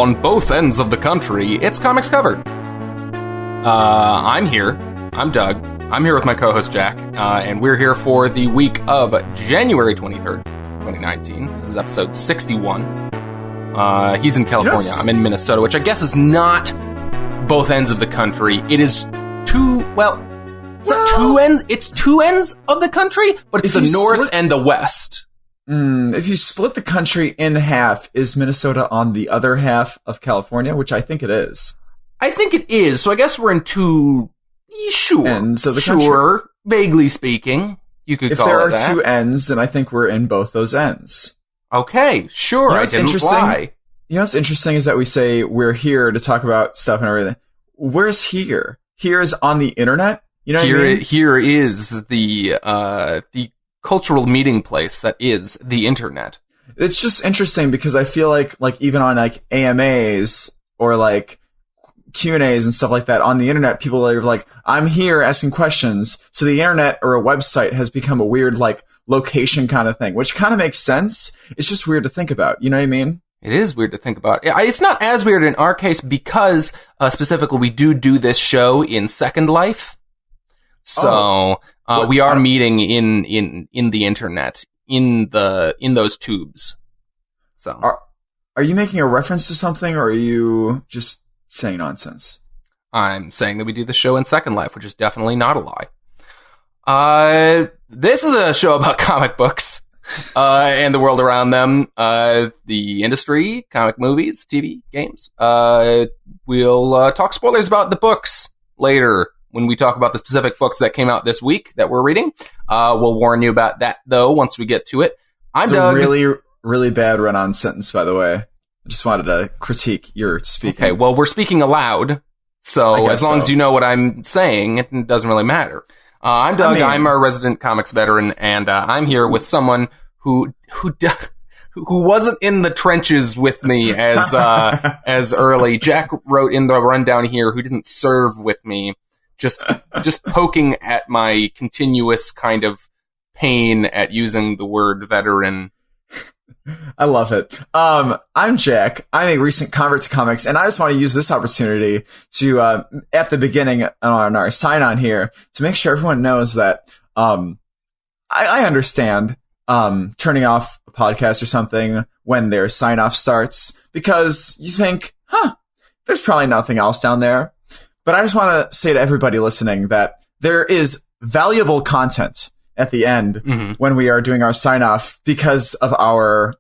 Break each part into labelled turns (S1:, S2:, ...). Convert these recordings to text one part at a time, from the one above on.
S1: on both ends of the country, it's Comics Covered. I'm here. I'm Doug. I'm here with my co-host Jack, and we're here for the week of January 23rd, 2019. This is episode 61. He's in California. Yes. I'm in Minnesota, which I guess is not both ends of the country. It is not two ends. It's two ends of the country, but it's the north and the west.
S2: If you split the country in half, is Minnesota on the other half of California? Which I think it is.
S1: I think it is. So I guess we're in two
S2: ends of the
S1: country.
S2: Sure,
S1: vaguely speaking, you could call it that.
S2: If there are two ends, then I think we're in both those ends.
S1: Okay, sure. I didn't lie.
S2: You know what's interesting is that we say we're here to talk about stuff and everything. Where's here? Here is on the internet. You know what I mean?
S1: Here is the cultural meeting place that is the internet.
S2: It's just interesting because I feel like even on like AMAs or like Q&As and stuff like that on the internet, people are like, I'm here asking questions. So the internet or a website has become a weird like location kind of thing, which kind of makes sense. It's just weird to think about. You know what I mean?
S1: It is weird to think about. It's not as weird in our case because specifically we do this show in Second Life. So we are meeting in the internet in those tubes. So
S2: are you making a reference to something, or are you just saying nonsense?
S1: I'm saying that we do the show in Second Life, which is definitely not a lie. This is a show about comic books and the world around them, the industry, comic movies, TV, games. We'll talk spoilers about the books later when we talk about the specific books that came out this week that we're reading. We'll warn you about that, though, once we get to it. I'm Doug.
S2: It's a really, really bad run-on sentence, by the way. I just wanted to critique your speaking.
S1: Okay, well, we're speaking aloud, so as long as you know what I'm saying, it doesn't really matter. I'm Doug. I'm a resident comics veteran, and I'm here with someone who wasn't in the trenches with me as early. Jack wrote in the rundown here who didn't serve with me. Just poking at my continuous kind of pain at using the word veteran.
S2: I love it. I'm Jack. I'm a recent convert to comics, and I just want to use this opportunity to, at the beginning on our sign-on here, to make sure everyone knows that I understand turning off a podcast or something when their sign-off starts, because you think, there's probably nothing else down there. But I just want to say to everybody listening that there is valuable content at the end when we are doing our sign-off because of our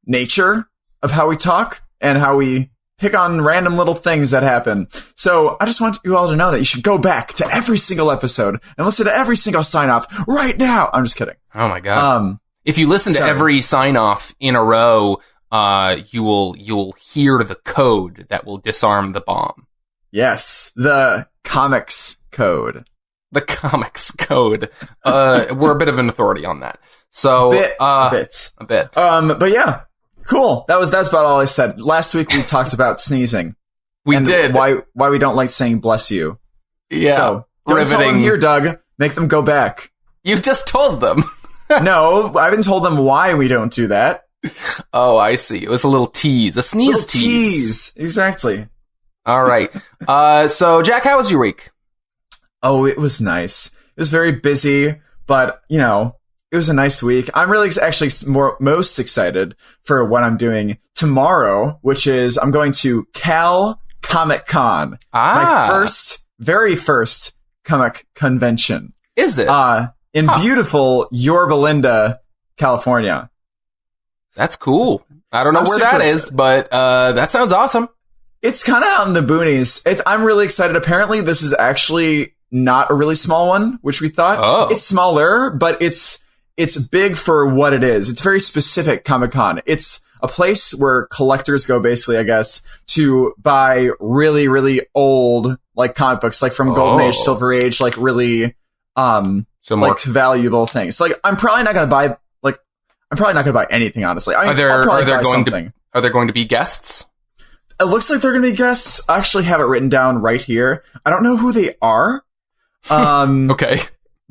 S2: nature of how we talk and how we pick on random little things that happen. So I just want you all to know that you should go back to every single episode and listen to every single sign-off right now. I'm just kidding.
S1: Oh, my God. If you listen to every sign-off in a row, you'll hear the code that will disarm the bomb.
S2: Yes, the comics code.
S1: The comics code. We're a bit of an authority on that. So
S2: a bit. But yeah, cool. That's about all I said. Last week we talked about sneezing.
S1: We did.
S2: Why we don't like saying bless you.
S1: Yeah.
S2: So don't tell them here, Doug. Make them go back.
S1: You've just told them.
S2: No, I haven't told them why we don't do that.
S1: Oh, I see. It was a little tease, a sneeze tease.
S2: Exactly.
S1: All right. So Jack, how was your week?
S2: Oh, it was nice. It was very busy, but it was a nice week. I'm really actually most excited for what I'm doing tomorrow, which is I'm going to Cal Comic Con. My very first comic convention.
S1: Is it?
S2: In beautiful Yorba Linda, California.
S1: That's cool. I don't know where that is, but that sounds awesome.
S2: It's kind of out in the boonies. I'm really excited. Apparently, this is actually not a really small one, which we thought.
S1: Oh.
S2: It's smaller, but it's big for what it is. It's very specific Comic-Con. It's a place where collectors go, basically, I guess, to buy really, really old, like, comic books, like from Golden Age, Silver Age, like really, like valuable things. Like, I'm probably not going to buy anything, honestly. Are there
S1: going to be guests?
S2: It looks like they're going to be guests. I actually have it written down right here. I don't know who they are.
S1: Okay.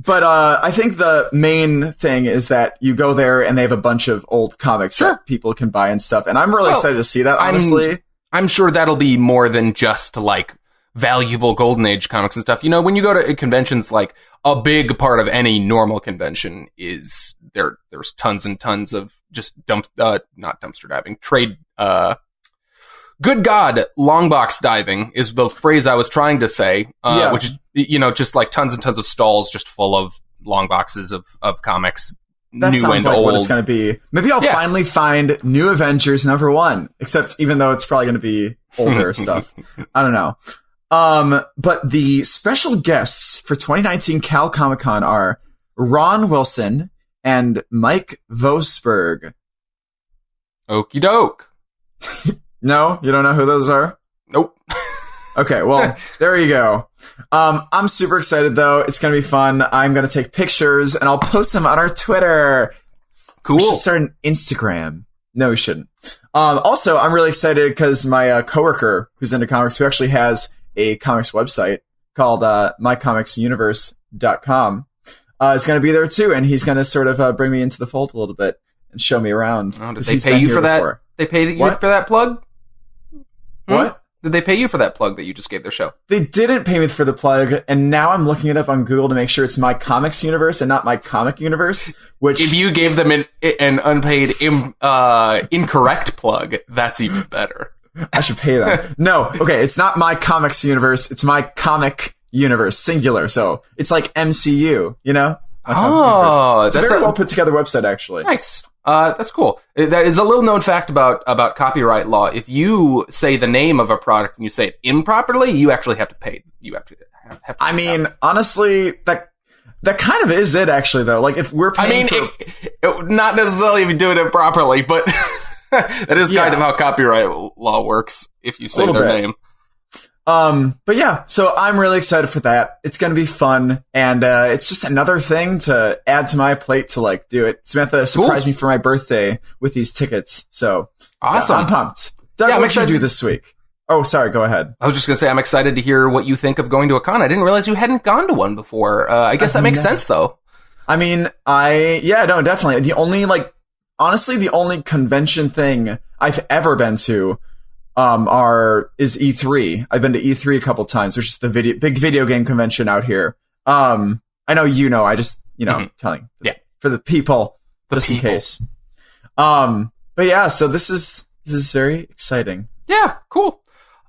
S2: But I think the main thing is that you go there and they have a bunch of old comics that people can buy and stuff. And I'm really excited to see that, honestly.
S1: I'm sure that'll be more than just like valuable Golden Age comics and stuff. You know, when you go to conventions, like a big part of any normal convention is there's tons and tons of just not dumpster diving, trade, good God, long box diving is the phrase I was trying to say, which is, you know, just like tons and tons of stalls just full of long boxes of comics.
S2: That
S1: new
S2: sounds
S1: and
S2: like
S1: old.
S2: what it's going to be. Maybe I'll finally find New Avengers #1, except even though it's probably going to be older stuff. I don't know. But the special guests for 2019 Cal Comic Con are Ron Wilson and Mike Vosberg.
S1: Okie doke.
S2: No, you don't know who those are?
S1: Nope.
S2: Okay, well, there you go. I'm super excited, though. It's going to be fun. I'm going to take pictures, and I'll post them on our Twitter.
S1: Cool.
S2: We should start an Instagram. No, we shouldn't. Also, I'm really excited because my coworker who's into comics, who actually has a comics website called mycomicsuniverse.com, is going to be there, too, and he's going to sort of bring me into the fold a little bit and show me around.
S1: Oh, did they pay you for that?
S2: Before.
S1: They pay you for that plug?
S2: What?
S1: Did they pay you for that plug that you just gave their show?
S2: They didn't pay me for the plug, and now I'm looking it up on Google to make sure it's My Comics Universe and not My Comic Universe, which...
S1: If you gave them an unpaid, incorrect plug, that's even better.
S2: I should pay them. No, okay, it's not My Comics Universe, it's My Comic Universe, singular, so it's like MCU, you know? It's a very well put together website, actually.
S1: Nice. That's cool. That is a little known fact about copyright law. If you say the name of a product and you say it improperly, you actually have to pay. You have to.
S2: I mean, honestly, that kind of is it. Actually, though, like if we're paying,
S1: not necessarily if you do it improperly, but that is kind of how copyright law works. If you say their name.
S2: But yeah, so I'm really excited for that. It's going to be fun. And, it's just another thing to add to my plate to like do it. Samantha surprised me for my birthday with these tickets. So
S1: awesome.
S2: I'm pumped. Doug, what did you do this week? Oh, sorry. Go ahead.
S1: I was just going to say, I'm excited to hear what you think of going to a con. I didn't realize you hadn't gone to one before. I guess that makes sense though.
S2: I mean, definitely. Honestly, the only convention thing I've ever been to is E3. I've been to E3 a couple times, which is the big video game convention out here. I know I just telling for the people in case. But yeah, so this is very exciting.
S1: Yeah, cool.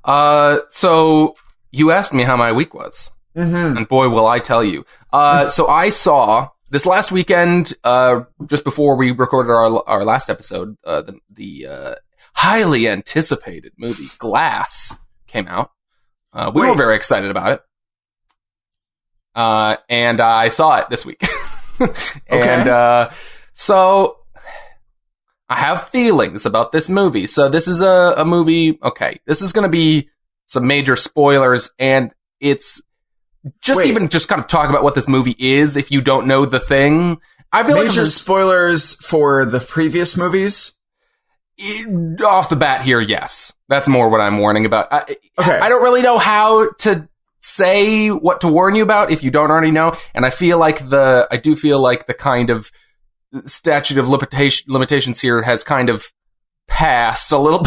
S1: So you asked me how my week was, and boy, will I tell you. So I saw this last weekend, just before we recorded our last episode, the highly anticipated movie Glass came out. We were very excited about it. And I saw it this week. And so I have feelings about this movie. So this is a movie, this is going to be some major spoilers, and it's just just kind of talk about what this movie is if you don't know the thing. I feel
S2: major spoilers for the previous movies?
S1: Off the bat here, yes. That's more what I'm warning about. I don't really know how to say what to warn you about if you don't already know. And I feel like the kind of statute of limitations here has kind of passed a little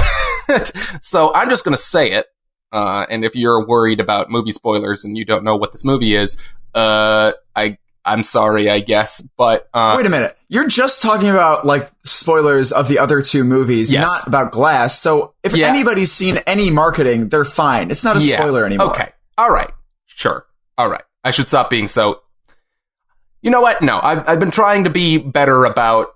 S1: bit. So I'm just going to say it. And if you're worried about movie spoilers and you don't know what this movie is, I'm sorry, I guess, but...
S2: Wait a minute. You're just talking about, like, spoilers of the other two movies, not about Glass. So if anybody's seen any marketing, they're fine. It's not a spoiler anymore.
S1: Okay. All right. Sure. All right. I should stop being so... You know what? No, I've been trying to be better about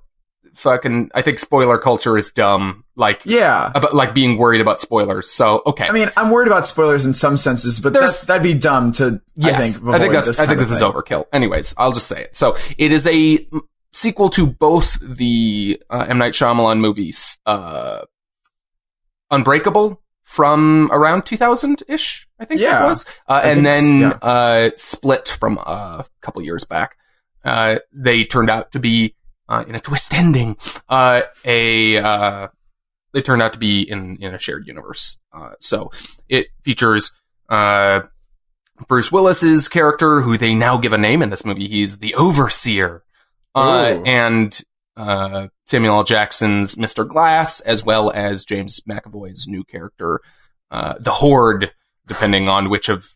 S1: I think spoiler culture is dumb. About, like, being worried about spoilers. So, okay.
S2: I mean, I'm worried about spoilers in some senses, but that'd be dumb to, I think
S1: this is overkill. Anyways, I'll just say it. So, it is a sequel to both the M. Night Shyamalan movies, Unbreakable from around 2000-ish, I think that was. And then Split from a couple years back. They turned out to be in a twist ending, they turned out to be in a shared universe. So it features Paul Bruce Willis's character, who they now give a name in this movie. He's the Overseer. And Samuel L. Jackson's Mr. Glass, as well as James McAvoy's new character, the Horde, depending on which of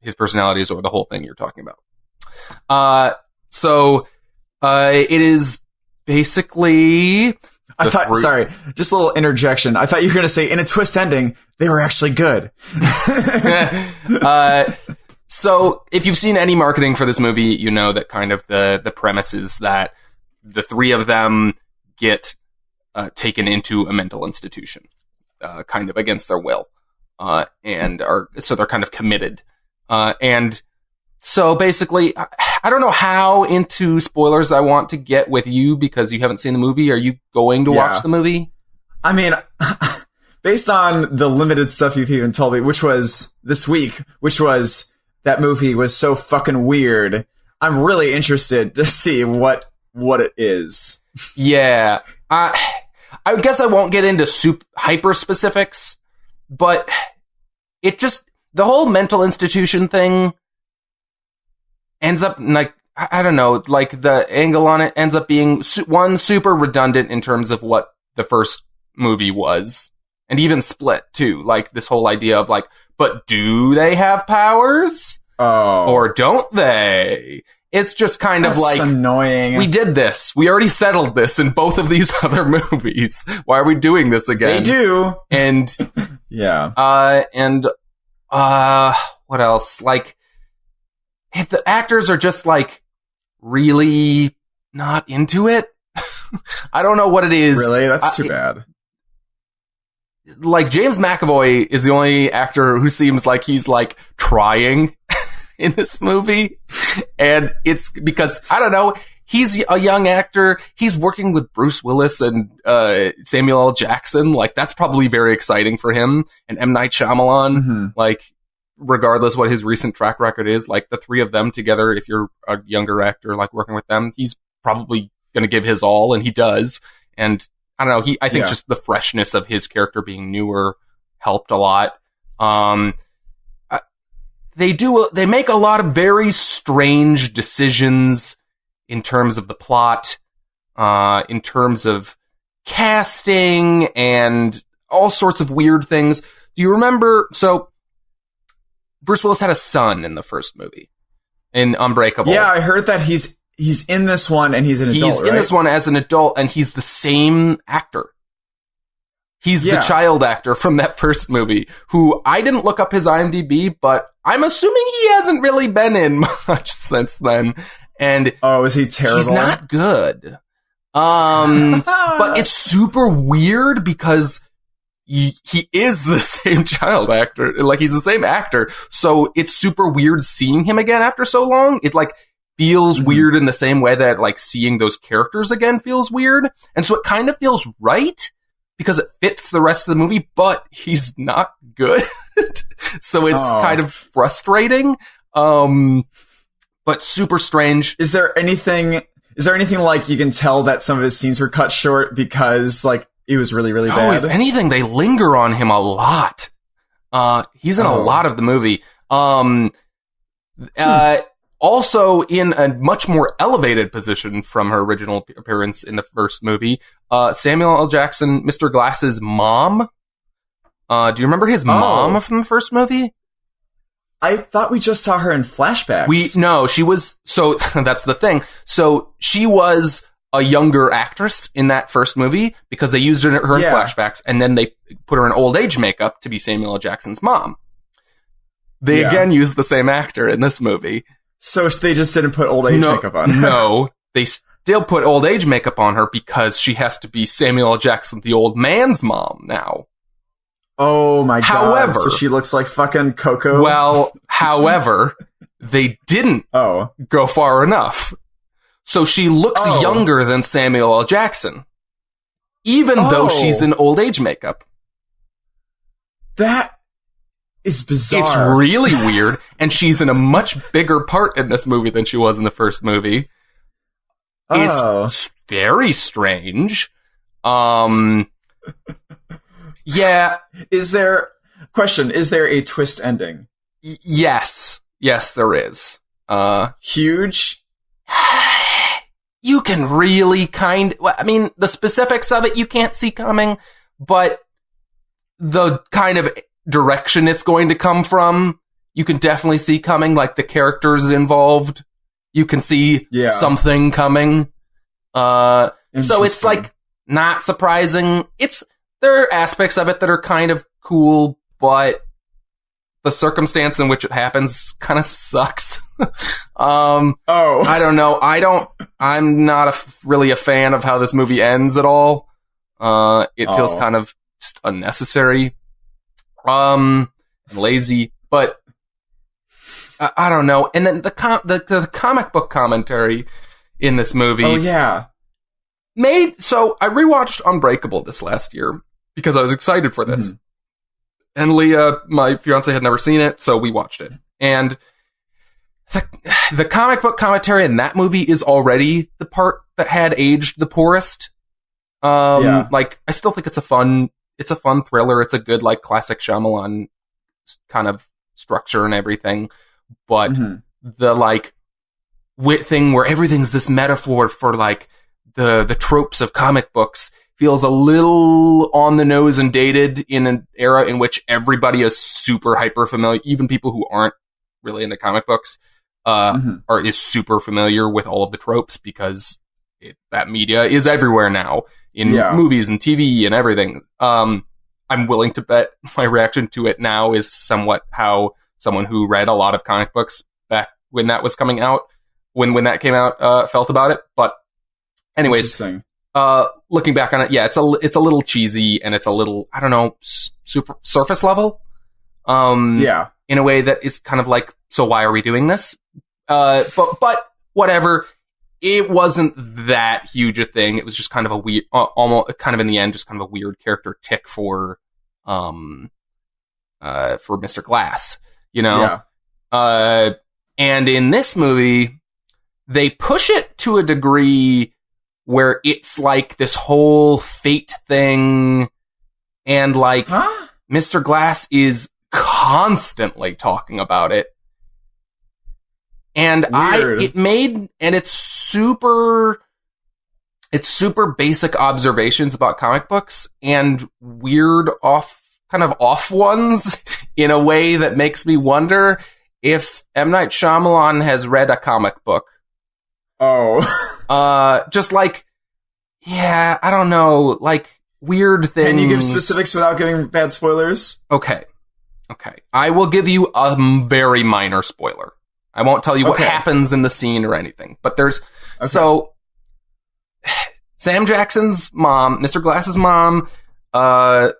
S1: his personalities or the whole thing you're talking about. So it is basically...
S2: Sorry, just a little interjection. I thought you were going to say, in a twist ending, they were actually good.
S1: So if you've seen any marketing for this movie, you know that kind of the premise is that the three of them get taken into a mental institution, kind of against their will, and so they're kind of committed. And so basically, I don't know how into spoilers I want to get with you because you haven't seen the movie. Are you going to watch the movie?
S2: I mean, based on the limited stuff you've even told me, which was this week, which was that movie was so fucking weird, I'm really interested to see what it is.
S1: Yeah. I guess I won't get into hyper specifics, but it just, the whole mental institution thing ends up like, I don't know, like the angle on it ends up being super redundant in terms of what the first movie was, and even Split too. Like this whole idea of like, but do they have powers?
S2: Oh.
S1: Or don't they? It's just kind of like,
S2: annoying.
S1: We did this. We already settled this in both of these other movies. Why are we doing this again?
S2: They do.
S1: And
S2: yeah.
S1: What else? Like, the actors are just like really not into it. I don't know what it is.
S2: Really? That's too bad.
S1: Like, James McAvoy is the only actor who seems like he's like trying in this movie. And it's because, I don't know, he's a young actor. He's working with Bruce Willis and Samuel L. Jackson. Like, that's probably very exciting for him. And M. Night Shyamalan, like, regardless what his recent track record is, like, the three of them together, if you're a younger actor, like, working with them, he's probably going to give his all, and he does. And I don't know, I think just the freshness of his character being newer helped a lot. They make a lot of very strange decisions in terms of the plot, in terms of casting, and all sorts of weird things. Do you remember? So, Bruce Willis had a son in the first movie, in Unbreakable.
S2: Yeah, I heard that he's in this one, and he's an adult,
S1: He's in this one as an adult, and he's the same actor. He's the child actor from that first movie, who I didn't look up his IMDb, but I'm assuming he hasn't really been in much since then. And
S2: is he terrible?
S1: He's not good. But it's super weird because he is the same child actor. Like, he's the same actor. So it's super weird seeing him again after so long. It like feels weird in the same way that like seeing those characters again feels weird. And so it kind of feels right because it fits the rest of the movie, but he's not good. So it's kind of frustrating. But super strange.
S2: Is there anything like you can tell that some of his scenes were cut short because like it was really, really bad?
S1: If anything, they linger on him a lot. He's in a lot of the movie. Also in a much more elevated position from her original appearance in the first movie, Samuel L. Jackson, Mr. Glass's mom. Do you remember his mom from the first movie?
S2: I thought we just saw her in flashbacks.
S1: No, she was, so that's the thing. So she was a younger actress in that first movie because they used her in flashbacks, and then they put her in old age makeup to be Samuel L. Jackson's mom. They again used the same actor in this movie.
S2: So they just didn't put old age makeup on her?
S1: No, they still put old age makeup on her because she has to be Samuel L. Jackson, the old man's mom now.
S2: Oh my god.
S1: However,
S2: so she looks like fucking Coco?
S1: Well, however, they didn't go far enough. So she looks younger than Samuel L. Jackson, even though she's in old age makeup.
S2: That is bizarre.
S1: It's really weird, and she's in a much bigger part in this movie than she was in the first movie. It's very strange. Yeah.
S2: Is there a twist ending?
S1: Yes. Yes, there is.
S2: Huge?
S1: You can really the specifics of it you can't see coming, but the kind of direction it's going to come from, you can definitely see coming, like the characters involved. You can see something coming. So it's like not surprising. There are aspects of it that are kind of cool, but the circumstance in which it happens kind of sucks. I don't know. I'm not really a fan of how this movie ends at all. It feels kind of just unnecessary, and lazy, but I don't know. And then the comic book commentary in this movie.
S2: Oh yeah.
S1: So I rewatched Unbreakable this last year because I was excited for this. Mm-hmm. And Leah, my fiance, had never seen it, so we watched it. And the comic book commentary in that movie is already the part that had aged the poorest. Like, I still think it's a fun thriller. It's a good, like, classic Shyamalan kind of structure and everything. But the, like, wit thing where everything's this metaphor for, like, the tropes of comic books feels a little on the nose and dated in an era in which everybody is super hyper familiar. Even people who aren't really into comic books is super familiar with all of the tropes because that media is everywhere now in movies and TV and everything. I'm willing to bet my reaction to it now is somewhat how someone who read a lot of comic books back when that was coming out, when that came out, felt about it. But anyways, looking back on it, it's a little cheesy and it's a little, I don't know, super surface level. In a way that is kind of like, so why are we doing this? But whatever. It wasn't that huge a thing. It was just kind of a weird, almost kind of in the end, just kind of a weird character tick for Mr. Glass, you know? Yeah. And in this movie, they push it to a degree where it's like this whole fate thing, and like Mr. Glass is constantly talking about it. And it's super basic observations about comic books and weird kind of off ones in a way that makes me wonder if M. Night Shyamalan has read a comic book. Just like, I don't know, like weird things.
S2: Can you give specifics without giving bad spoilers?
S1: Okay. I will give you a very minor spoiler. I won't tell you what happens in the scene or anything, but so Sam Jackson's mom, Mr. Glass's mom, the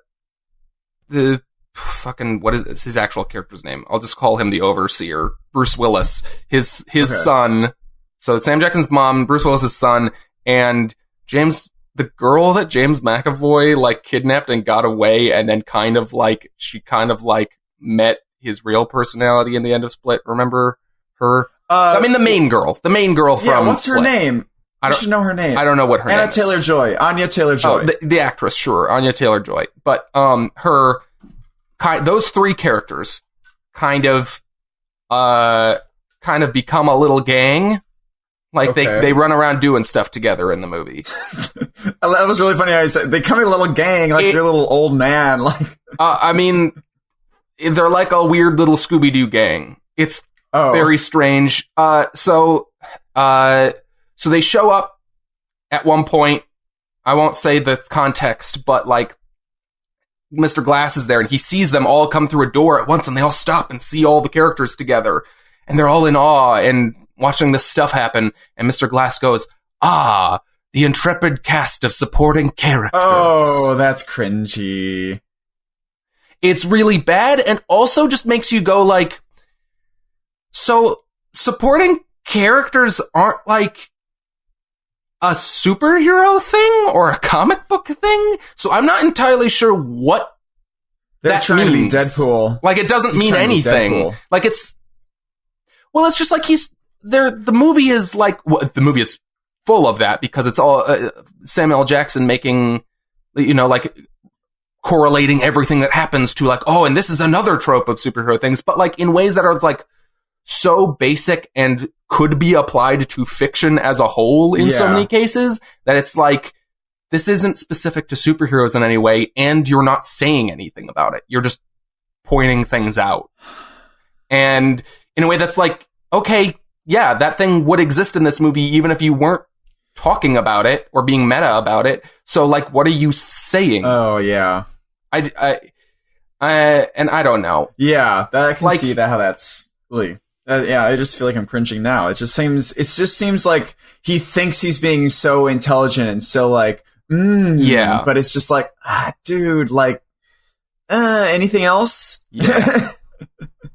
S1: fucking, what is his actual character's name? I'll just call him the overseer, Bruce Willis, his son. So Sam Jackson's mom, Bruce Willis's son, and the girl that James McAvoy like kidnapped and got away, and then she met his real personality in the end of Split. Remember her? I mean, the main girl from
S2: what's her name? I should know her name.
S1: I don't know what her name is.
S2: Anya Taylor-Joy.
S1: The actress, sure, Anya Taylor-Joy. But those three characters kind of become a little gang. Like they run around doing stuff together in the movie.
S2: That was really funny how you said they come in a little gang, like you're a little old man. Like,
S1: I mean, they're like a weird little Scooby-Doo gang. It's very strange. So they show up at one point. I won't say the context, but like Mr. Glass is there and he sees them all come through a door at once, and they all stop and see all the characters together, and they're all in awe and watching this stuff happen. And Mr. Glass goes, the intrepid cast of supporting characters.
S2: Oh, that's cringy.
S1: It's really bad, and also just makes you go like, so supporting characters aren't like a superhero thing or a comic book thing? So I'm not entirely sure what
S2: They're trying
S1: means.
S2: To be Deadpool.
S1: Like, it doesn't mean anything. Like, it's just like the movie is like, the movie is full of that because it's all Samuel L. Jackson making, like correlating everything that happens to like, and this is another trope of superhero things, but like in ways that are like so basic and could be applied to fiction as a whole in so many cases that it's like, this isn't specific to superheroes in any way, and you're not saying anything about it. You're just pointing things out. And in a way that's like, okay, yeah, that thing would exist in this movie even if you weren't talking about it or being meta about it. So, like, what are you saying?
S2: Oh, yeah.
S1: And I don't know.
S2: Yeah, that I can see that how that's really... yeah, I just feel like I'm cringing now. It just seems like he thinks he's being so intelligent and so like, yeah. But it's just like, dude, like, anything else?
S1: Yeah.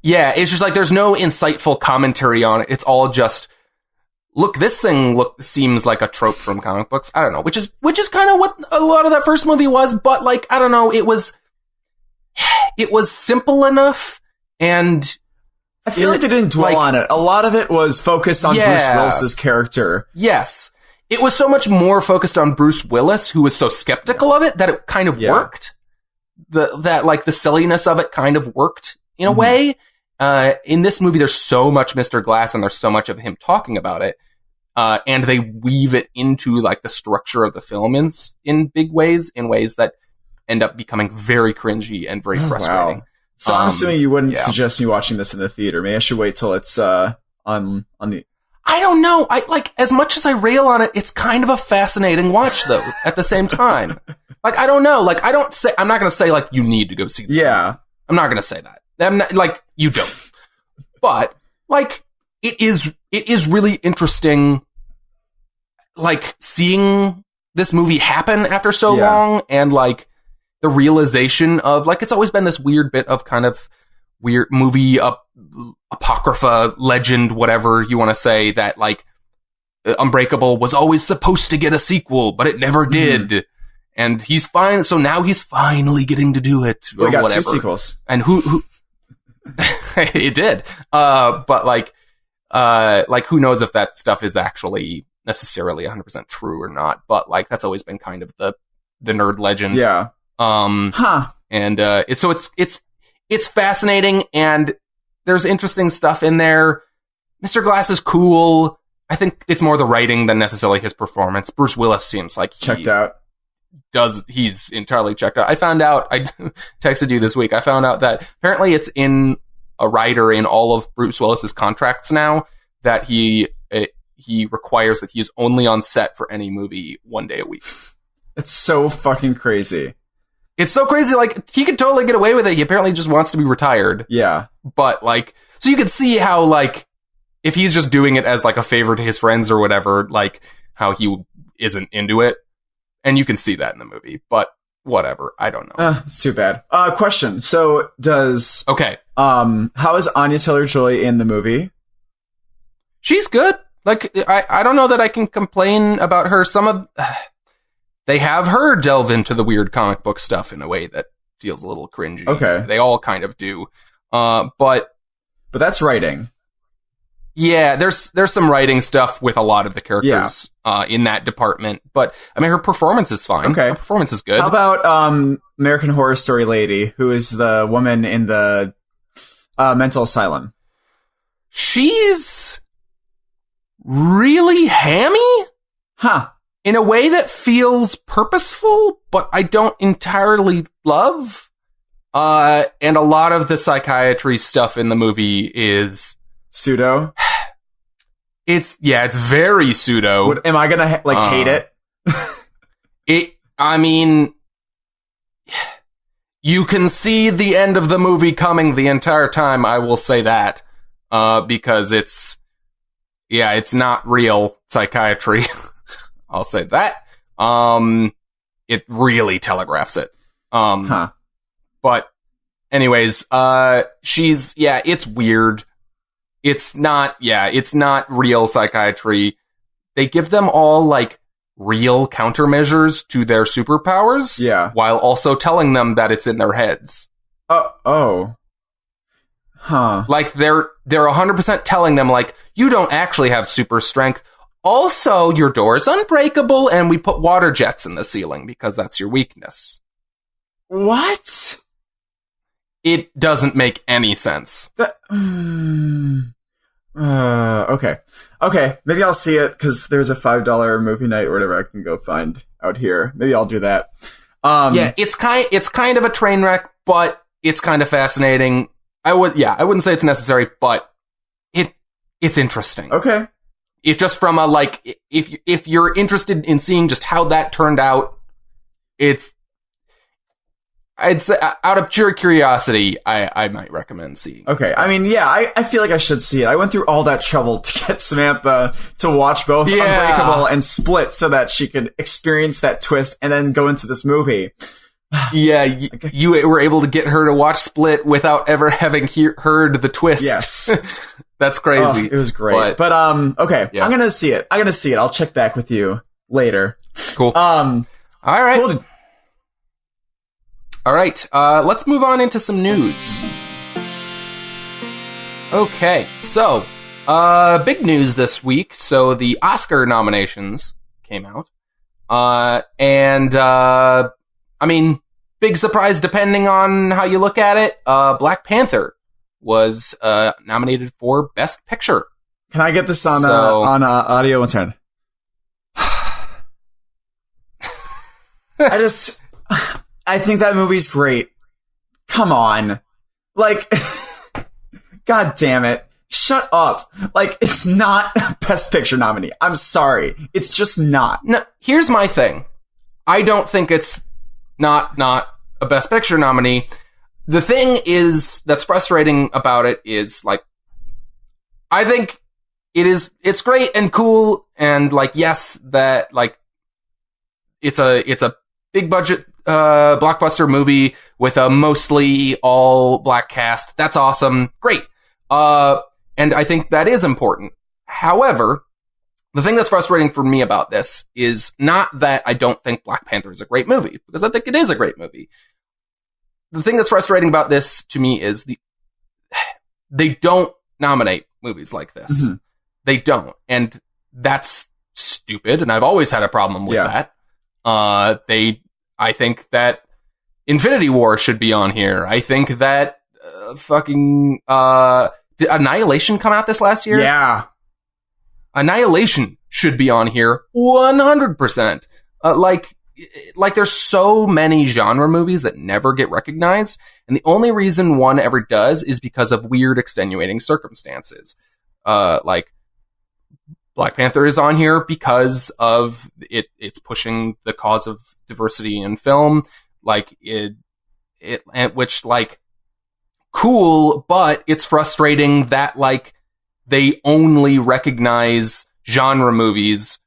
S1: Yeah, it's just like there's no insightful commentary on it. It's all just, look, this thing seems like a trope from comic books. I don't know, which is kind of what a lot of that first movie was. But like, I don't know, it was simple enough, and
S2: I feel like they didn't dwell on it. A lot of it was focused on Bruce Willis's character.
S1: Yes. It was so much more focused on Bruce Willis, who was so skeptical of it, that it kind of worked. The silliness of it kind of worked in a way. In this movie, there's so much Mr. Glass and there's so much of him talking about it. And they weave it into like the structure of the film in big ways, in ways that end up becoming very cringy and very frustrating.
S2: Wow. So I'm assuming you wouldn't suggest me watching this in the theater. Maybe I should wait till it's on the...
S1: I don't know. I like, as much as I rail on it, it's kind of a fascinating watch though, at the same time. Like, I don't know. Like, I'm not going to say like you need to go see this movie. I'm not going to say that. I'm not, like, you don't. But like, it is really interesting, like, seeing this movie happen after so long, and like the realization of, like, it's always been this weird bit of kind of weird movie apocrypha legend, whatever you want to say, that like Unbreakable was always supposed to get a sequel, but it never did. And he's fine. So now he's finally getting to do it. Or
S2: we got
S1: whatever.
S2: 2 sequels.
S1: And who it did. But like who knows if that stuff is actually necessarily 100% true or not. But like, that's always been kind of the nerd legend.
S2: Yeah.
S1: And it's fascinating, and there's interesting stuff in there. Mr. Glass is cool. I think it's more the writing than necessarily his performance. Bruce Willis seems like
S2: checked out.
S1: He's entirely checked out. I found out, I texted you this week, I found out that apparently it's in a rider in all of Bruce Willis's contracts now that he requires that he is only on set for any movie 1 day a week.
S2: It's so fucking crazy.
S1: It's so crazy, like, he could totally get away with it. He apparently just wants to be retired.
S2: Yeah.
S1: But, like, so you could see how, like, if he's just doing it as, like, a favor to his friends or whatever, like, how he isn't into it. And you can see that in the movie. But, whatever. I don't know.
S2: It's too bad. Question. So, does...
S1: Okay.
S2: How is Anya Taylor-Joy in the movie?
S1: She's good. Like, I don't know that I can complain about her. Some of... They have her delve into the weird comic book stuff in a way that feels a little cringy.
S2: Okay.
S1: They all kind of do. But
S2: that's writing.
S1: Yeah, there's some writing stuff with a lot of the characters in that department. But, I mean, her performance is fine.
S2: Okay.
S1: Her performance is good.
S2: How about American Horror Story lady, who is the woman in the mental asylum?
S1: She's really hammy?
S2: Huh.
S1: In a way that feels purposeful, but I don't entirely love. And a lot of the psychiatry stuff in the movie is...
S2: pseudo?
S1: It's very pseudo.
S2: Am I gonna, hate it?
S1: I mean... You can see the end of the movie coming the entire time, I will say that. Because it's not real psychiatry. I'll say that. It really telegraphs it. But anyways, it's weird. It's not real psychiatry. They give them all like real countermeasures to their superpowers.
S2: Yeah.
S1: While also telling them that it's in their heads.
S2: Oh. Huh.
S1: Like they're 100% telling them like, you don't actually have super strength. Also, your door is unbreakable, and we put water jets in the ceiling because that's your weakness.
S2: What?
S1: It doesn't make any sense.
S2: Okay. Maybe I'll see it because there's a $5 movie night or whatever I can go find out here. Maybe I'll do that.
S1: Yeah, it's kind of a train wreck, but it's kind of fascinating. I wouldn't say it's necessary, but it's interesting.
S2: Okay.
S1: It's just from a, like, if you're interested in seeing just how that turned out, I'd say out of pure curiosity, I might recommend seeing.
S2: Okay. I mean, yeah, I feel like I should see it. I went through all that trouble to get Samantha to watch both Unbreakable and Split so that she could experience that twist and then go into this movie.
S1: Yeah, you were able to get her to watch Split without ever having heard the twist.
S2: Yes.
S1: That's crazy.
S2: It was great. But okay. Yeah. I'm going to see it. I'll check back with you later.
S1: Cool. All right. Cool. All right, let's move on into some news. Okay, so, big news this week. So the Oscar nominations came out. I mean, big surprise depending on how you look at it. Black Panther was nominated for Best Picture.
S2: Can I get this on audio? One second. I think that movie's great. Come on. Like, God damn it. Shut up. Like, it's not a Best Picture nominee. I'm sorry. It's just not.
S1: No, here's my thing. I don't think it's not a Best Picture nominee. The thing is that's frustrating about it is, like, I think it's great and cool and, like, yes, that, like, it's a big budget blockbuster movie with a mostly all black cast. That's awesome. Great. And I think that is important. However, the thing that's frustrating for me about this is not that I don't think Black Panther is a great movie, because I think it is a great movie. The thing that's frustrating about this to me is they don't nominate movies like this. Mm-hmm. They don't. And that's stupid. And I've always had a problem with that. I think that Infinity War should be on here. I think that did Annihilation come out this last year?
S2: Yeah.
S1: Annihilation should be on here 100%. Like there's so many genre movies that never get recognized, and the only reason one ever does is because of weird extenuating circumstances. Like Black Panther is on here because of it's pushing the cause of diversity in film, like which, like, cool, but it's frustrating that, like, they only recognize genre movies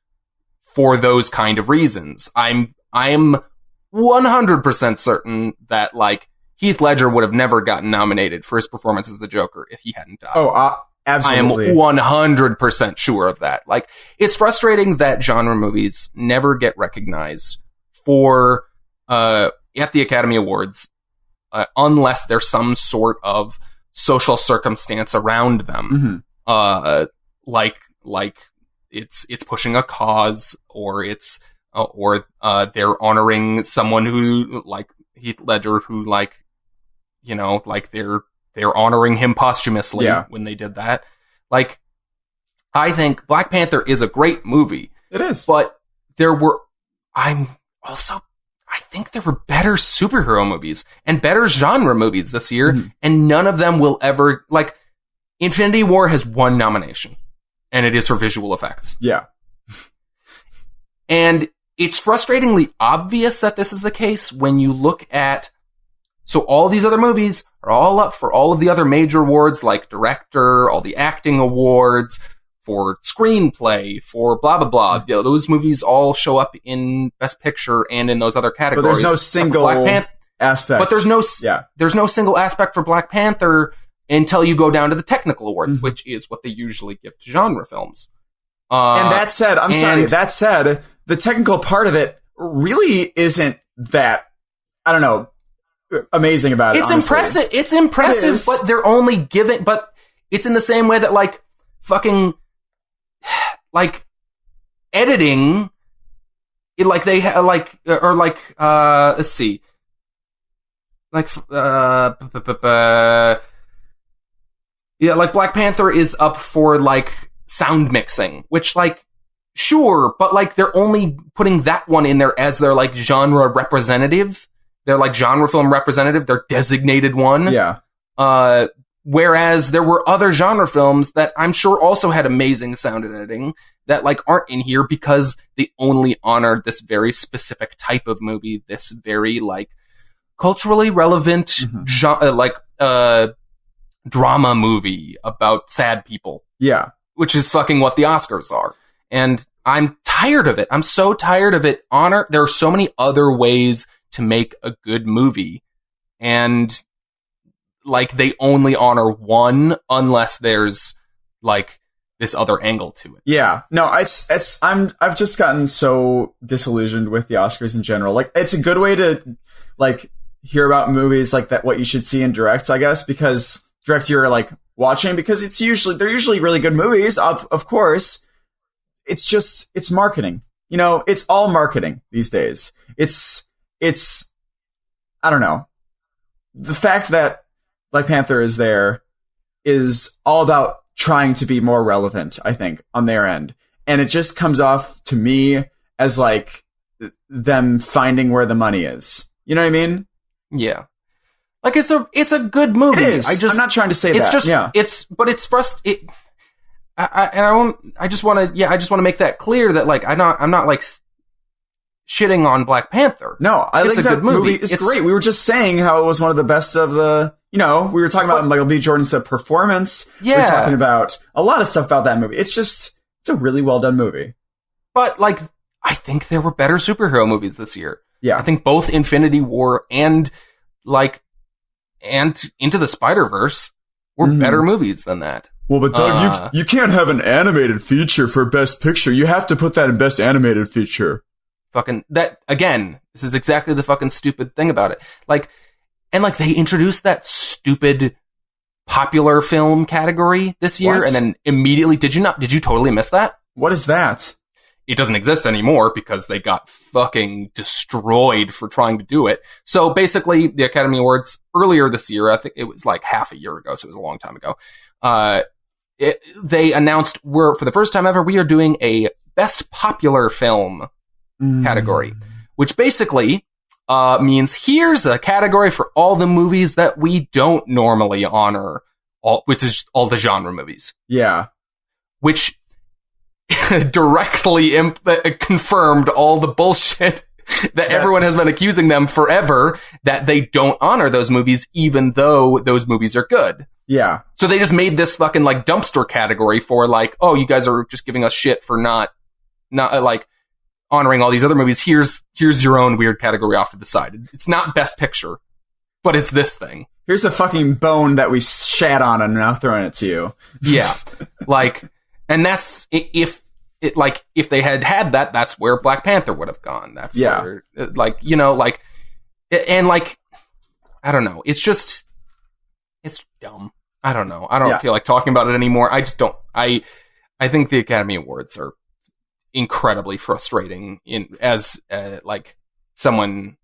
S1: for those kind of reasons. I'm 100% certain that, like, Heath Ledger would have never gotten nominated for his performance as the Joker if he hadn't died.
S2: Absolutely.
S1: I am 100% sure of that. Like, it's frustrating that genre movies never get recognized for at the Academy Awards unless there's some sort of social circumstance around them. Mm-hmm. Like it's pushing a cause, or they're honoring someone who, like Heath Ledger, who, like, you know, like they're honoring him posthumously when they did that. Like, I think Black Panther is a great movie.
S2: It is.
S1: But I think there were better superhero movies and better genre movies this year, and none of them will ever, like, Infinity War has one nomination, and it is for visual effects.
S2: Yeah.
S1: And it's frustratingly obvious that this is the case when you look at, so all these other movies are all up for all of the other major awards, like director, all the acting awards, for screenplay, for blah, blah, blah. You know, those movies all show up in Best Picture and in those other categories.
S2: But there's no single aspect.
S1: But there's no single aspect for Black Panther until you go down to the technical awards, which is what they usually give to genre films.
S2: And that said, the technical part of it really isn't that, I don't know, amazing about it.
S1: It's impressive. It's impressive, but they're only giving, but it's in the same way that, like, fucking, like, editing, like, they like, or like, let's see, like, Yeah, like Black Panther is up for like sound mixing, which like sure, but like they're only putting that one in there as their like genre representative. They're like genre film representative, their designated one.
S2: Yeah.
S1: Whereas there were other genre films that I'm sure also had amazing sound editing that like aren't in here because they only honored this very specific type of movie, this very like culturally relevant drama movie about sad people.
S2: Yeah.
S1: Which is fucking what the Oscars are. And I'm tired of it. I'm so tired of it. There are so many other ways to make a good movie. And like they only honor one unless there's like this other angle to it.
S2: Yeah. No, I've just gotten so disillusioned with the Oscars in general. Like it's a good way to like hear about movies like that, what you should see in directs, I guess, because direct you're like watching because they're usually really good movies, of course. It's marketing. You know, it's all marketing these days. It's I don't know. The fact that Black Panther is there is all about trying to be more relevant, I think, on their end. And it just comes off to me as like them finding where the money is. You know what I mean?
S1: Yeah. Like it's a good movie.
S2: It is. I'm not trying to say
S1: it's
S2: that.
S1: Just,
S2: yeah.
S1: I just want to make that clear that like I'm not like shitting on Black Panther.
S2: No, I think that movie is great. We were just saying how it was one of the best of the, you know, we were talking about Michael B. Jordan's performance. Yeah. We were talking about a lot of stuff about that movie. it's a really well done movie.
S1: But like, I think there were better superhero movies this year.
S2: Yeah.
S1: I think both Infinity War and Into the Spider-Verse were better movies than that.
S2: Well, but Doug, you can't have an animated feature for Best Picture. You have to put that in Best Animated Feature.
S1: Fucking that again. This is exactly the fucking stupid thing about it. Like, and like they introduced that stupid popular film category this year, and then immediately did you totally miss that?
S2: What is that?
S1: It doesn't exist anymore because they got fucking destroyed for trying to do it. So basically, the Academy Awards earlier this year, I think it was like half a year ago, so it was a long time ago. They announced for the first time ever, we are doing a Best Popular Film category, which basically means here's a category for all the movies that we don't normally honor, which is all the genre movies.
S2: Yeah.
S1: Which directly confirmed all the bullshit that everyone has been accusing them forever, that they don't honor those movies even though those movies are good.
S2: Yeah.
S1: So they just made this fucking like dumpster category for like, oh, you guys are just giving us shit for not like honoring all these other movies. Here's your own weird category off to the side. It's not Best Picture, but it's this thing.
S2: Here's a fucking bone that we shat on and now throwing it to you.
S1: Yeah. Like, and that's if they had that, that's where Black Panther would have gone. That's where, like, you know, like, and like, I don't know. It's just, it's dumb. I don't know. I don't feel like talking about it anymore. I just don't. I think the Academy Awards are incredibly frustrating as like someone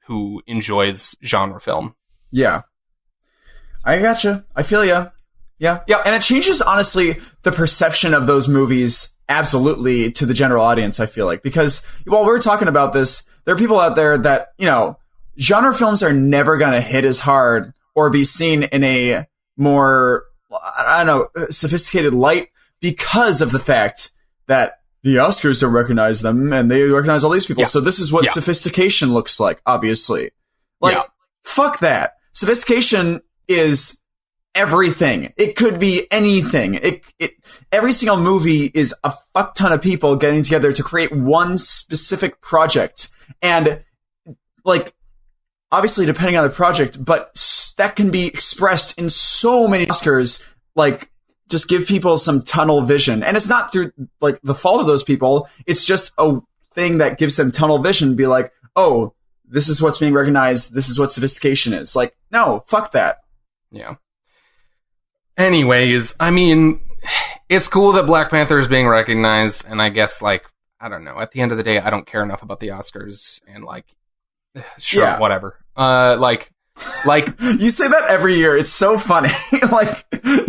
S1: who enjoys genre film.
S2: Yeah. I gotcha. I feel ya. Yeah.
S1: Yeah.
S2: And it changes, honestly, the perception of those movies absolutely to the general audience, I feel like. Because while we're talking about this, there are people out there that, you know, genre films are never going to hit as hard or be seen in a more, I don't know, sophisticated light because of the fact that the Oscars don't recognize them and they recognize all these people. Yeah. So this is what sophistication looks like, obviously. Like, fuck that. Sophistication is everything. It could be anything. Every single movie is a fuck ton of people getting together to create one specific project. And, like, obviously depending on the project, but that can be expressed in so many Oscars, like, just give people some tunnel vision. And it's not through, like, the fault of those people. It's just a thing that gives them tunnel vision, be like, oh, this is what's being recognized. This is what sophistication is. Like, no, fuck that.
S1: Yeah. Anyways, I mean, it's cool that Black Panther is being recognized, and I guess, like, I don't know. At the end of the day, I don't care enough about the Oscars, and, like, sure, whatever. Like, Like,
S2: you say that every year. It's so funny. Like,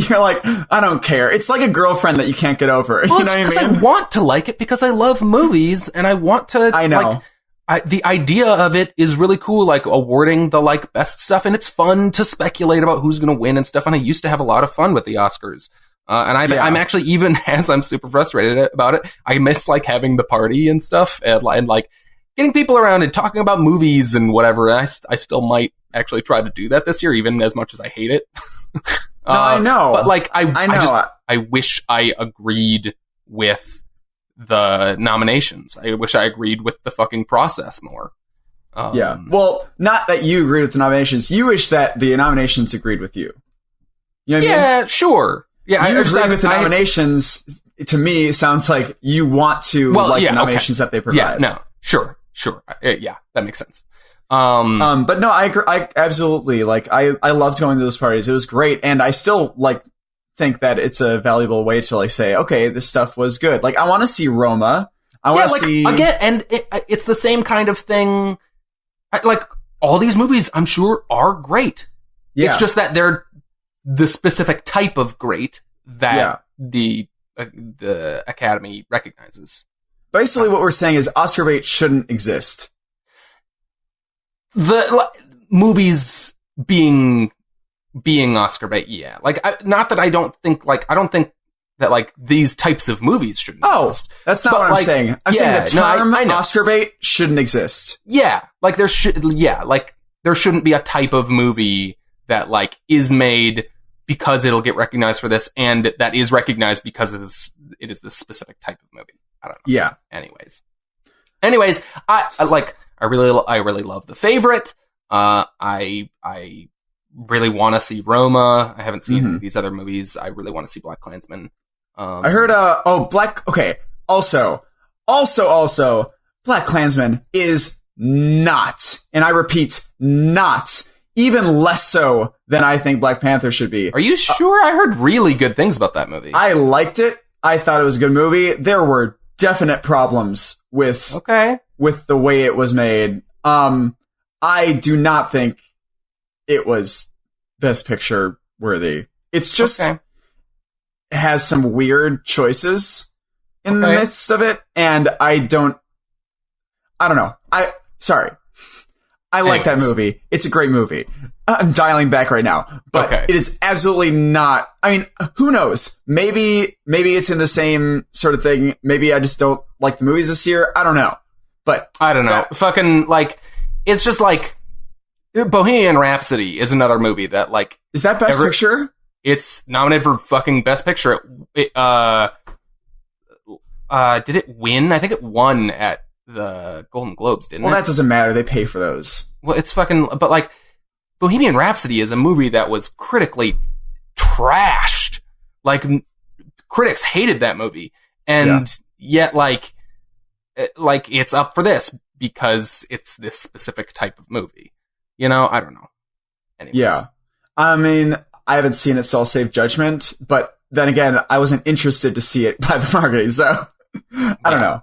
S2: you're like, I don't care. It's like a girlfriend that you can't get over.
S1: Well,
S2: you know what I
S1: mean? I want to like it because I love movies and I want to.
S2: I know.
S1: The idea of it is really cool, like awarding the like best stuff, and it's fun to speculate about who's going to win and stuff. And I used to have a lot of fun with the Oscars. I'm actually, even as I'm super frustrated about it, I miss like having the party and stuff and like getting people around and talking about movies and whatever. I still might actually try to do that this year, even as much as I hate it.
S2: No, I know.
S1: But like,
S2: I know.
S1: I wish I agreed with the nominations. I wish I agreed with the fucking process more.
S2: Yeah. Well, not that you agreed with the nominations. You wish that the nominations agreed with you. You know what I mean?
S1: Yeah, sure. Yeah,
S2: you agree with the nominations. To me, sounds like you want to the nominations that they provide.
S1: Yeah, no, sure. Yeah, that makes sense.
S2: But no, I absolutely, like, I loved going to those parties. It was great. And I still, like, think that it's a valuable way to, like, say, okay, this stuff was good. Like, I want to see Roma. I want to see...
S1: Again, and it's the same kind of thing. Like, all these movies, I'm sure, are great. Yeah. It's just that they're the specific type of great that the Academy recognizes.
S2: Basically, what we're saying is Oscar bait shouldn't exist.
S1: The movies being Oscar bait, yeah. Like, not that I don't think that like these types of movies shouldn't exist.
S2: That's not what I'm saying. I'm saying the term Oscar bait shouldn't exist.
S1: Yeah, like there shouldn't be a type of movie that like is made because it'll get recognized for this, and that is recognized because it is this specific type of movie. I don't know.
S2: Yeah.
S1: Anyways, I really love The Favorite. I really want to see Roma. I haven't seen any of these other movies. I really want to see BlacKkKlansman.
S2: I heard okay. Also, BlacKkKlansman is not, and I repeat, not even less so than I think Black Panther should be.
S1: Are you sure? I heard really good things about that movie.
S2: I liked it. I thought it was a good movie. There were definite problems with the way it was made. I do not think it was Best Picture worthy. It's just has some weird choices in the midst of it, and I don't know. I like that movie. It's a great movie. I'm dialing back right now, but it is absolutely not. I mean, who knows? Maybe it's in the same sort of thing. Maybe I just don't like the movies this year. I don't know. But
S1: I don't know. Fucking, like, it's just like Bohemian Rhapsody is another movie that, like,
S2: is that Best Picture?
S1: It's nominated for fucking Best Picture. Did it win? I think it won at the Golden Globes, didn't it?
S2: Well, that doesn't matter. They pay for those.
S1: Well, it's fucking, but like, Bohemian Rhapsody is a movie that was critically trashed. Like, critics hated that movie. And yet, like, it's up for this because it's this specific type of movie. You know, I don't know. Anyways.
S2: Yeah. I mean, I haven't seen it, so I'll save judgment. But then again, I wasn't interested to see it by the marketing, so I don't know.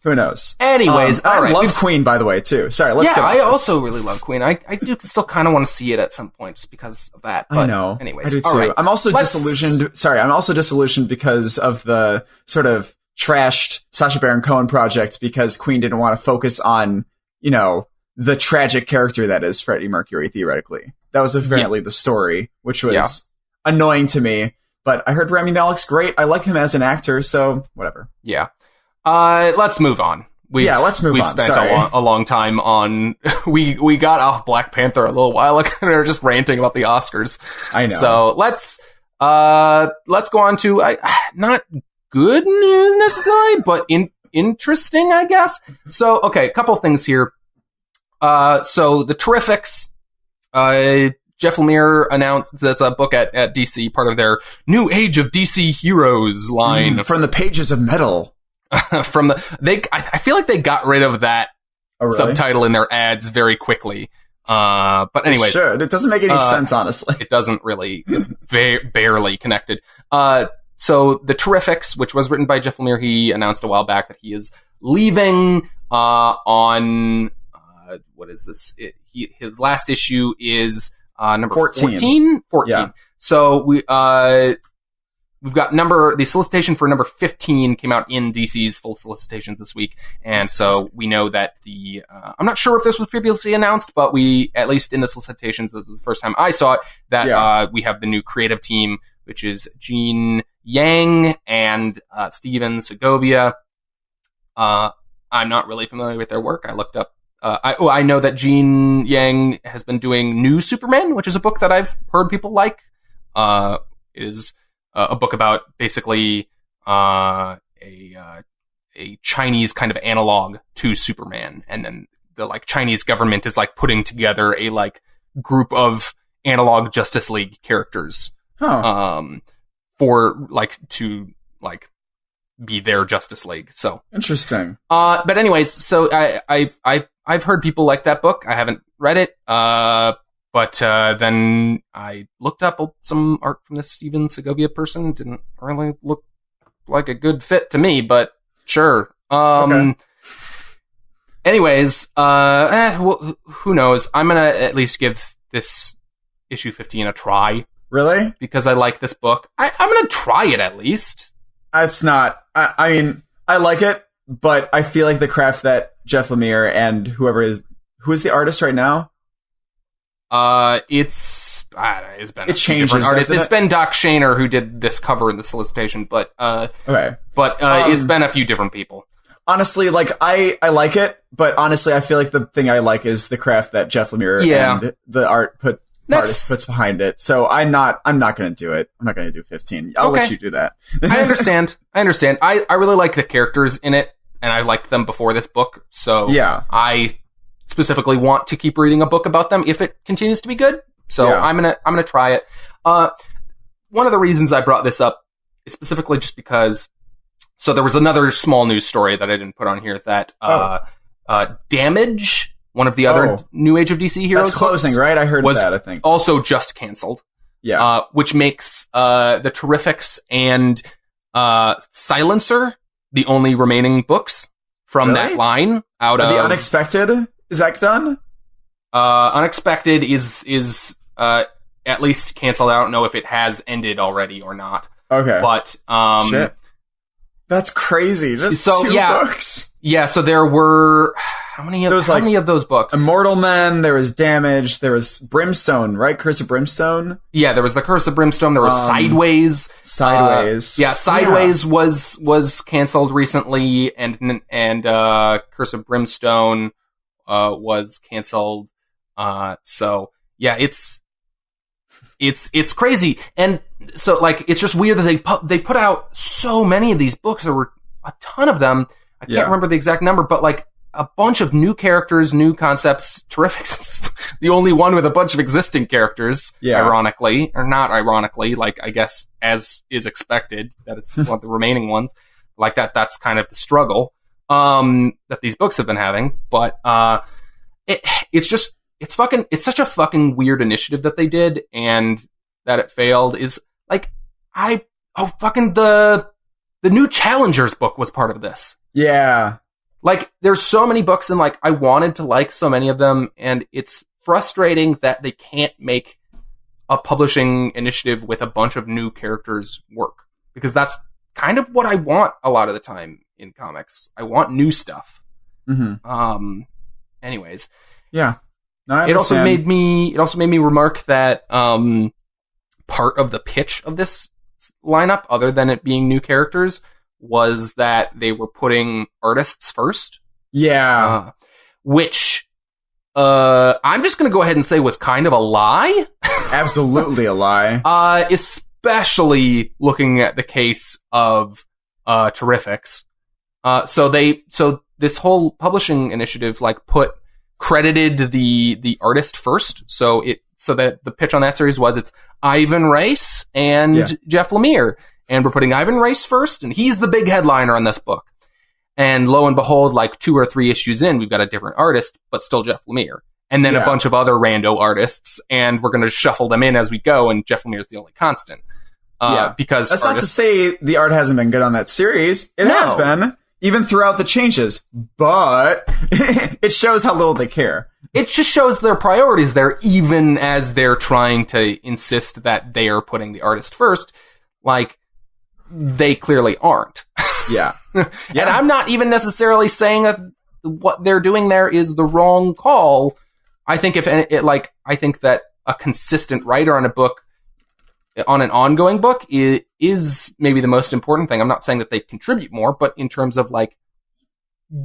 S2: Who knows?
S1: Anyways,
S2: I love Queen, by the way, too. Sorry, let's get off
S1: I
S2: this.
S1: also really love Queen. I do still kind of want to see it at some point just because of that. But
S2: I know.
S1: Anyways,
S2: I do too.
S1: Right.
S2: I'm also disillusioned. Sorry, I'm also disillusioned because of the sort of trashed Sacha Baron Cohen project because Queen didn't want to focus on, you know, the tragic character that is Freddie Mercury, theoretically. That was apparently the story, which was annoying to me. But I heard Rami Malek's great. I like him as an actor, so whatever.
S1: Yeah. Let's move on.
S2: Let's move on.
S1: We've spent a long time on... We got off Black Panther a little while ago. We were just ranting about the Oscars.
S2: I know.
S1: So let's go on to... not good news necessarily, but interesting, I guess. So, okay, a couple things here. So the Terrifics... Jeff Lemire announced that's a book at DC, part of their New Age of DC Heroes line.
S2: From the pages of metal.
S1: I feel like they got rid of that subtitle in their ads very quickly. But anyways.
S2: It doesn't make any sense, honestly.
S1: It doesn't really. It's barely connected. So the Terrifics, which was written by Jeff Lemire, he announced a while back that he is leaving on... what is this? his last issue is number
S2: 14.
S1: 14.
S2: Yeah.
S1: So we've got the solicitation for number 15 came out in DC's full solicitations this week. And so we know that I'm not sure if this was previously announced, but we, at least in the solicitations, this was the first time I saw it, that we have the new creative team, which is Gene Yang and Steven Segovia. I'm not really familiar with their work. I looked up. I know that Gene Yang has been doing New Superman, which is a book that I've heard people like. It is a book about basically a Chinese kind of analog to Superman, and then the Chinese government is putting together a group of analog Justice League characters for to be their Justice League. So
S2: interesting.
S1: But anyways, so I've heard people like that book. I haven't read it. But then I looked up some art from this Steven Segovia person. Didn't really look like a good fit to me, but sure. Okay. Anyways, well, who knows? I'm gonna at least give this issue 15 a try.
S2: Really?
S1: Because I like this book. I'm gonna try it at least.
S2: It's not. I mean, I like it, but I feel like the craft that Jeff Lemire and who is the artist right now?
S1: It's been
S2: it changes.
S1: Artists. It's been Doc Shaner who did this cover in the solicitation, but it's been a few different people.
S2: Honestly, I like it, but honestly, I feel like the thing I like is the craft that Jeff Lemire and the artist puts behind it. So I'm not going to do it. I'm not going to do 15. I'll let you do that.
S1: I understand. I really like the characters in it, and I liked them before this book. So
S2: yeah,
S1: I specifically want to keep reading a book about them if it continues to be good. So I'm gonna try it. One of the reasons I brought this up is specifically just because. So there was another small news story that I didn't put on here that Damage, one of the other New Age of DC heroes,
S2: that's closing, right? I heard that. I think
S1: also just canceled.
S2: Yeah,
S1: which makes the Terrifics and Silencer the only remaining books from that line. Out of
S2: the Unexpected. Is that done?
S1: Unexpected is at least canceled. I don't know if it has ended already or not.
S2: Okay.
S1: But
S2: shit. That's crazy. Just two books.
S1: Yeah, so there were how many of those books?
S2: Immortal Men, there was Damage, there was Brimstone, right? Curse of Brimstone?
S1: Yeah, there was the Curse of Brimstone, there was Sideways.
S2: Sideways.
S1: Sideways was canceled recently, and Curse of Brimstone was canceled. So yeah, it's crazy. And so it's just weird that they put out so many of these books. There were a ton of them. I can't remember the exact number, but a bunch of new characters, new concepts. Terrific. The only one with a bunch of existing characters, ironically, or not ironically, I guess as is expected, that it's one of the remaining ones. That's kind of the struggle that these books have been having. But it's such a fucking weird initiative that they did, and that it failed is the new Challengers book was part of this.
S2: Yeah.
S1: There's so many books, and I wanted to like so many of them, and it's frustrating that they can't make a publishing initiative with a bunch of new characters work, because that's kind of what I want a lot of the time in comics. I want new stuff.
S2: Mm-hmm.
S1: Anyways.
S2: Yeah. No,
S1: it also made me remark that part of the pitch of this lineup, other than it being new characters, was that they were putting artists first.
S2: Yeah.
S1: Which I'm just going to go ahead and say was kind of a lie.
S2: Absolutely a lie.
S1: Especially looking at the case of Terrifics. So this whole publishing initiative credited the artist first, so that the pitch on that series was it's Ivan Reis and Jeff Lemire, and we're putting Ivan Reis first, and he's the big headliner on this book. And lo and behold, 2 or 3 issues in, we've got a different artist, but still Jeff Lemire, and then a bunch of other rando artists, and we're going to shuffle them in as we go, and Jeff Lemire is the only constant. Because
S2: that's not to say the art hasn't been good on that series. It has been. Even throughout the changes, but it shows how little they care.
S1: it just shows their priorities there, even as they're trying to insist that they are putting the artist first. Like, they clearly aren't.
S2: Yeah.
S1: And I'm not even necessarily saying that what they're doing there is the wrong call. I think I think that a consistent writer on a book, on an ongoing book, is maybe the most important thing. I'm not saying that they contribute more, but in terms of like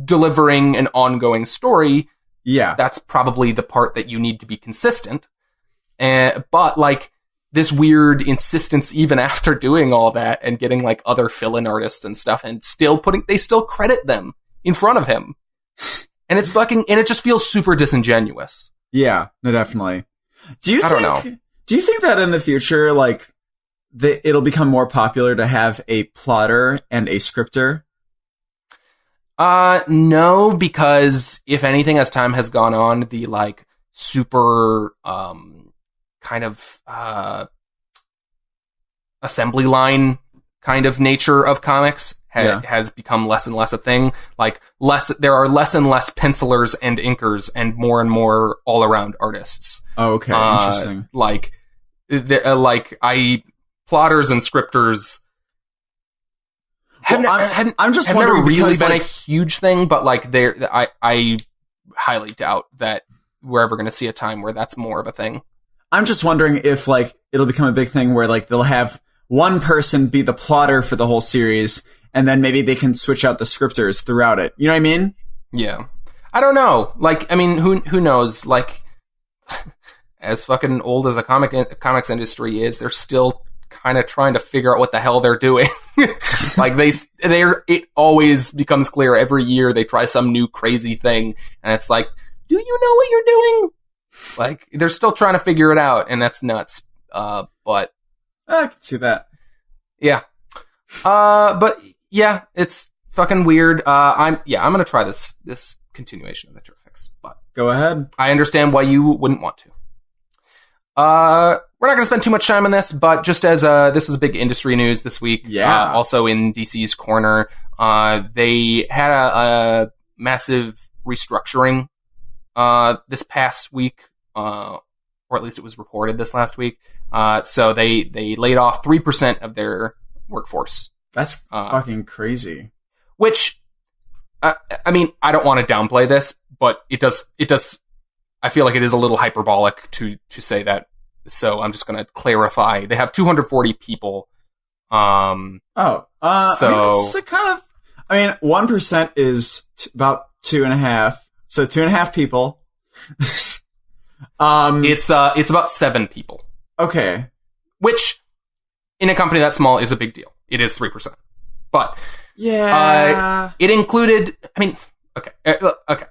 S1: delivering an ongoing story,
S2: yeah,
S1: that's probably the part that you need to be consistent. But like this weird insistence, even after doing all that and getting like other fill-in artists and stuff, and they still credit them in front of him, and it just feels super disingenuous.
S2: Yeah, no, definitely. I
S1: don't know.
S2: Do you think that in the future, like, it'll become more popular to have a plotter and a scripter?
S1: No, because if anything, as time has gone on, the like super kind of assembly line kind of nature of comics has become less and less a thing. Like there are less and less pencilers and inkers and more all around artists.
S2: Oh, okay, interesting.
S1: Plotters and scripters have never really been a huge thing, but like I highly doubt that we're ever going to see a time where that's more of a thing.
S2: I'm just wondering if like it'll become a big thing where like they'll have one person be the plotter for the whole series, and then maybe they can switch out the scripters throughout it. You know what I mean?
S1: Yeah. I don't know. Like, I mean, who knows? Like, as fucking old as the comics industry is, they're still kind of trying to figure out what the hell they're doing. Like it always becomes clear every year they try some new crazy thing, and it's like, do you know what you're doing? Like, they're still trying to figure it out, and that's nuts. But
S2: I can see that.
S1: Yeah. But yeah, it's fucking weird. I'm gonna try this continuation of the Terrifics, but
S2: go ahead.
S1: I understand why you wouldn't want to. We're not going to spend too much time on this, but just as this was big industry news this week.
S2: Yeah.
S1: Also in DC's corner, they had a massive restructuring this past week, or at least it was reported this last week. So they laid off 3% of their workforce.
S2: That's fucking crazy.
S1: Which, I mean, I don't want to downplay this, but it does. I feel like it is a little hyperbolic to say that. So I'm just going to clarify. They have 240 people.
S2: So I mean, it's kind of. I mean, 1% is about 2.5. So 2.5 people.
S1: It's about 7 people.
S2: Okay.
S1: Which, in a company that small, is a big deal. It is 3%, but
S2: yeah,
S1: it included. I mean, okay.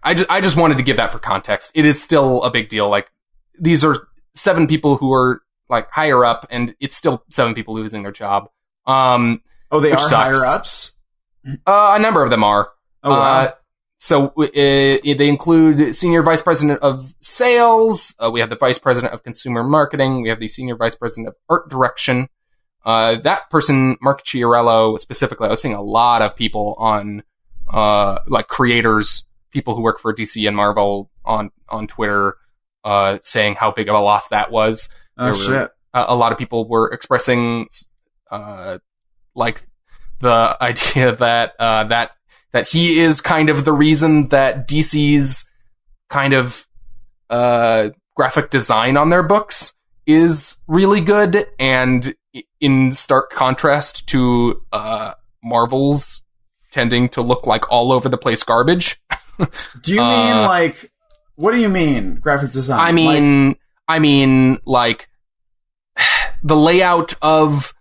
S1: I just wanted to give that for context. It is still a big deal. Like, these are 7 people who are like higher up, and it's still 7 people losing their job.
S2: They are
S1: sucks.
S2: higher ups.
S1: A number of them are.
S2: Oh wow.
S1: So they include senior vice president of sales. We have the vice president of consumer marketing. We have the senior vice president of art direction. That person, Mark Chiarello, specifically, I was seeing a lot of people on, like creators, people who work for DC and Marvel on Twitter, saying how big of a loss that was.
S2: Shit.
S1: A lot of people were expressing, like the idea that he is kind of the reason that DC's kind of graphic design on their books is really good, and in stark contrast to Marvel's tending to look like all over the place garbage.
S2: Do you mean like? What do you mean graphic design?
S1: I mean like the layout of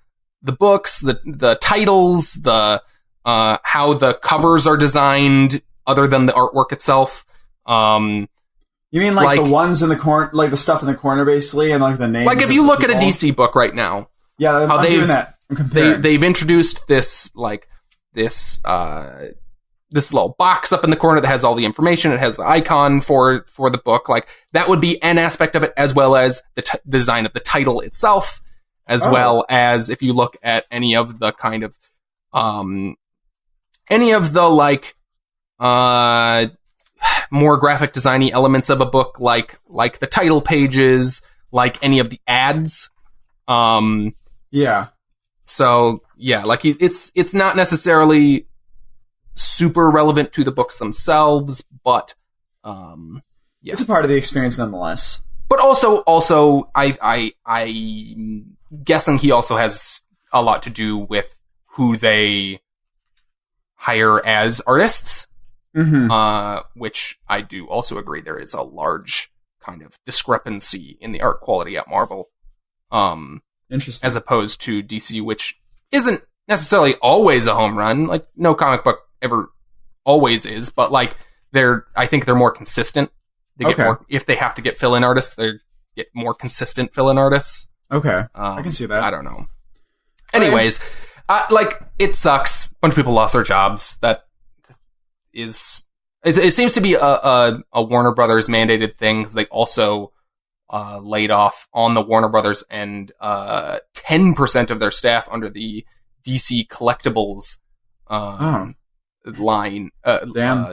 S1: the books, the titles, the how the covers are designed, other than the artwork itself.
S2: You mean like the ones in the corner, like the stuff in the corner, basically, and like the names.
S1: Like if you look at a DC book right now,
S2: yeah,
S1: how
S2: I'm doing that.
S1: They've introduced this this little box up in the corner that has all the information. It has the icon for the book. Like, that would be an aspect of it, as well as the design of the title itself, as well as if you look at any of the kind of any of the like more graphic designy elements of a book, like the title pages, like any of the ads.
S2: Yeah.
S1: So yeah, like it's not necessarily super relevant to the books themselves, but yeah,
S2: it's a part of the experience nonetheless.
S1: But also, I'm guessing he also has a lot to do with who they hire as artists, which I do also agree there is a large kind of discrepancy in the art quality at Marvel.
S2: Interesting.
S1: As opposed to DC, which isn't necessarily always a home run. Like, no comic book ever always is, but like I think they're more consistent. They get more, if they have to get fill-in artists, they get more consistent fill-in artists.
S2: I can see that.
S1: I don't know. Anyways, like, it sucks. A bunch of people lost their jobs. That is, it seems to be a Warner Brothers mandated thing. They also laid off on the Warner Brothers and 10% of their staff under the DC Collectibles line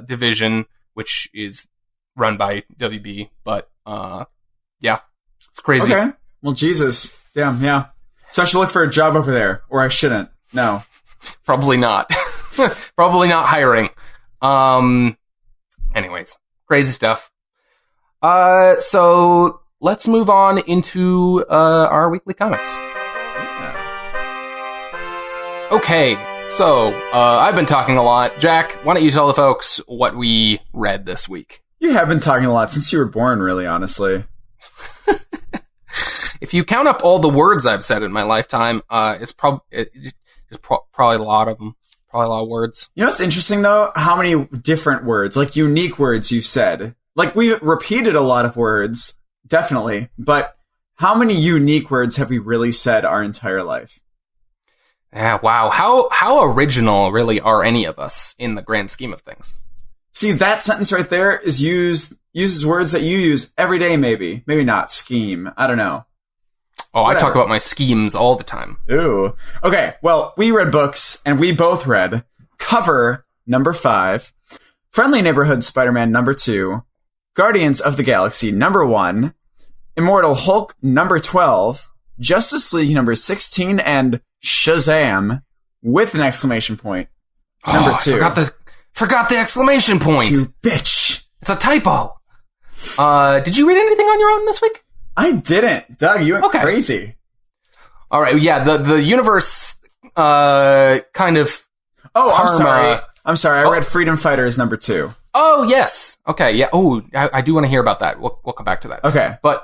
S1: division, which is run by WB. But yeah, it's crazy.
S2: Okay. Well, Jesus. Damn, yeah. So I should look for a job over there, or I shouldn't. No.
S1: Probably not. Probably not hiring. Anyways, crazy stuff. So let's move on into our weekly comics. Okay, so I've been talking a lot. Jack, why don't you tell the folks what we read this week?
S2: You have been talking a lot since you were born, really, honestly.
S1: If you count up all the words I've said in my lifetime, it's probably a lot of them. Probably a lot of words.
S2: You know what's interesting, though? How many different words, like unique words you've said. Like, we repeated a lot of words, definitely, but how many unique words have we really said our entire life?
S1: Yeah, wow. How original really are any of us in the grand scheme of things?
S2: See, that sentence right there is uses words that you use every day, maybe. Maybe not. Scheme. I don't know.
S1: Oh, whatever. I talk about my schemes all the time.
S2: Ooh. Okay, well, we read books, and we both read Cover number 5, Friendly Neighborhood Spider-Man number 2, Guardians of the Galaxy number 1, Immortal Hulk number 12, Justice League number 16, and Shazam with an exclamation point number 2.
S1: Forgot the exclamation point.
S2: You bitch.
S1: It's a typo. Did you read anything on your own this week?
S2: I didn't. Doug, you went crazy.
S1: All right, yeah, the universe kind of karma.
S2: I'm sorry. I read Freedom Fighters number 2.
S1: Oh, yes. Okay, yeah. Oh, I do want to hear about that. We'll come back to that.
S2: Okay.
S1: But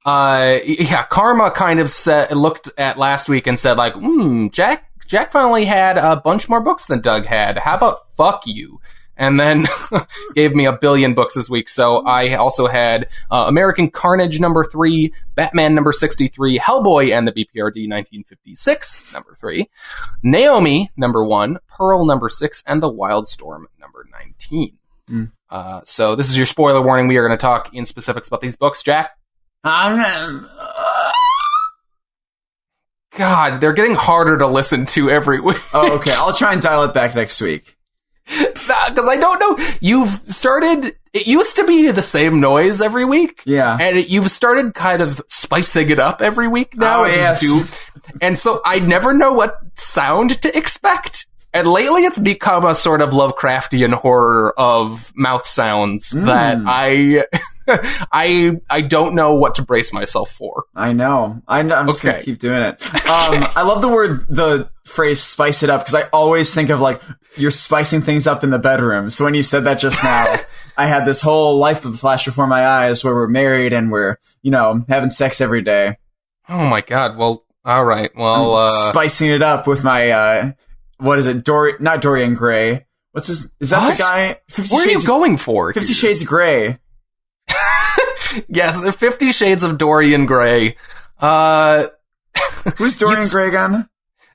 S1: yeah, Karma kind of looked at last week and said, like, Jack finally had a bunch more books than Doug had. How about fuck you? And then gave me a billion books this week. So I also had American Carnage number 3, Batman number 63, Hellboy and the BPRD 1956 number 3, Naomi number 1, Pearl number 6, and The Wildstorm number 19. So this is your spoiler warning. We are going to talk in specifics about these books. Jack? God, they're getting harder to listen to every week.
S2: Oh, okay. I'll try and dial it back next week.
S1: Because I don't know. It used to be the same noise every week.
S2: Yeah.
S1: And you've started kind of spicing it up every week now.
S2: Oh, yes.
S1: And so I never know what sound to expect. And lately it's become a sort of Lovecraftian horror of mouth sounds that I don't know what to brace myself for.
S2: I know. I'm just going to keep doing it. I love the phrase spice it up because I always think of like you're spicing things up in the bedroom. So when you said that just now, I had this whole life of flash before my eyes where we're married and we're, having sex every day.
S1: Oh my God. Well, all right. Well,
S2: spicing it up with my, what is it? Not Dorian Gray. Is that the guy?
S1: What are you going for?
S2: 50 Shades of Grey.
S1: Yes, 50 Shades of Dorian Gray.
S2: Who's Dorian Gray again?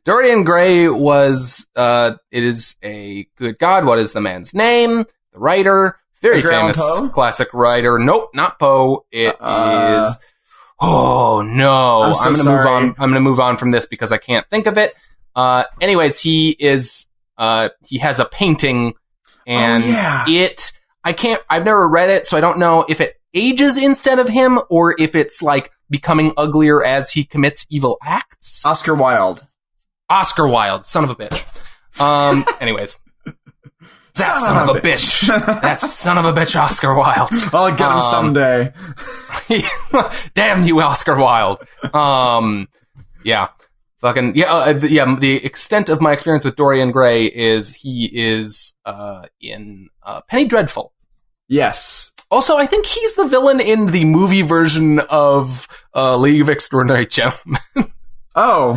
S1: Dorian Gray was, it is a good God. What is the man's name? The writer, very famous classic writer. Nope, not Poe. It is. Oh no! I'm going to move on. I'm going to move on from this because I can't think of it. Anyways, he is. He has a painting And I've never read it, so I don't know if it ages instead of him or if it's like becoming uglier as he commits evil acts.
S2: Oscar Wilde,
S1: son of a bitch. Anyways. That son of a bitch. That son of a bitch, Oscar Wilde.
S2: I'll get him someday.
S1: Damn you, Oscar Wilde. Yeah. The extent of my experience with Dorian Gray is he is in Penny Dreadful.
S2: Yes.
S1: Also, I think he's the villain in the movie version of League of Extraordinary Gentlemen.
S2: Oh,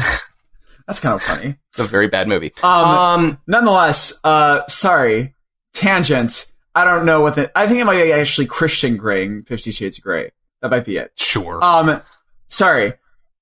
S2: that's kind of funny.
S1: It's a very bad movie.
S2: Nonetheless, sorry, tangent. I don't know what I think it might be actually Christian Grey in 50 Shades of Grey. That might be it.
S1: Sure.
S2: Sorry.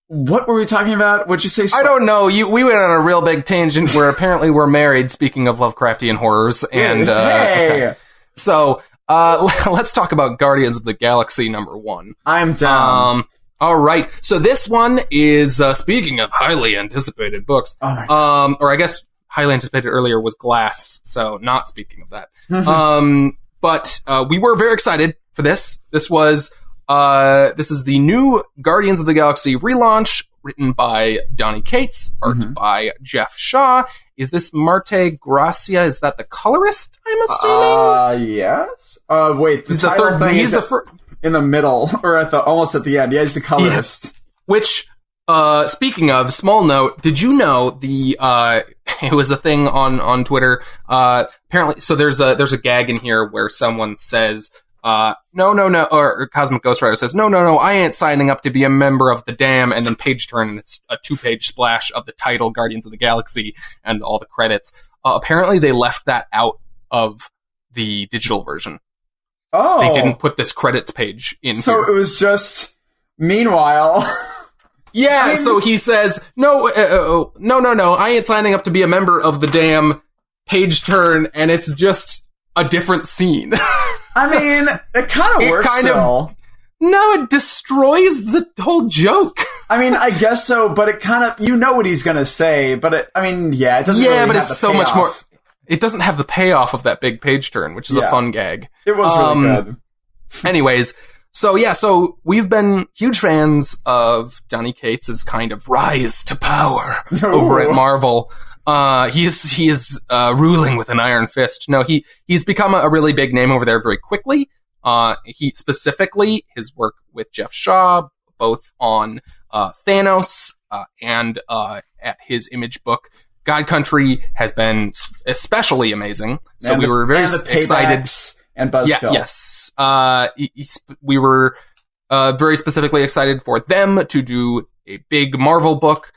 S2: What were we talking about? What'd you say?
S1: I don't know. We went on a real big tangent where apparently we're married, speaking of Lovecraftian horrors. And,
S2: hey!
S1: Okay. So, let's talk about Guardians of the Galaxy #1.
S2: I'm down.
S1: All right. So this one is, speaking of highly anticipated books, or I guess highly anticipated earlier was Glass. So not speaking of that. But we were very excited for this. This is the new Guardians of the Galaxy relaunch written by Donny Cates, art by Jeff Shaw. Is this Marte Gracia? Is that the colorist, I'm assuming?
S2: Yes. Wait,
S1: he's the third. He's the first.
S2: In the middle, or almost at the end. Yeah, he's the colorist.
S1: Yeah. Which, speaking of, small note, did you know it was a thing on Twitter, apparently, so there's a gag in here where someone says, no, or Cosmic Ghost Rider says, no, I ain't signing up to be a member of the Dam, and then page turn, and it's a 2-page splash of the title, Guardians of the Galaxy, and all the credits. Apparently they left that out of the digital version.
S2: Oh.
S1: They didn't put this credits page in
S2: So
S1: here.
S2: It was just, meanwhile.
S1: Yeah, I mean, so he says, no, I ain't signing up to be a member of the Dam, page turn, and it's just a different scene.
S2: I mean, it kind of works still.
S1: No, it destroys the whole joke.
S2: I mean, I guess so, but it kind of, you know what he's gonna say, but it doesn't really
S1: but
S2: have
S1: it's
S2: the
S1: so
S2: payoff.
S1: much more. It doesn't have the payoff of that big page turn, which is a fun gag.
S2: It was really good. Anyways,
S1: so we've been huge fans of Donny Cates' kind of rise to power over at Marvel. He is ruling with an iron fist. No, he's become a really big name over there very quickly. He specifically his work with Jeff Shaw, both on Thanos and at his Image book. God Country has been especially amazing. So we were very excited.
S2: And Buzzkill.
S1: Yeah, yes. We were very specifically excited for them to do a big Marvel book.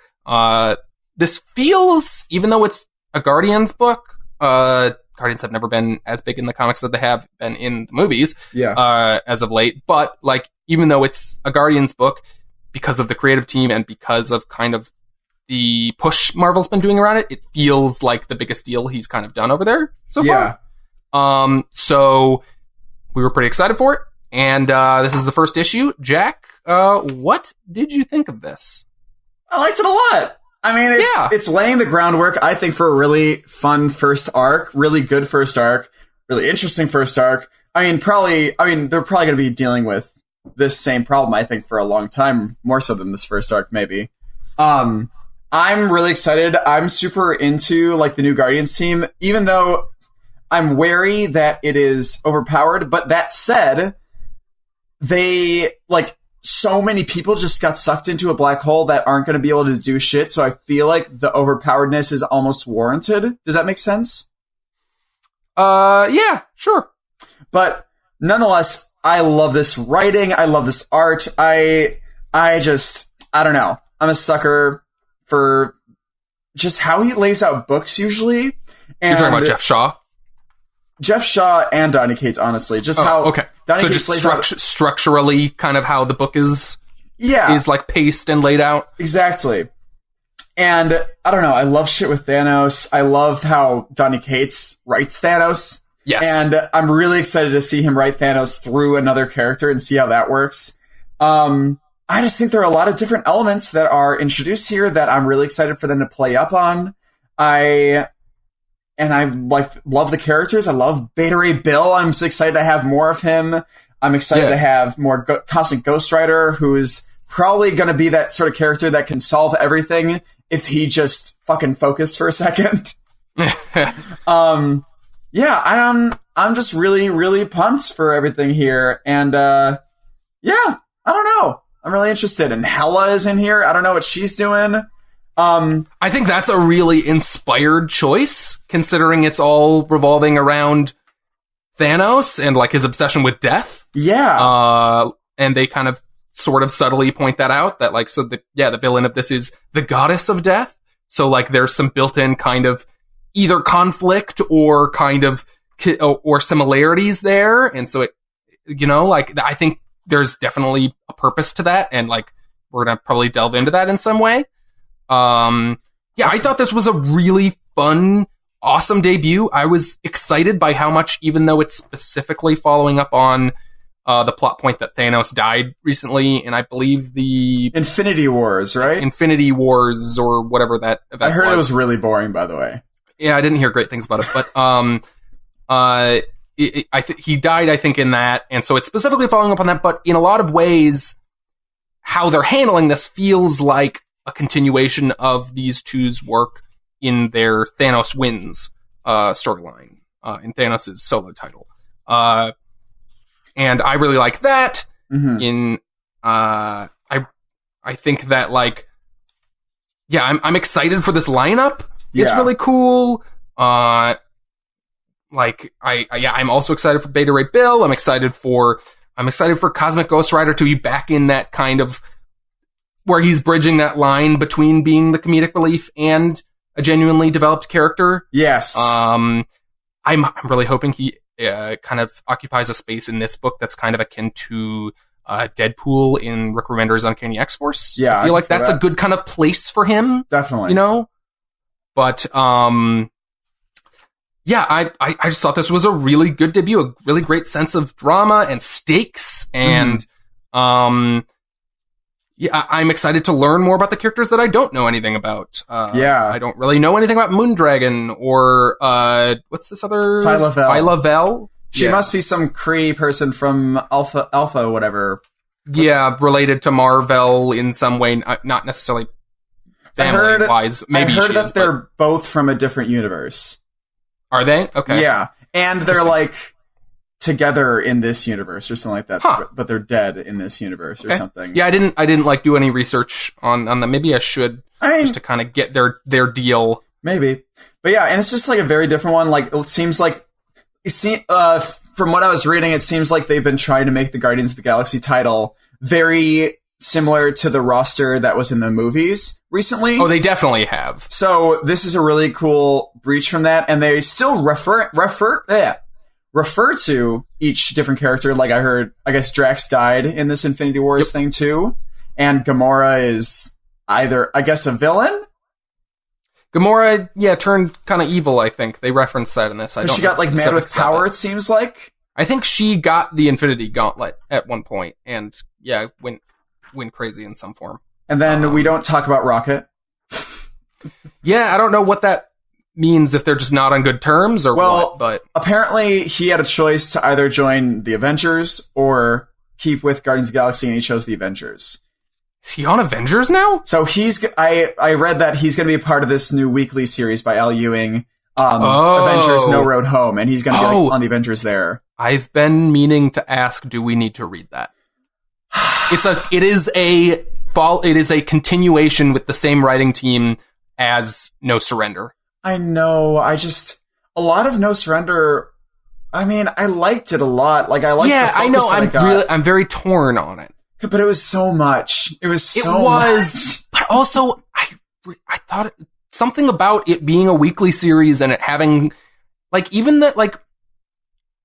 S1: This feels, even though it's a Guardians book, Guardians have never been as big in the comics as they have been in the movies as of late. But like, even though it's a Guardians book, because of the creative team and because of kind of the push Marvel's been doing around it, it feels like the biggest deal he's kind of done over there so far. So we were pretty excited for it. And this is the first issue. Jack, what did you think of this?
S2: I liked it a lot. I mean, it's laying the groundwork, I think, for a really fun first arc, really good first arc, really interesting first arc. They're probably going to be dealing with this same problem, I think, for a long time, more so than this first arc, maybe. I'm really excited. I'm super into, like, the new Guardians team, even though I'm wary that it is overpowered. But that said, so many people just got sucked into a black hole that aren't going to be able to do shit. So I feel like the overpoweredness is almost warranted. Does that make sense?
S1: Yeah, sure.
S2: But nonetheless, I love this writing. I love this art. I don't know. I'm a sucker for just how he lays out books usually. And
S1: you're talking about Jeff Shaw?
S2: Jeff Shaw and Donny Cates, honestly. Just how Donny Cates lays out
S1: structurally kind of how the book is like paced and laid out.
S2: Exactly. And I don't know, I love shit with Thanos. I love how Donny Cates writes Thanos.
S1: Yes.
S2: And I'm really excited to see him write Thanos through another character and see how that works. I just think there are a lot of different elements that are introduced here that I'm really excited for them to play up on. I and I love the characters. I love Beta Ray Bill. I'm so excited to have more of him. I'm excited to have more Cosmic Ghost Rider, who is probably going to be that sort of character that can solve everything if he just fucking focused for a second. I'm just really, really pumped for everything here. And, I don't know. I'm really interested. And Hela is in here. I don't know what she's doing.
S1: I think that's a really inspired choice, considering it's all revolving around Thanos and like his obsession with death.
S2: Yeah.
S1: And they kind of sort of subtly point that out, that like, so the villain of this is the goddess of death. So like there's some built-in kind of either conflict or kind of or similarities there. And so it, like I think there's definitely a purpose to that. And like, we're going to probably delve into that in some way. I thought this was a really fun, awesome debut. I was excited by how much, even though it's specifically following up on the plot point that Thanos died recently, and I believe the
S2: Infinity Wars, right?
S1: Infinity Wars or whatever that event
S2: I heard
S1: was.
S2: It was really boring, by the way.
S1: Yeah, I didn't hear great things about it, but he died, I think, in that, and so it's specifically following up on that. But in a lot of ways, how they're handling this feels like a continuation of these two's work in their Thanos Wins storyline in Thanos' solo title. And I really like that. Mm-hmm. I think that like, I'm excited for this lineup. Yeah. It's really cool. I'm also excited for Beta Ray Bill. I'm excited for Cosmic Ghost Rider to be back in that kind of where he's bridging that line between being the comedic relief and a genuinely developed character.
S2: Yes.
S1: I'm really hoping he kind of occupies a space in this book that's kind of akin to Deadpool in Rick Remender's Uncanny X-Force.
S2: Yeah,
S1: I feel like that's a good kind of place for him.
S2: Definitely.
S1: But I just thought this was a really good debut, a really great sense of drama and stakes, and I'm excited to learn more about the characters that I don't know anything about. I don't really know anything about Moondragon or what's this other Phyla-Vell?
S2: She must be some Kree person from Alpha, whatever.
S1: Yeah, related to Marvel in some way, not necessarily family-wise. Maybe
S2: I heard that they're both from a different universe.
S1: Are they? Okay.
S2: Yeah, and they're like together in this universe or something like that, but they're dead in this universe or something.
S1: Yeah, I didn't like do any research on them. Maybe I should, just to kind of get their deal.
S2: Maybe, but yeah, and it's just like a very different one. Like it seems like from what I was reading, it seems like they've been trying to make the Guardians of the Galaxy title very similar to the roster that was in the movies recently.
S1: Oh, they definitely have.
S2: So this is a really cool breach from that, and they still refer to each different character. Like I guess Drax died in this Infinity Wars thing too, and Gamora is either, I guess, a villain.
S1: Gamora, turned kind of evil. I think they referenced that in this.
S2: She got like mad with power. It seems like.
S1: I think she got the Infinity Gauntlet at one point, and went crazy in some form.
S2: And then we don't talk about Rocket.
S1: I don't know what that means, if they're just not on good terms or what, but
S2: apparently he had a choice to either join the Avengers or keep with Guardians of the Galaxy, and he chose the Avengers.
S1: Is he on Avengers now?
S2: So I read that he's going to be a part of this new weekly series by Al Ewing, Avengers No Road Home, and he's going to be on the Avengers there.
S1: I've been meaning to ask, do we need to read that? It is a continuation with the same writing team as No Surrender.
S2: I know. A lot of No Surrender. I mean, I liked it a lot. Like I liked.
S1: Yeah, I know. I'm very torn on it.
S2: But it was so much. It was so much.
S1: But also, I thought something about it being a weekly series and it having, like, even that, like,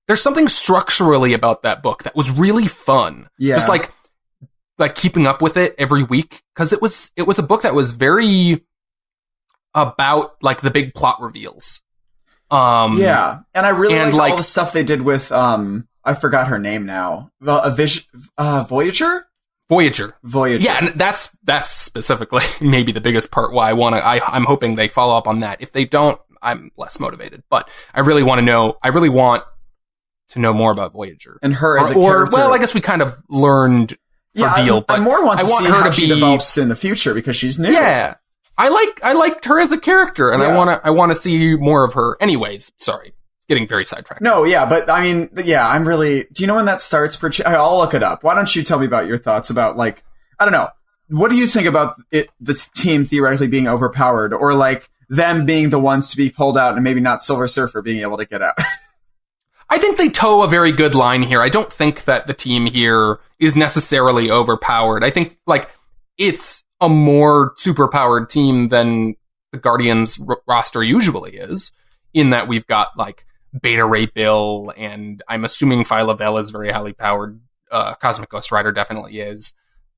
S1: there's something structurally about that book that was really fun.
S2: Yeah.
S1: Just like keeping up with it every week, because it was a book that was very about like the big plot reveals.
S2: And I really liked all the stuff they did with I forgot her name now. Voyager. Yeah, and that's specifically maybe the biggest part why I'm hoping they follow up on that. If they don't,
S1: I'm less motivated. But I really want to know. I really want to know more about Voyager
S2: and her as a character.
S1: Well, I guess we kind of learned her deal.
S2: I more want to see how she develops in the future because she's new.
S1: Yeah, I liked her as a character, and I want to see more of her. Anyways, sorry, getting very sidetracked.
S2: No, yeah, but I mean, yeah, I'm really. Do you know when that starts? I'll look it up. Why don't you tell me about your thoughts about I don't know. What do you think about the team theoretically being overpowered, or them being the ones to be pulled out, and maybe not Silver Surfer being able to get out?
S1: I think they toe a very good line here. I don't think that the team here is necessarily overpowered. I think, it's a more superpowered team than the Guardians roster usually is, in that we've got, Beta Ray Bill, and I'm assuming Phyla-Vell is very highly powered. Cosmic Ghost Rider definitely is.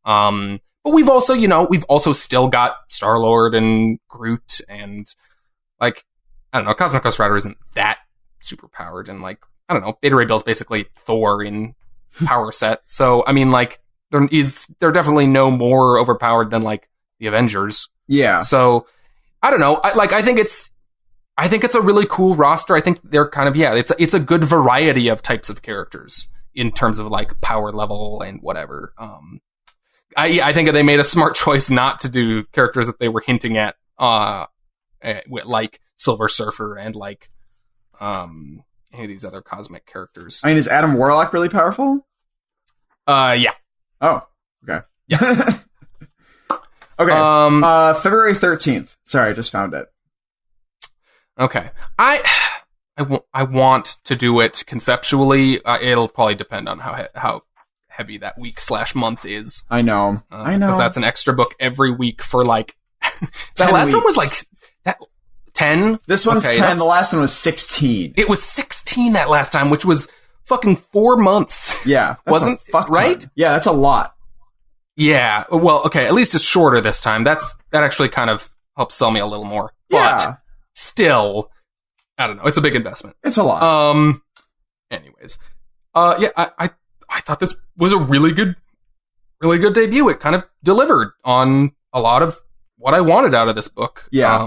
S1: But we've also still got Star-Lord and Groot, and, I don't know, Cosmic Ghost Rider isn't that superpowered, and, I don't know, Beta Ray Bill's basically Thor in power set. So, I mean, they're definitely no more overpowered than, the Avengers.
S2: Yeah.
S1: So, I don't know. I think it's a really cool roster. I think they're kind of, it's a good variety of types of characters in terms of, power level and whatever. I think they made a smart choice not to do characters that they were hinting at, like Silver Surfer and, any of these other cosmic characters.
S2: I mean, is Adam Warlock really powerful?
S1: Yeah.
S2: Oh, okay.
S1: Yeah.
S2: Okay. February 13th. Sorry, I just found it.
S1: Okay. I want to do it conceptually. It'll probably depend on how heavy that week/month is.
S2: I know.
S1: Because that's an extra book every week for that last one was 10?
S2: This one's 10. The last one was 16.
S1: It was 16 that last time, which was fucking 4 months.
S2: Yeah.
S1: Wasn't right?
S2: Yeah, that's a lot.
S1: Yeah. Well, okay. At least it's shorter this time. That actually kind of helps sell me a little more.
S2: Yeah.
S1: But still, I don't know. It's a big investment.
S2: It's a lot.
S1: Anyways. Yeah, I thought this was a really good debut. It kind of delivered on a lot of what I wanted out of this book.
S2: Yeah.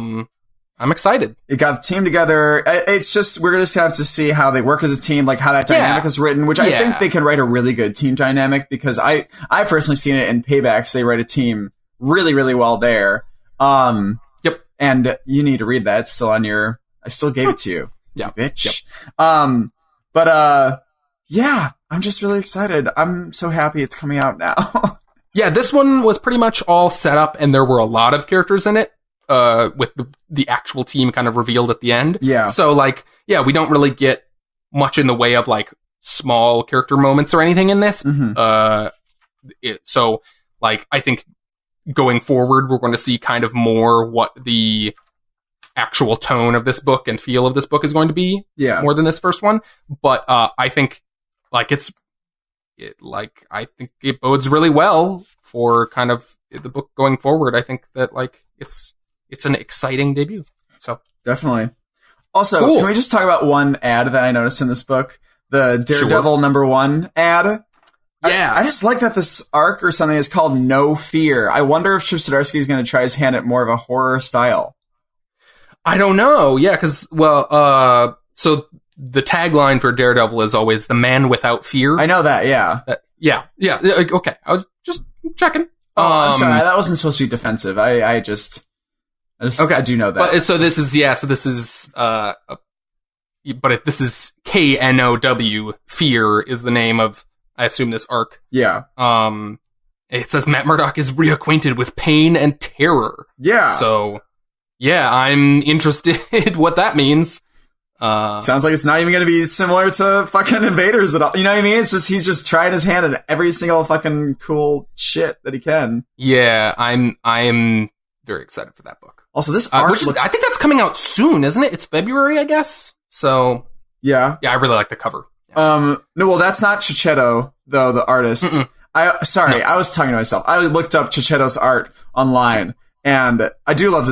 S1: I'm excited.
S2: It got the team together. It's just, we're just going to have to see how they work as a team, how that dynamic is written, which I think they can write a really good team dynamic, because I personally seen it in Paybacks. They write a team really, really well there.
S1: Yep.
S2: And you need to read that. It's still on I still gave it to you.
S1: Yeah.
S2: Bitch. Yep. Yeah, I'm just really excited. I'm so happy it's coming out now.
S1: Yeah, this one was pretty much all set up, and there were a lot of characters in it. With the actual team kind of revealed at the end.
S2: Yeah.
S1: So, we don't really get much in the way of, small character moments or anything in this.
S2: Mm-hmm.
S1: I think going forward, we're going to see kind of more what the actual tone of this book and feel of this book is going to be.
S2: Yeah.
S1: More than this first one. But, I think, I think it bodes really well for kind of the book going forward. I think that, it's an exciting debut. So
S2: definitely. Also,
S1: cool.
S2: Can we just talk about one ad that I noticed in this book? The Daredevil #1 ad.
S1: Yeah.
S2: I just like that this arc or something is called No Fear. I wonder if Chip Zdarsky is going to try his hand at more of a horror style.
S1: I don't know. Yeah, because, so the tagline for Daredevil is always the man without fear.
S2: I know that, yeah.
S1: Yeah. Okay. I was just checking.
S2: Oh, I'm sorry. That wasn't supposed to be defensive. Okay. I do know that.
S1: But, this is this is KNOW. Fear is the name of, I assume, this arc.
S2: Yeah.
S1: It says Matt Murdock is reacquainted with pain and terror.
S2: Yeah.
S1: So, yeah, I'm interested what that means.
S2: Sounds like it's not even going to be similar to fucking Invaders at all. You know what I mean? It's just, he's just trying his hand at every single fucking cool shit that he can.
S1: Yeah, I am very excited for that book.
S2: Also, this art
S1: I think that's coming out soon, isn't it? It's February, I guess. So
S2: yeah,
S1: I really like the cover. Yeah.
S2: No, well, that's not Chichetto though, the artist.
S1: Mm-mm.
S2: I was talking to myself. I looked up Chichetto's art online, and I do love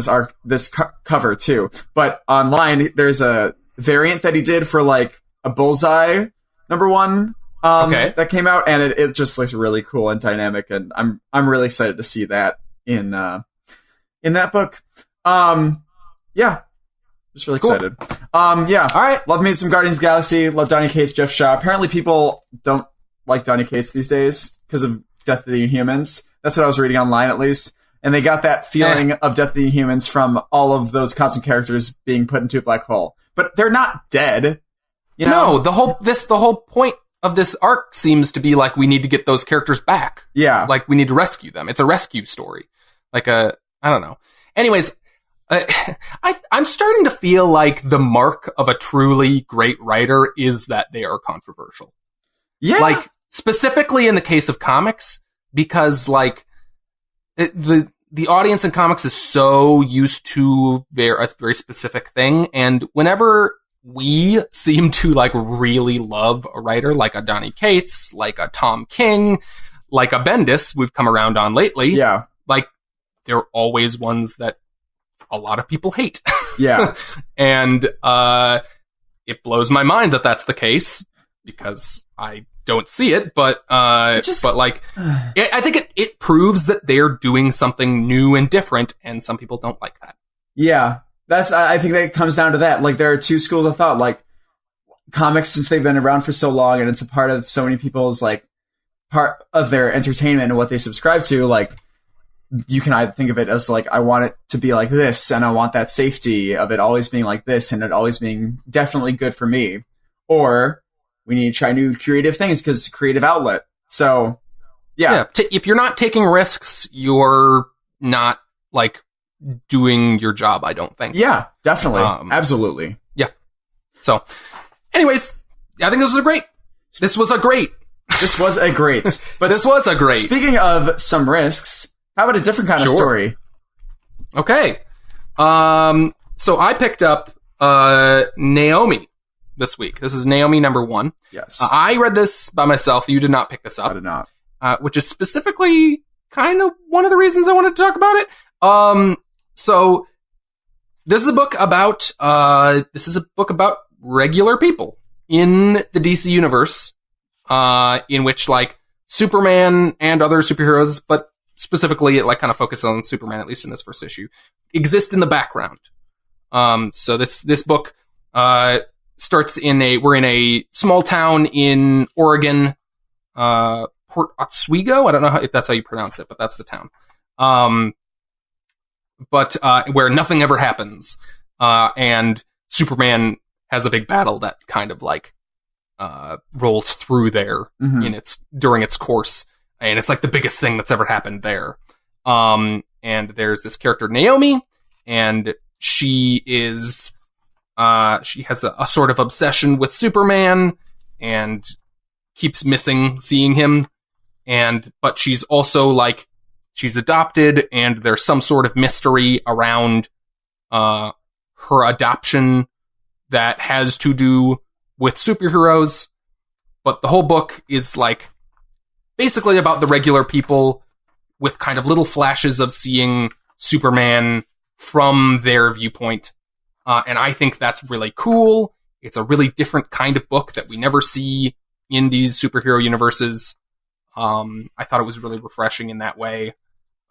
S2: this cover too. But online, there's a variant that he did for a Bullseye #1 that came out, and it just looks really cool and dynamic, and I'm really excited to see that in that book. Yeah. Just really
S1: Cool.
S2: excited. Yeah.
S1: All right.
S2: Love me some Guardians of the Galaxy. Love Donny Cates, Jeff Shaw. Apparently people don't like Donny Cates these days because of Death of the Inhumans. That's what I was reading online, at least. And they got that feeling of Death of the Inhumans from all of those constant characters being put into a black hole. But they're not dead. You know?
S1: No, the whole point of this arc seems to be like we need to get those characters back.
S2: Yeah.
S1: Like we need to rescue them. It's a rescue story. I don't know. Anyways, I'm starting to feel like the mark of a truly great writer is that they are controversial.
S2: Yeah.
S1: Like, specifically in the case of comics, because, like, the audience in comics is so used to a very specific thing, and whenever we seem to, like, really love a writer like a Donny Cates, like a Tom King, like a Bendis we've come around on lately,
S2: yeah.
S1: like, they're always ones that a lot of people hate.
S2: Yeah.
S1: And it blows my mind that that's the case, because I don't see it, but I think it proves that they're doing something new and different, and some people don't like that.
S2: Yeah. I think that comes down to that. Like, there are two schools of thought. Like, comics, since they've been around for so long and it's a part of so many people's, like, part of their entertainment and what they subscribe to, like, you can either think of it as, like, I want it to be like this, and I want that safety of it always being like this, and it always being definitely good for me. Or we need to try new creative things because it's a creative outlet. So, yeah.
S1: If you're not taking risks, you're not, like, doing your job, I don't think.
S2: Yeah, definitely. Absolutely.
S1: Yeah. So, anyways, I think this was a great. This was a great.
S2: But
S1: this was a great.
S2: Speaking of some risks, how about a different kind of story?
S1: Okay. So I picked up Naomi this week. This is Naomi number 1.
S2: Yes.
S1: I read this by myself. You did not pick this up.
S2: I did not.
S1: Which is specifically kind of one of the reasons I wanted to talk about it. So this is a book about regular people in the DC universe, in which, like, Superman and other superheroes, but specifically it, like, kind of focuses on Superman, at least in this first issue, exist in the background. So this book starts we're in a small town in Oregon, Port Oswego. I don't know if that's how you pronounce it, but that's the town. But where nothing ever happens, and Superman has a big battle that kind of, like, rolls through there during its course, and it's like the biggest thing that's ever happened there. And there's this character Naomi, and she has a sort of obsession with Superman and keeps missing seeing him, but she's also, like, she's adopted, and there's some sort of mystery around her adoption that has to do with superheroes. But the whole book is, like, basically about the regular people with kind of little flashes of seeing Superman from their viewpoint. And I think that's really cool. It's a really different kind of book that we never see in these superhero universes. I thought it was really refreshing in that way.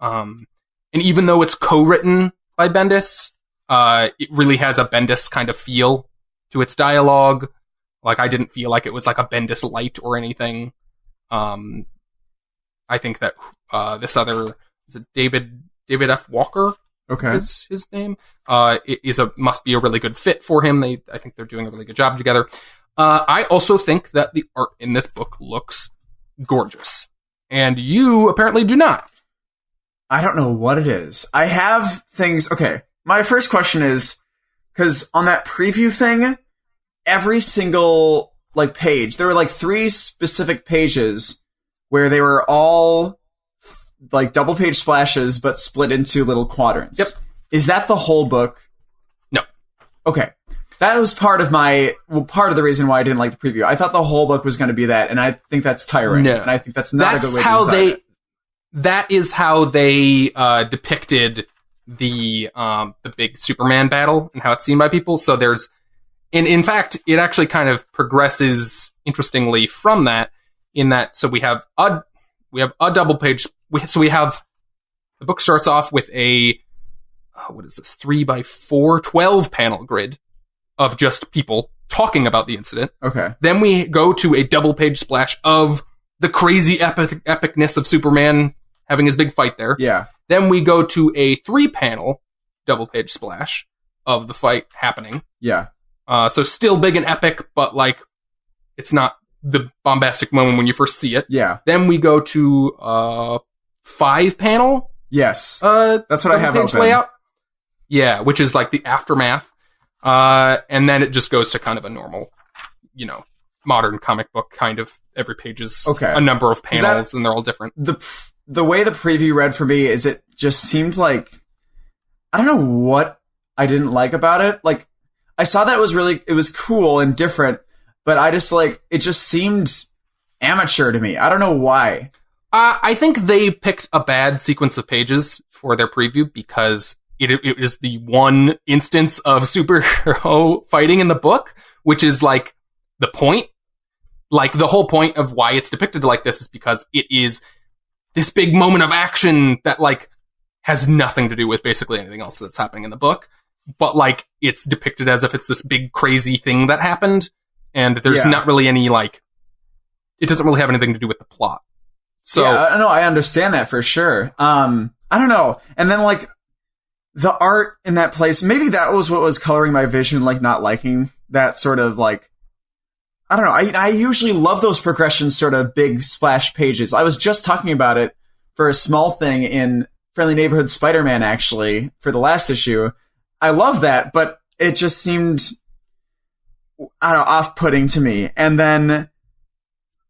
S1: And even though it's co-written by Bendis, it really has a Bendis kind of feel to its dialogue. Like, I didn't feel like it was like a Bendis light or anything. I think that this other, is it David F. Walker?
S2: Okay.
S1: Is his name? Must be a really good fit for him. I think they're doing a really good job together. I also think that the art in this book looks gorgeous. And you apparently do not.
S2: I don't know what it is. I have things. Okay. My first question is, because on that preview thing, every single, like, page, there were, like, 3 specific pages where they were all, like, double page splashes, but split into little quadrants.
S1: Yep.
S2: Is that the whole book?
S1: No.
S2: Okay. That was part of the reason why I didn't like the preview. I thought the whole book was going to be that, and I think that's tiring. No. And I think that's not a good way to design it.
S1: That is how they depicted the big Superman battle and how it's seen by people. So in fact, it actually kind of progresses interestingly from that. So we have a double page. The book starts off with a what is this, 3x4, 12 panel grid of just people talking about the incident.
S2: Okay.
S1: Then we go to a double page splash of the crazy epicness of Superman having his big fight there.
S2: Yeah.
S1: Then we go to a 3-panel double page splash of the fight happening.
S2: Yeah.
S1: So still big and epic, but like it's not the bombastic moment when you first see it.
S2: Yeah.
S1: Then we go to 5-panel.
S2: Yes. That's what I have open.
S1: Layout. Yeah, which is like the aftermath. And then it just goes to kind of a normal, modern comic book kind of every page is a number of panels and they're all different.
S2: The way the preview read for me is it just seemed like, I don't know what I didn't like about it. Like, I saw that it was cool and different, but I just it just seemed amateur to me. I don't know why.
S1: I think they picked a bad sequence of pages for their preview because it is the one instance of superhero fighting in the book, which is like the point. Like the whole point of why it's depicted like this is because it is this big moment of action that like has nothing to do with basically anything else that's happening in the book. But like it's depicted as if it's this big crazy thing that happened, and there's not really any it doesn't really have anything to do with the plot. So
S2: yeah, no, I understand that for sure. I don't know. And then like the art in that place, maybe that was what was coloring my vision, like not liking that sort of like, I don't know. I usually love those progressions, sort of big splash pages. I was just talking about it for a small thing in Friendly Neighborhood Spider-Man, actually, for the last issue. I love that, but it just seemed, I don't know, off-putting to me. And then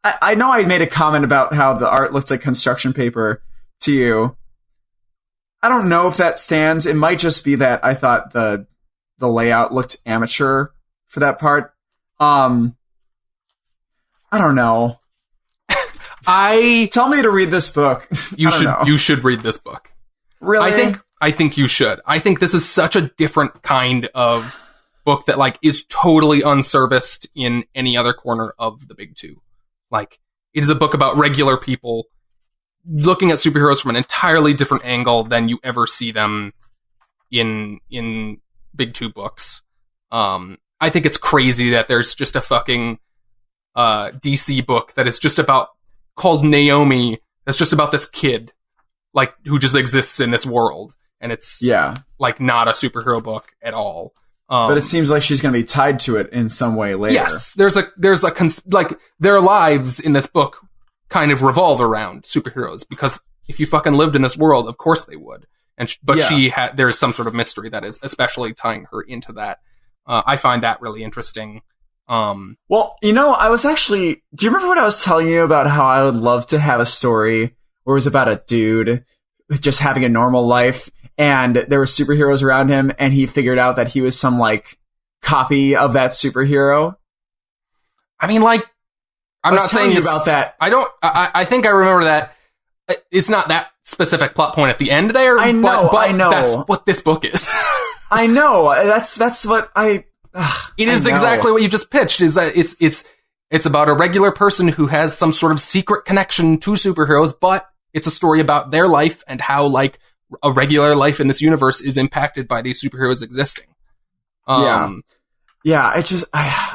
S2: I know I made a comment about how the art looked like construction paper to you. I don't know if that stands. It might just be that I thought the layout looked amateur for that part. I don't know. Tell me to read this book.
S1: You should read this book.
S2: Really?
S1: I think you should. I think this is such a different kind of book that like is totally unserviced in any other corner of the big two. Like it is a book about regular people looking at superheroes from an entirely different angle than you ever see them in big two books. I think it's crazy that there's just a fucking DC book that is just called Naomi. That's just about this kid, like who just exists in this world, and it's like not a superhero book at all.
S2: But it seems like she's going to be tied to it in some way later.
S1: Yes, like their lives in this book kind of revolve around superheroes because if you fucking lived in this world, of course they would. There's some sort of mystery that is especially tying her into that. I find that really interesting.
S2: Well, I was actually, do you remember what I was telling you about how I would love to have a story where it was about a dude just having a normal life and there were superheroes around him and he figured out that he was some like copy of that superhero? I mean, like, I'm not saying about that.
S1: I think I remember that. It's not that specific plot point at the end there.
S2: I know.
S1: That's what this book is.
S2: I know. That's what I...
S1: It is exactly what you just pitched, is that it's about a regular person who has some sort of secret connection to superheroes, but it's a story about their life and how, like, a regular life in this universe is impacted by these superheroes existing.
S2: Yeah,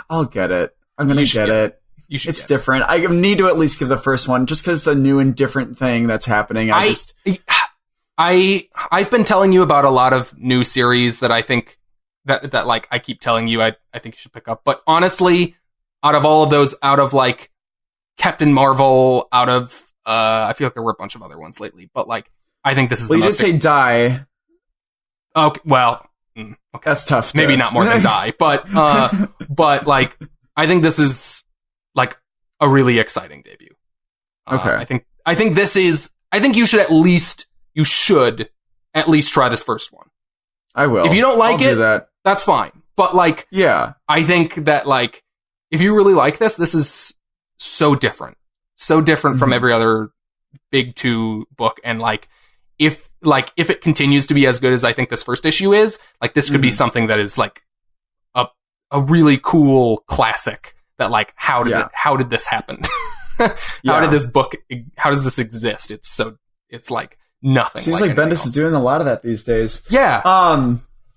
S2: I'll get it. I'm gonna get it. It's different. I need to at least give the first one, just because it's a new and different thing that's happening.
S1: I've been telling you about a lot of new series that I think that like I keep telling you I think you should pick up. But honestly, out of all of those, out of like Captain Marvel, out of I feel like there were a bunch of other ones lately, but like I think this is the most...
S2: you just say Die.
S1: Okay, well, okay.
S2: That's tough.
S1: Maybe not more than Die, but like I think this is like a really exciting debut.
S2: Okay.
S1: I think you should at least try this first one.
S2: I will.
S1: If you don't like it, that's fine. But like,
S2: yeah,
S1: I think that like, if you really like this is so different from every other big two book. And like, if it continues to be as good as I think this first issue is, like this could be something that is like a really cool classic that like, how did this happen? How does this exist? It's like nothing.
S2: Seems like Bendis is doing a lot of that these days.
S1: Yeah.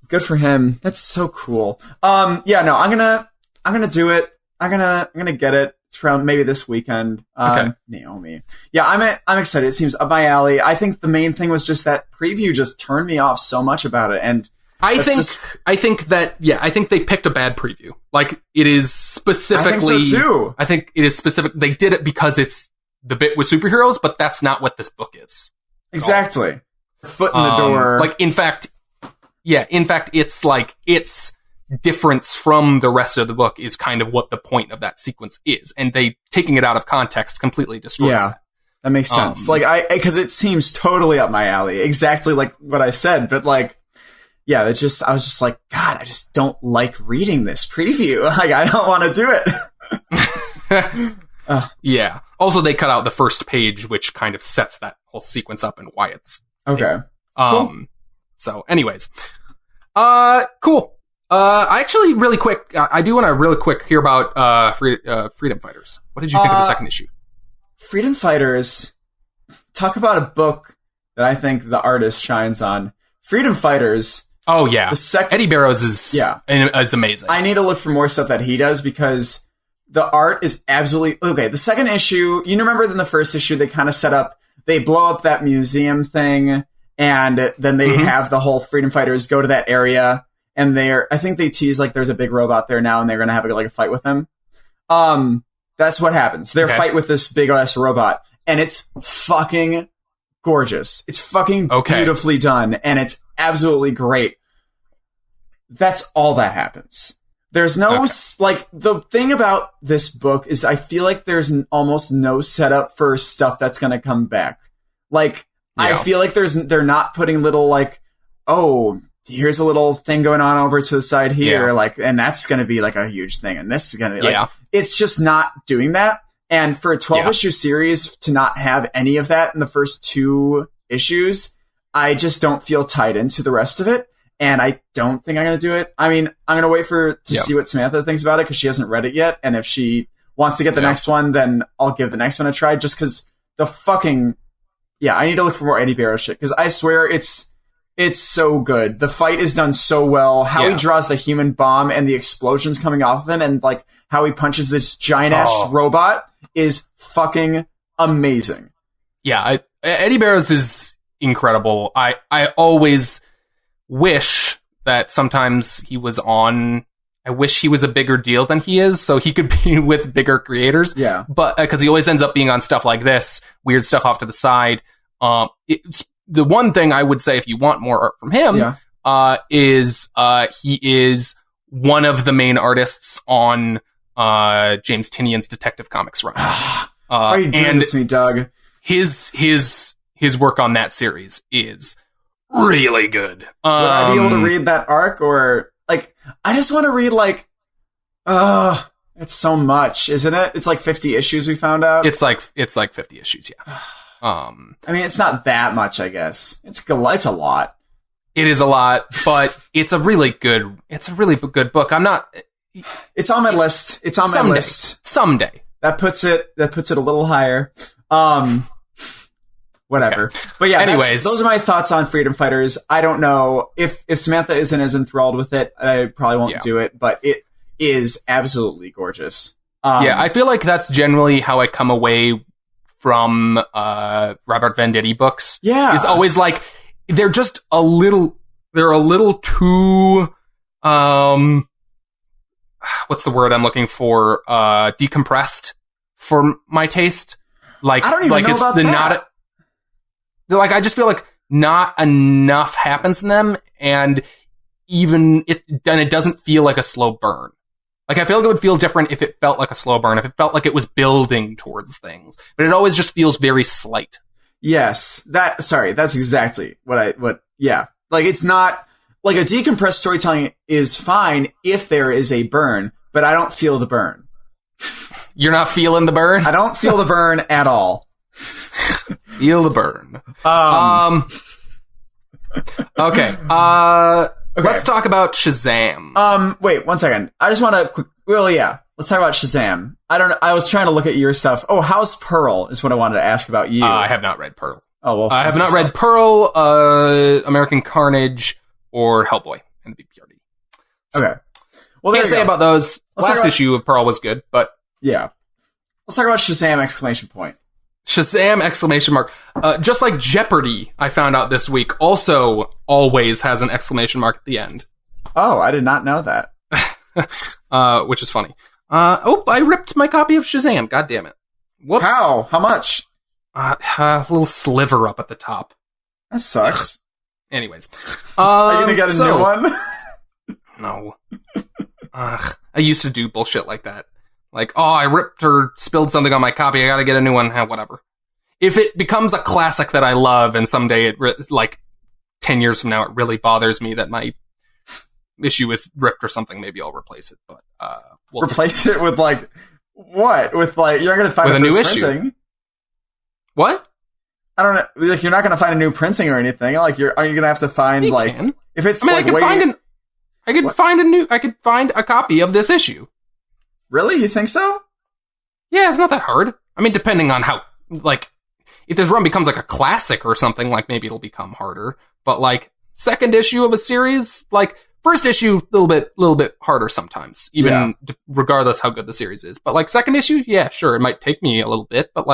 S2: Good for him. That's so cool. Yeah, no, I'm gonna do it. I'm gonna get it. It's around maybe this weekend.
S1: Okay.
S2: Naomi. Yeah, I'm excited. It seems up my alley. I think the main thing was just that preview just turned me off so much about it, and
S1: I think they picked a bad preview. Like, it is specifically...
S2: I think so, too.
S1: I think it is specific. They did it because it's the bit with superheroes, but that's not what this book is.
S2: Exactly. Foot in the door.
S1: Like, in fact, it's like, its difference from the rest of the book is kind of what the point of that sequence is. And they, taking it out of context, completely destroys that.
S2: That makes sense. Because it seems totally up my alley. Exactly like what I said, but like, yeah, I was just like, God, I just don't like reading this preview. Like, I don't want to do it.
S1: Yeah. Also, they cut out the first page, which kind of sets that whole sequence up and why it's...
S2: Okay.
S1: Cool. So, anyways. Cool. I actually, really quick, I do want to really quick hear about Freedom Fighters. What did you think of the second issue?
S2: Freedom Fighters, talk about a book that I think the artist shines on. Freedom Fighters...
S1: Oh, yeah. Eddie Barrows is amazing.
S2: I need to look for more stuff that he does because the art is absolutely... Okay, the second issue, you remember in the first issue, they kind of set up... They blow up that museum thing, and then they have the whole Freedom Fighters go to that area, and I think they tease like there's a big robot there now, and they're going to have like a fight with him. That's what happens. They fight with this big-ass robot, and it's fucking gorgeous. It's fucking beautifully done, and it's absolutely great. That's all that happens. There's no, like, the thing about this book is I feel like there's almost no setup for stuff that's going to come back. Like, I feel like they're not putting little, like, oh, here's a little thing going on over to the side here, like, and that's going to be, like, a huge thing, and this is going to be, like, it's just not doing that. And for a 12-issue series to not have any of that in the first 2 issues, I just don't feel tied into the rest of it. And I don't think I'm going to do it. I mean, I'm going to wait to see what Samantha thinks about it because she hasn't read it yet. And if she wants to get the next one, then I'll give the next one a try just because the fucking... Yeah, I need to look for more Eddie Barrows shit because I swear it's so good. The fight is done so well. How he draws the human bomb and the explosions coming off of him and like how he punches this giant-ass robot is fucking amazing.
S1: Yeah, Eddie Barrows is incredible. I always... wish that sometimes he was on... I wish he was a bigger deal than he is, so he could be with bigger creators.
S2: Yeah.
S1: But, because he always ends up being on stuff like this, weird stuff off to the side. The one thing I would say, if you want more art from him, is he is one of the main artists on James Tynion's Detective Comics run.
S2: Are you doing this to me, Doug?
S1: His work on that series is... really good.
S2: Would I be able to read that arc or like I just want to read like it's so much, isn't it? It's like 50 issues we found out.
S1: It's like 50 issues, yeah.
S2: I mean, it's not that much, I guess. It's a lot.
S1: It is a lot, but it's a really good book.
S2: It's on my list. It's on my list.
S1: Someday.
S2: That puts it a little higher. Whatever. Okay. But yeah,
S1: anyways,
S2: those are my thoughts on Freedom Fighters. I don't know if Samantha isn't as enthralled with it, I probably won't do it, but it is absolutely gorgeous.
S1: I feel like that's generally how I come away from Robert Venditti books.
S2: Yeah.
S1: It's always like they're a little too what's the word I'm looking for? Decompressed for my taste. Like
S2: I don't even know about that.
S1: Like, I just feel like not enough happens in them, and it doesn't feel like a slow burn. Like, I feel like it would feel different if it felt like a slow burn, if it felt like it was building towards things. But it always just feels very slight.
S2: Yes. That's exactly yeah. Like, it's not, like, a decompressed storytelling is fine if there is a burn, but I don't feel the burn.
S1: You're not feeling the burn?
S2: I don't feel the burn at all.
S1: Feel the burn. Okay. Let's talk about Shazam.
S2: Wait, 1 second. I just want to let's talk about Shazam. I was trying to look at your stuff. Oh, how's Pearl is what I wanted to ask about you.
S1: I have not read Pearl.
S2: Oh, well.
S1: I have not read Pearl, American Carnage, or Hellboy and the BPRD. So,
S2: okay. Well,
S1: can't say about those. Last issue of Pearl was good, but...
S2: Yeah. Let's talk about Shazam! Exclamation point.
S1: Shazam! Exclamation mark. Just like Jeopardy, I found out this week, also always has an exclamation mark at the end.
S2: Oh, I did not know that.
S1: Which is funny. I ripped my copy of Shazam. God damn it. Whoops.
S2: How? How much?
S1: A little sliver up at the top.
S2: That sucks.
S1: Anyways.
S2: Are you gonna get a new one?
S1: No. I used to do bullshit like that. Like, oh, I ripped or spilled something on my copy. I gotta get a new one. Whatever. If it becomes a classic that I love and someday, 10 years from now, it really bothers me that my issue is ripped or something, maybe I'll replace it. But we'll
S2: replace it with, what? With, you're not gonna find
S1: with a new
S2: printing.
S1: Issue. What?
S2: I don't know. You're not gonna find a new printing or anything. Are you gonna have to find,
S1: can.
S2: If it's,
S1: I could find a copy of this issue.
S2: Really? You think so?
S1: Yeah, it's not that hard. I mean, depending on how, if this run becomes a classic or something, maybe it'll become harder. But second issue of a series, first issue, a little bit harder sometimes, even regardless how good the series is. But second issue, yeah, sure, it might take me a little bit, but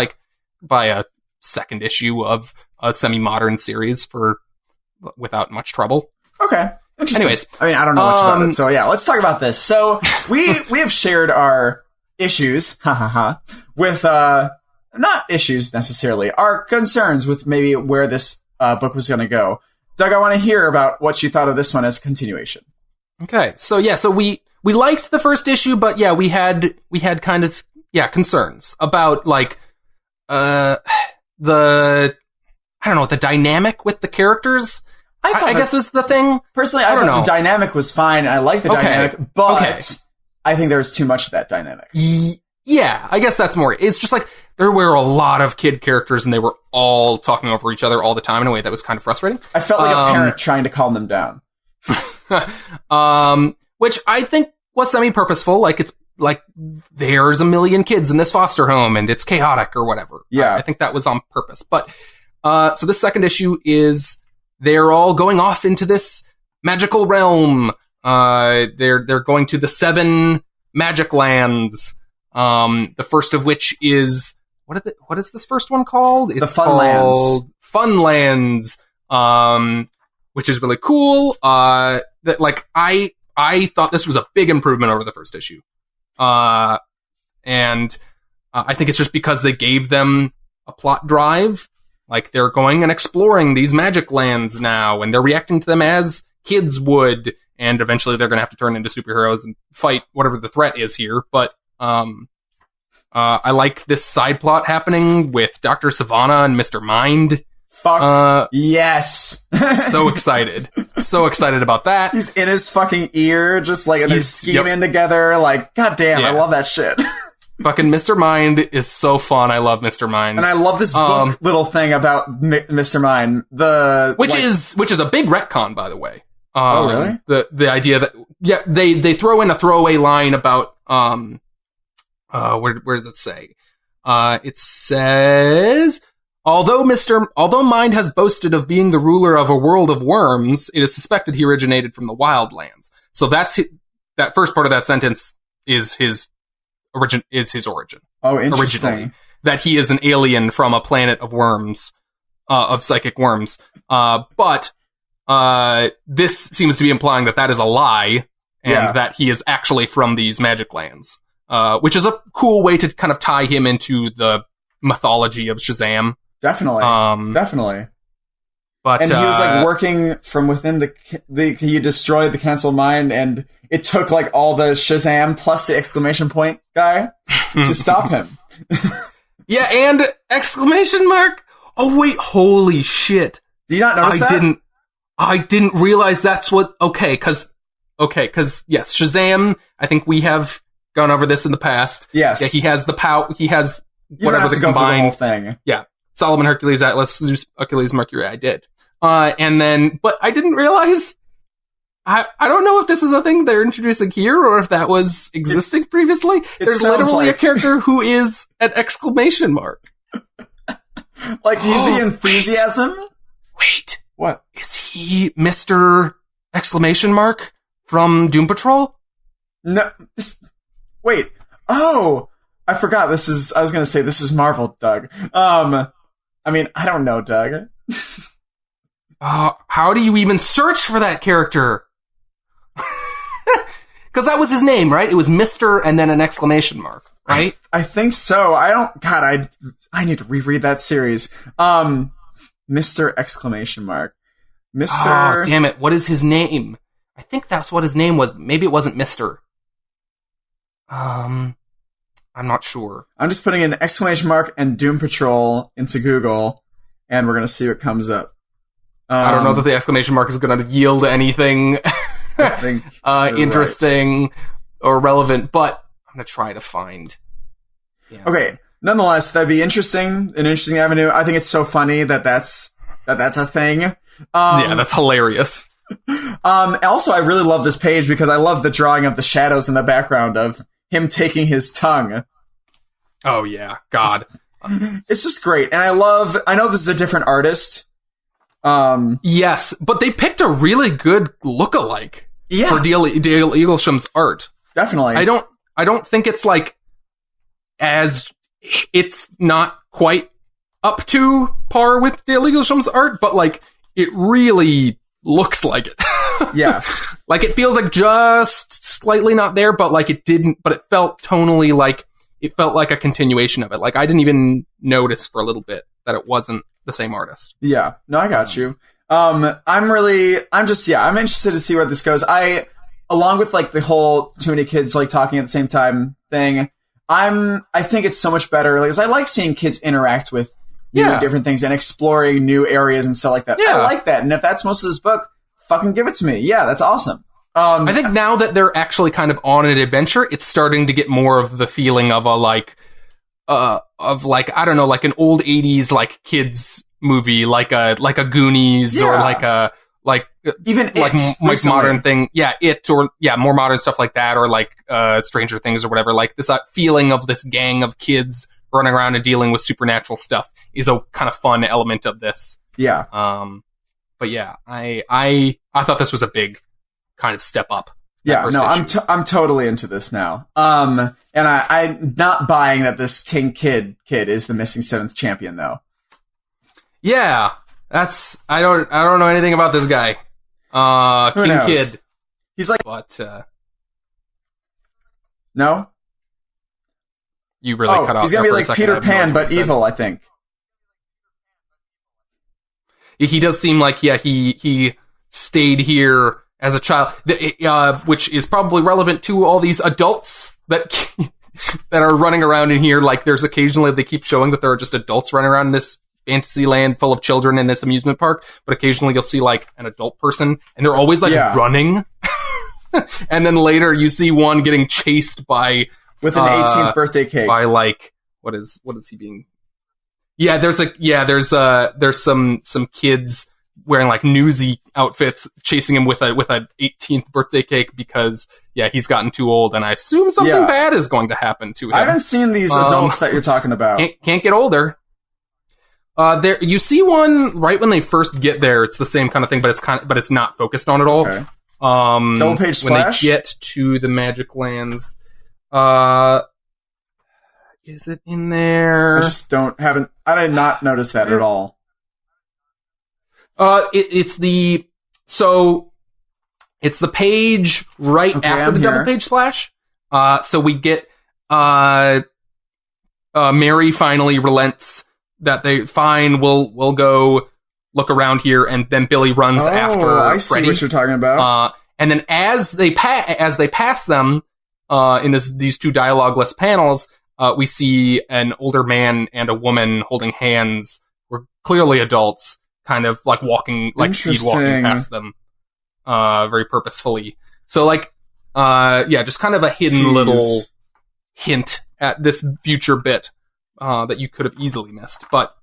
S1: by a second issue of a semi-modern series without much trouble.
S2: Okay. Interesting.
S1: Anyways.
S2: I mean, I don't know much about it, so yeah, let's talk about this. So, we have shared our issues, with, not issues necessarily, our concerns with maybe where this book was going to go. Doug, I want to hear about what you thought of this one as a continuation.
S1: Okay, so we liked the first issue, but yeah, we had kind of, concerns about, the dynamic with the characters. I guess was the thing.
S2: Personally, I thought the dynamic was fine. I like the dynamic, but I think there was too much of that dynamic.
S1: Yeah, I guess that's more. It's just there were a lot of kid characters and they were all talking over each other all the time in a way that was kind of frustrating.
S2: I felt like a parent trying to calm them down.
S1: Which I think was semi-purposeful. There's a million kids in this foster home and it's chaotic or whatever.
S2: Yeah.
S1: I think that was on purpose. But, so this second issue is they're all going off into this magical realm. They're going to the 7 magic lands. The first of which is, what is this first one called? It's called Funlands, which is really cool. I thought this was a big improvement over the first issue. And I think it's just because they gave them a plot drive. They're going and exploring these magic lands now, and they're reacting to them as kids would, and eventually they're going to have to turn into superheroes and fight whatever the threat is here. But I like this side plot happening with Dr. Savannah and Mr. Mind.
S2: Fuck. Yes.
S1: So excited. So excited about that.
S2: He's in his fucking ear, just and they're scheming together. God damn, I love that shit.
S1: Fucking Mr. Mind is so fun. I love Mr. Mind.
S2: And I love this book little thing about Mr. Mind.
S1: Which is a big retcon, by the way.
S2: Oh, really?
S1: The idea that, they throw in a throwaway line about, where does it say? It says, although Mind has boasted of being the ruler of a world of worms, it is suspected he originated from the Wildlands. So that first part of that sentence is his origin.
S2: Oh, interesting.
S1: Originally, that he is an alien from a planet of worms, of psychic worms. But this seems to be implying that is a lie, and that he is actually from these magic lands. Which is a cool way to kind of tie him into the mythology of Shazam.
S2: Definitely. Definitely.
S1: But,
S2: and he was working from within he destroyed the cancel mind, and it took all the Shazam plus the exclamation point guy to stop him.
S1: Yeah, and exclamation mark. Oh wait, holy shit.
S2: Did you not notice that?
S1: I didn't realize that's what, cause yes, Shazam, I think we have gone over this in the past.
S2: Yes.
S1: Yeah, he has the power, he has
S2: whatever the combined the whole thing.
S1: Yeah. Solomon, Hercules, Atlas, Zeus, Achilles, Mercury, I did. But I didn't realize, I don't know if this is a thing they're introducing here or if that was existing previously. There's literally a character who is an exclamation mark.
S2: Like, he's the enthusiasm?
S1: Wait.
S2: What?
S1: Is he Mr. Exclamation mark from Doom Patrol?
S2: No. Wait. Oh! I forgot I was gonna say this is Marvel, Doug. I mean, I don't know, Doug.
S1: How do you even search for that character? Because that was his name, right? It was Mr. and then an exclamation mark, right?
S2: I think so. I need to reread that series. Mr. exclamation mark. Mr.
S1: Oh, damn it. What is his name? I think that's what his name was. Maybe it wasn't Mr. I'm not sure.
S2: I'm just putting an exclamation mark and Doom Patrol into Google, and we're going to see what comes up.
S1: I don't know that the exclamation mark is going to yield anything interesting or relevant, but I'm going to try to find. Yeah.
S2: Okay. Nonetheless, that'd be interesting. An interesting avenue. I think it's so funny that's a thing.
S1: Yeah, that's hilarious.
S2: Also, I really love this page because I love the drawing of the shadows in the background of him taking his tongue.
S1: Oh yeah, God.
S2: It's just great. And I know this is a different artist.
S1: Yes, but they picked a really good lookalike for Dale Eaglesham's art.
S2: Definitely.
S1: I don't think it's like it's not quite up to par with Dale Eaglesham's art, but like it really looks like it.
S2: Yeah.
S1: Like it feels like just slightly not there, but like it felt tonally like it felt like a continuation of it. Like I didn't even notice for a little bit that it wasn't the same artist.
S2: Yeah. No, I got you. I'm interested to see where this goes. Along with like the whole too many kids like talking at the same time thing, I think it's so much better. Like, 'cause I like seeing kids interact with new and different things and exploring new areas and stuff like that. Yeah. I like that. And if that's most of this book, fucking give it to me. Yeah, that's awesome.
S1: I think now that they're actually kind of on an adventure, it's starting to get more of the feeling of I don't know, like an old 80s like kids movie, like a Goonies or
S2: even
S1: like modern thing. Yeah, more modern stuff like that, or like Stranger Things or whatever. Like this feeling of this gang of kids running around and dealing with supernatural stuff is a kind of fun element of this.
S2: Yeah.
S1: But yeah, I thought this was a big kind of step up.
S2: Yeah, no, I'm totally into this now. And I'm not buying that this King Kid is the missing seventh champion though.
S1: Yeah, I don't know anything about this guy.
S2: Who
S1: King
S2: knows?
S1: Kid.
S2: He's like,
S1: but
S2: no.
S1: You really cut off.
S2: He's gonna be like Peter Pan, but evil. I think.
S1: He does seem like he stayed here as a child, which is probably relevant to all these adults that are running around in here. Like there's occasionally they keep showing that there are just adults running around in this fantasy land full of children in this amusement park, but occasionally you'll see like an adult person and they're always like running. And then later you see one getting chased by
S2: with an 18th birthday cake
S1: by like what is he being? Yeah, there's some kids wearing like newsy outfits chasing him with a 18th birthday cake because he's gotten too old and I assume something bad is going to happen to him.
S2: I haven't seen these adults that you're talking about.
S1: Can't get older. There you see one right when they first get there. It's the same kind of thing, but it's not focused on at all.
S2: Okay. Double page splash?
S1: When they get to the Magic Lands, is it in there?
S2: I did not notice that at all.
S1: It's the page right after the double page splash. So we get Mary finally relents that we'll go look around here, and then Billy runs after
S2: I see
S1: Freddy.
S2: What you're talking about.
S1: And then as they pass them in these two dialogueless panels, we see an older man and a woman holding hands. We're clearly adults, kind of like walking, like speed walking past them, very purposefully. So like, just kind of a hidden little hint at this future bit that you could have easily missed. But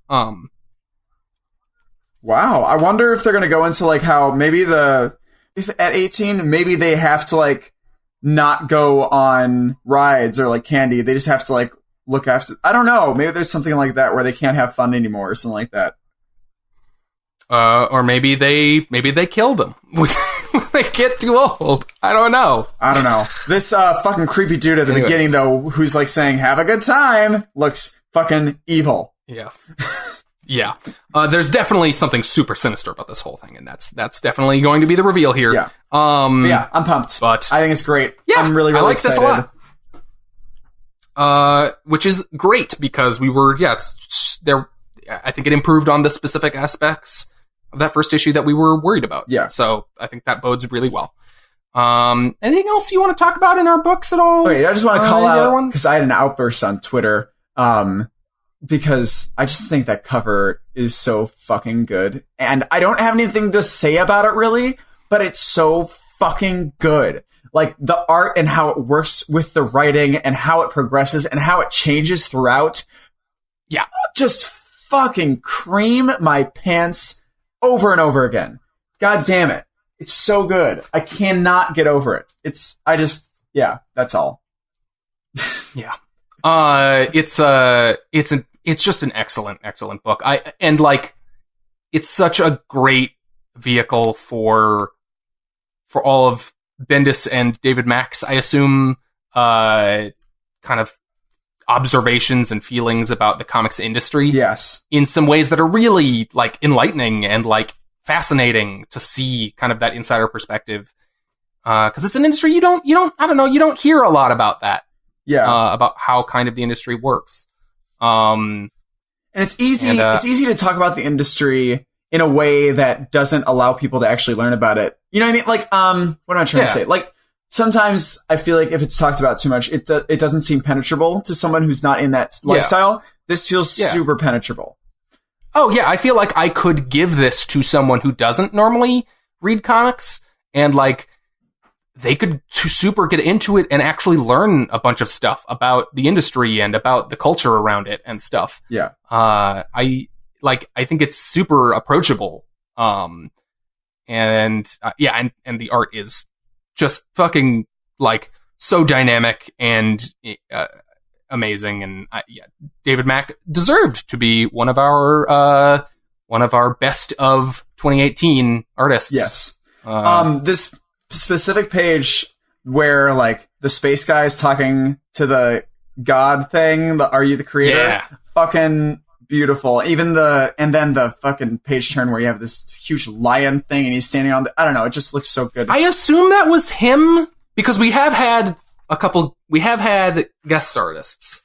S2: wow, I wonder if they're going to go into like how maybe if at 18, maybe they have to like not go on rides or like candy. They just have to like look after. I don't know. Maybe there's something like that where they can't have fun anymore or something like that.
S1: Or maybe they killed them when they get too old. I don't know. This fucking creepy dude at the beginning, though, who's like saying, have a good time, looks fucking evil. Yeah. Yeah. There's definitely something super sinister about this whole thing, and that's definitely going to be the reveal here.
S2: Yeah. I'm pumped. But I think it's great.
S1: Yeah,
S2: I'm really, really excited.
S1: I like this a lot. Which is great, because we were, there. I think it improved on the specific aspects of that first issue that we were worried about.
S2: Yeah.
S1: So I think that bodes really well. Anything else you want to talk about in our books at all?
S2: Okay, I just want to call out, because I had an outburst on Twitter, because I just think that cover is so fucking good. And I don't have anything to say about it really, but it's so fucking good. Like the art and how it works with the writing and how it progresses and how it changes throughout.
S1: Yeah.
S2: Just fucking cream my pants over and over again. God damn it. It's so good. I cannot get over it. That's all.
S1: Yeah. It's just an excellent book. It's such a great vehicle for all of Bendis and David Mack's, I assume, kind of observations and feelings about the comics industry.
S2: Yes.
S1: In some ways that are really like enlightening and like fascinating to see kind of that insider perspective. Cause it's an industry you don't hear a lot about that.
S2: Yeah.
S1: About how kind of the industry works.
S2: And it's easy to talk about the industry in a way that doesn't allow people to actually learn about it. You know what I mean? Like, what am I trying to say? Like, sometimes I feel like if it's talked about too much, it doesn't seem penetrable to someone who's not in that lifestyle. This feels super penetrable.
S1: Oh yeah, I feel like I could give this to someone who doesn't normally read comics, and like they could super get into it and actually learn a bunch of stuff about the industry and about the culture around it and stuff.
S2: Yeah.
S1: I think it's super approachable. And the art is just fucking like so dynamic and amazing, and David Mack deserved to be one of our best of 2018 artists.
S2: Yes. This specific page where like the space guy is talking to the god thing, the "Are you the creator?" Fucking beautiful. Even then the fucking page turn where you have this huge lion thing and he's standing on I don't know, it just looks so good.
S1: I assume that was him, because we have had guest artists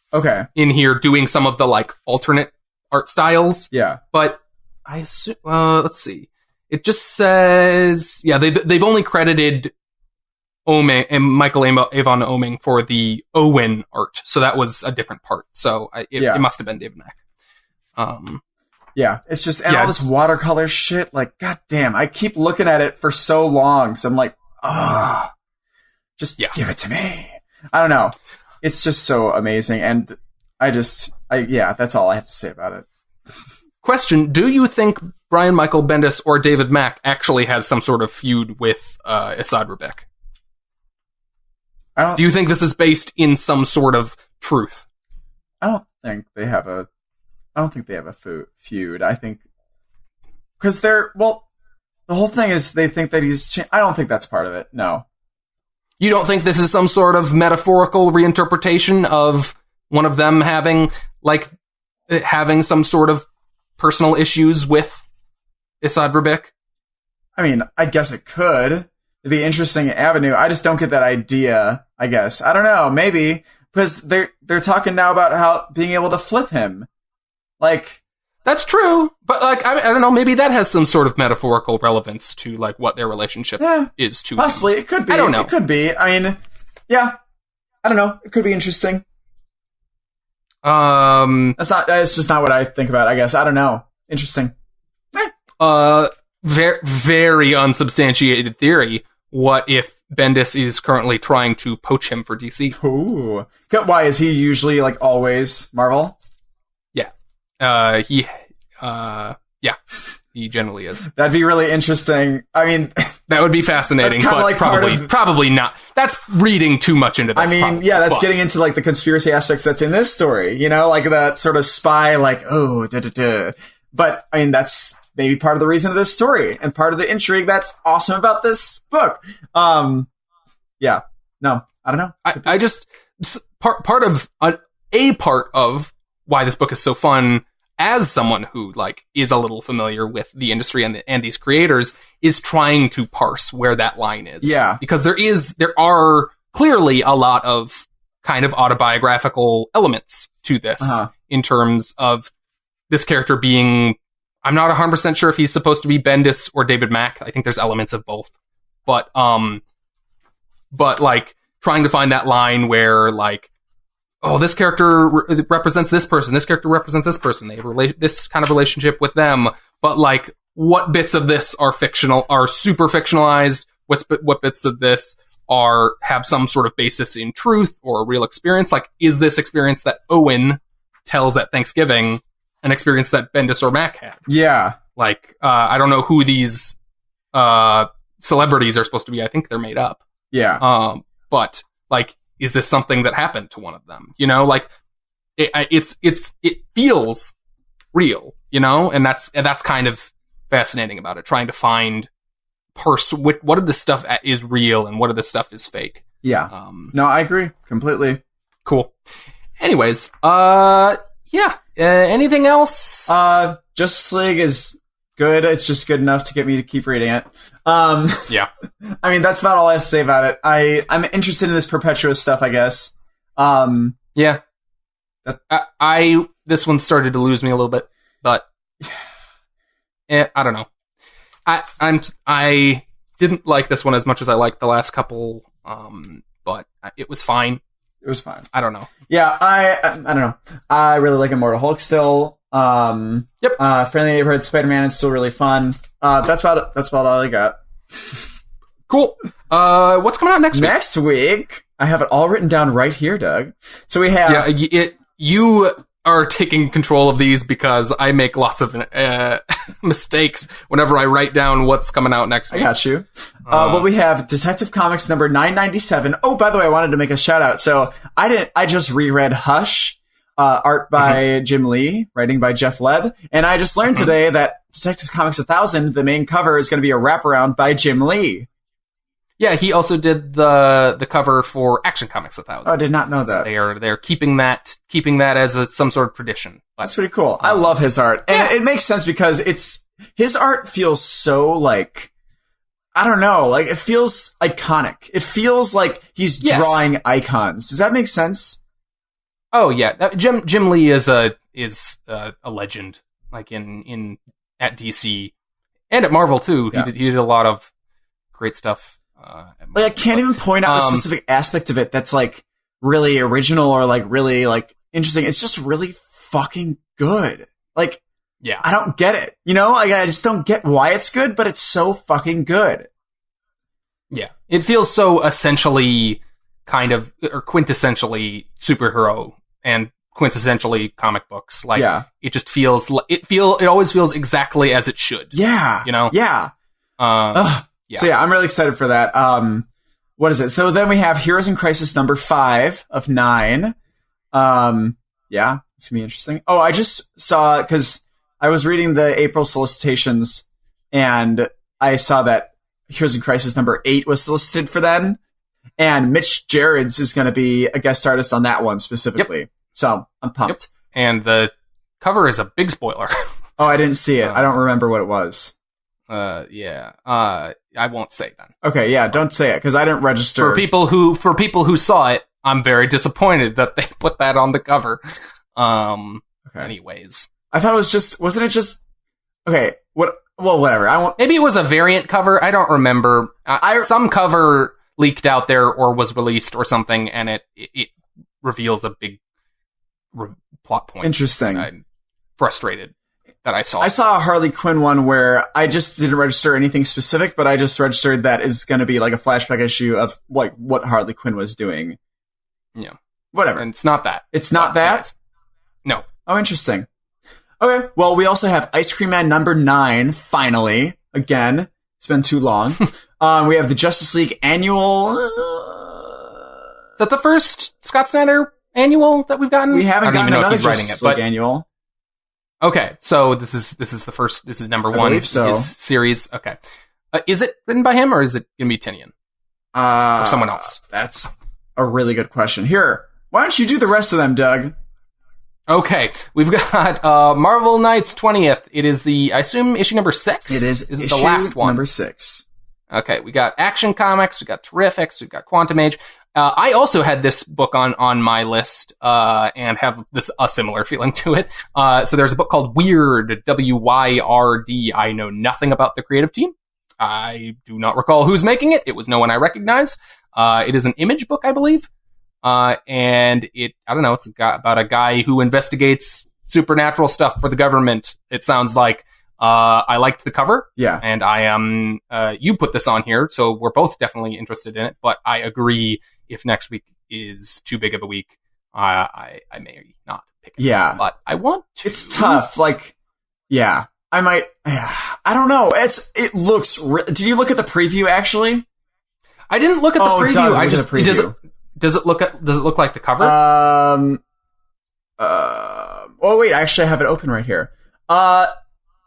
S1: in here doing some of the like alternate art styles.
S2: Yeah.
S1: But I assume, let's see. It just says, they've only credited Oming and Michael Avon Oming for the Owen art. So that was a different part. So it must have been David Mack.
S2: Yeah, it's just, and all this watercolor shit, like, goddamn, I keep looking at it for so long, because I'm like, just give it to me. I don't know. It's just so amazing, and that's all I have to say about it.
S1: Question, do you think Brian Michael Bendis or David Mack actually has some sort of feud with Esad Ribic? Do you think this is based in some sort of truth?
S2: I don't think they have a feud. I think because the whole thing is they think that he's. I don't think that's part of it. No.
S1: You don't think this is some sort of metaphorical reinterpretation of one of them having some sort of personal issues with Esad Ribic?
S2: I mean, I guess it could. It'd be an interesting avenue. I just don't get that idea. I guess I don't know. Maybe because they're talking now about how being able to flip him. Like,
S1: that's true, but like I don't know, maybe that has some sort of metaphorical relevance to like what their relationship is to
S2: possibly
S1: him.
S2: It could be.
S1: I don't know.
S2: It could be. I mean, I don't know. It could be interesting. It's just not what I think about, I guess. I don't know. Interesting.
S1: Very, very unsubstantiated theory. What if Bendis is currently trying to poach him for DC?
S2: Ooh. Why is he usually like always Marvel?
S1: He generally is.
S2: That'd be really interesting. I mean,
S1: That would be fascinating,
S2: That's
S1: but
S2: like
S1: probably not. That's reading too much into this.
S2: I mean, that's getting into like the conspiracy aspects that's in this story, you know, like that sort of spy, like, oh, da-da-da. But, I mean, that's maybe part of the reason of this story and part of the intrigue that's awesome about this book. Yeah. No, I don't know.
S1: I just, part of why this book is so fun as someone who like is a little familiar with the industry and these creators is trying to parse where that line is.
S2: Yeah.
S1: Because there are clearly a lot of kind of autobiographical elements to this in terms of this character being, I'm not 100% sure if he's supposed to be Bendis or David Mack. I think there's elements of both. But like trying to find that line where like, oh, this character represents this person. This character represents this person. They have this kind of relationship with them. But like, what bits of this are super fictionalized? What bits of this have some sort of basis in truth or a real experience? Like, is this experience that Owen tells at Thanksgiving an experience that Bendis or Mac had?
S2: Yeah.
S1: Like, I don't know who these celebrities are supposed to be. I think they're made up.
S2: Yeah.
S1: But like, is this something that happened to one of them? You know, like it feels real, you know, and that's kind of fascinating about it. Trying to what of this stuff is real and what of this stuff is fake.
S2: Yeah. No, I agree completely.
S1: Cool. Anyways, yeah. Anything else?
S2: Justice League is good. It's just good enough to get me to keep reading it.
S1: Yeah.
S2: I mean, that's about all I have to say about it. I'm interested in this Perpetuous stuff, I guess.
S1: Yeah. This one started to lose me a little bit, but I don't know. I didn't like this one as much as I liked the last couple, but it was fine.
S2: It was fine.
S1: I don't know.
S2: Yeah, I don't know. I really like Immortal Hulk still.
S1: Yep.
S2: Friendly Neighborhood Spider-Man is still really fun. That's about all I got.
S1: Cool. What's coming out next week?
S2: Next week, I have it all written down right here, Doug. So we have...
S1: Yeah, you are taking control of these because I make lots of mistakes whenever I write down what's coming out next week.
S2: I got you. Well, we have Detective Comics number 997. Oh, by the way, I wanted to make a shout out. So I just reread Hush, art by Jim Lee, writing by Jeff Leb. And I just learned today that Detective Comics 1000, the main cover is going to be a wraparound by Jim Lee.
S1: Yeah, he also did the cover for Action Comics 1000.
S2: Oh, I did not know that.
S1: So they're keeping that as some sort of tradition.
S2: That's pretty cool. I love his art. And it makes sense because his art feels so like, I don't know, like it feels iconic. It feels like he's drawing icons. Does that make sense?
S1: Oh yeah. Jim Lee is a legend, like at DC and at Marvel too. Yeah. He did a lot of great stuff.
S2: Like I can't even point out a specific aspect of it that's like really original or like really like interesting. It's just really fucking good. Like,
S1: yeah,
S2: I don't get it. You know, like I just don't get why it's good, but it's so fucking good.
S1: Yeah, it feels so essentially kind of or quintessentially superhero and quintessentially comic books. Like, it just feels it always feels exactly as it should.
S2: Yeah,
S1: you know.
S2: Yeah.
S1: Yeah.
S2: So yeah, I'm really excited for that. What is it? So then we have Heroes in Crisis number 5 of 9. Yeah, it's gonna be interesting. Oh, I just saw, because I was reading the April solicitations and I saw that Heroes in Crisis number 8 was solicited for then, and Mitch Gerrits is going to be a guest artist on that one specifically. Yep. So I'm pumped.
S1: Yep. And the cover is a big spoiler.
S2: Oh, I didn't see it. I don't remember what it was.
S1: Yeah. I won't say then.
S2: Okay, yeah, don't say it because I didn't register.
S1: For people who saw it, I'm very disappointed that they put that on the cover. Okay. Anyways,
S2: I thought it was wasn't it just okay? Well, whatever. I won't.
S1: Maybe it was a variant cover. I don't remember. Some cover leaked out there or was released or something, and it reveals a big plot point.
S2: Interesting.
S1: I'm frustrated that I saw.
S2: I saw a Harley Quinn one where I just didn't register anything specific, but I just registered that is going to be like a flashback issue of like what Harley Quinn was doing.
S1: Yeah.
S2: Whatever.
S1: And it's not that.
S2: It's not that?
S1: No.
S2: Oh, interesting. Okay. Well, we also have Ice Cream Man number 9, finally. Again. It's been too long. We have the Justice League annual.
S1: Is that the first Scott Snyder annual that we've gotten?
S2: We haven't gotten another
S1: Justice League
S2: annual.
S1: Okay, so this is the first. This is number one in
S2: so.
S1: his series. Okay, is it written by him or is it gonna be Tinian or someone else?
S2: That's a really good question. Here, why don't you do the rest of them, Doug?
S1: Okay, we've got Marvel Knights 20th. It is I assume issue number 6.
S2: It is
S1: it the last one?
S2: Number 6.
S1: Okay, we got Action Comics, we got Terrifics, we got Quantum Age. I also had this book on my list, and have a similar feeling to it. So there's a book called Weird, WYRD. I know nothing about the creative team. I do not recall who's making it. It was no one I recognized. It is an Image book, I believe. And I don't know, it's about a guy who investigates supernatural stuff for the government. It sounds like, I liked the cover.
S2: Yeah.
S1: And I am, you put this on here, so we're both definitely interested in it, but I agree if next week is too big of a week, I may not pick it.
S2: Yeah.
S1: But I want to.
S2: It's tough. Like, yeah, I might, I don't know. It looks, did you look at the preview actually?
S1: I didn't look at the preview.
S2: Doug,
S1: I just, does it look like the cover?
S2: Oh wait, actually I have it open right here.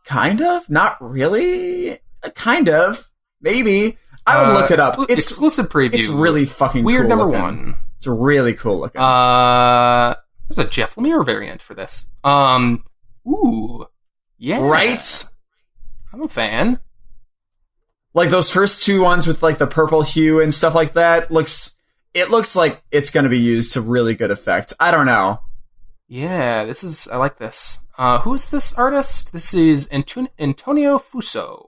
S2: Kind of, not really. Kind of, maybe. I would look it up. It's
S1: exclusive preview.
S2: It's really fucking
S1: weird.
S2: Cool
S1: Number
S2: looking.
S1: 1.
S2: It's really cool looking.
S1: There's a Jeff Lemire variant for this. Ooh, yeah,
S2: right.
S1: I'm a fan.
S2: Like those first 2 ones with like the purple hue and stuff like that. It looks like it's going to be used to really good effect. I don't know.
S1: Yeah, I like this. Who's this artist? This is Antonio Fuso.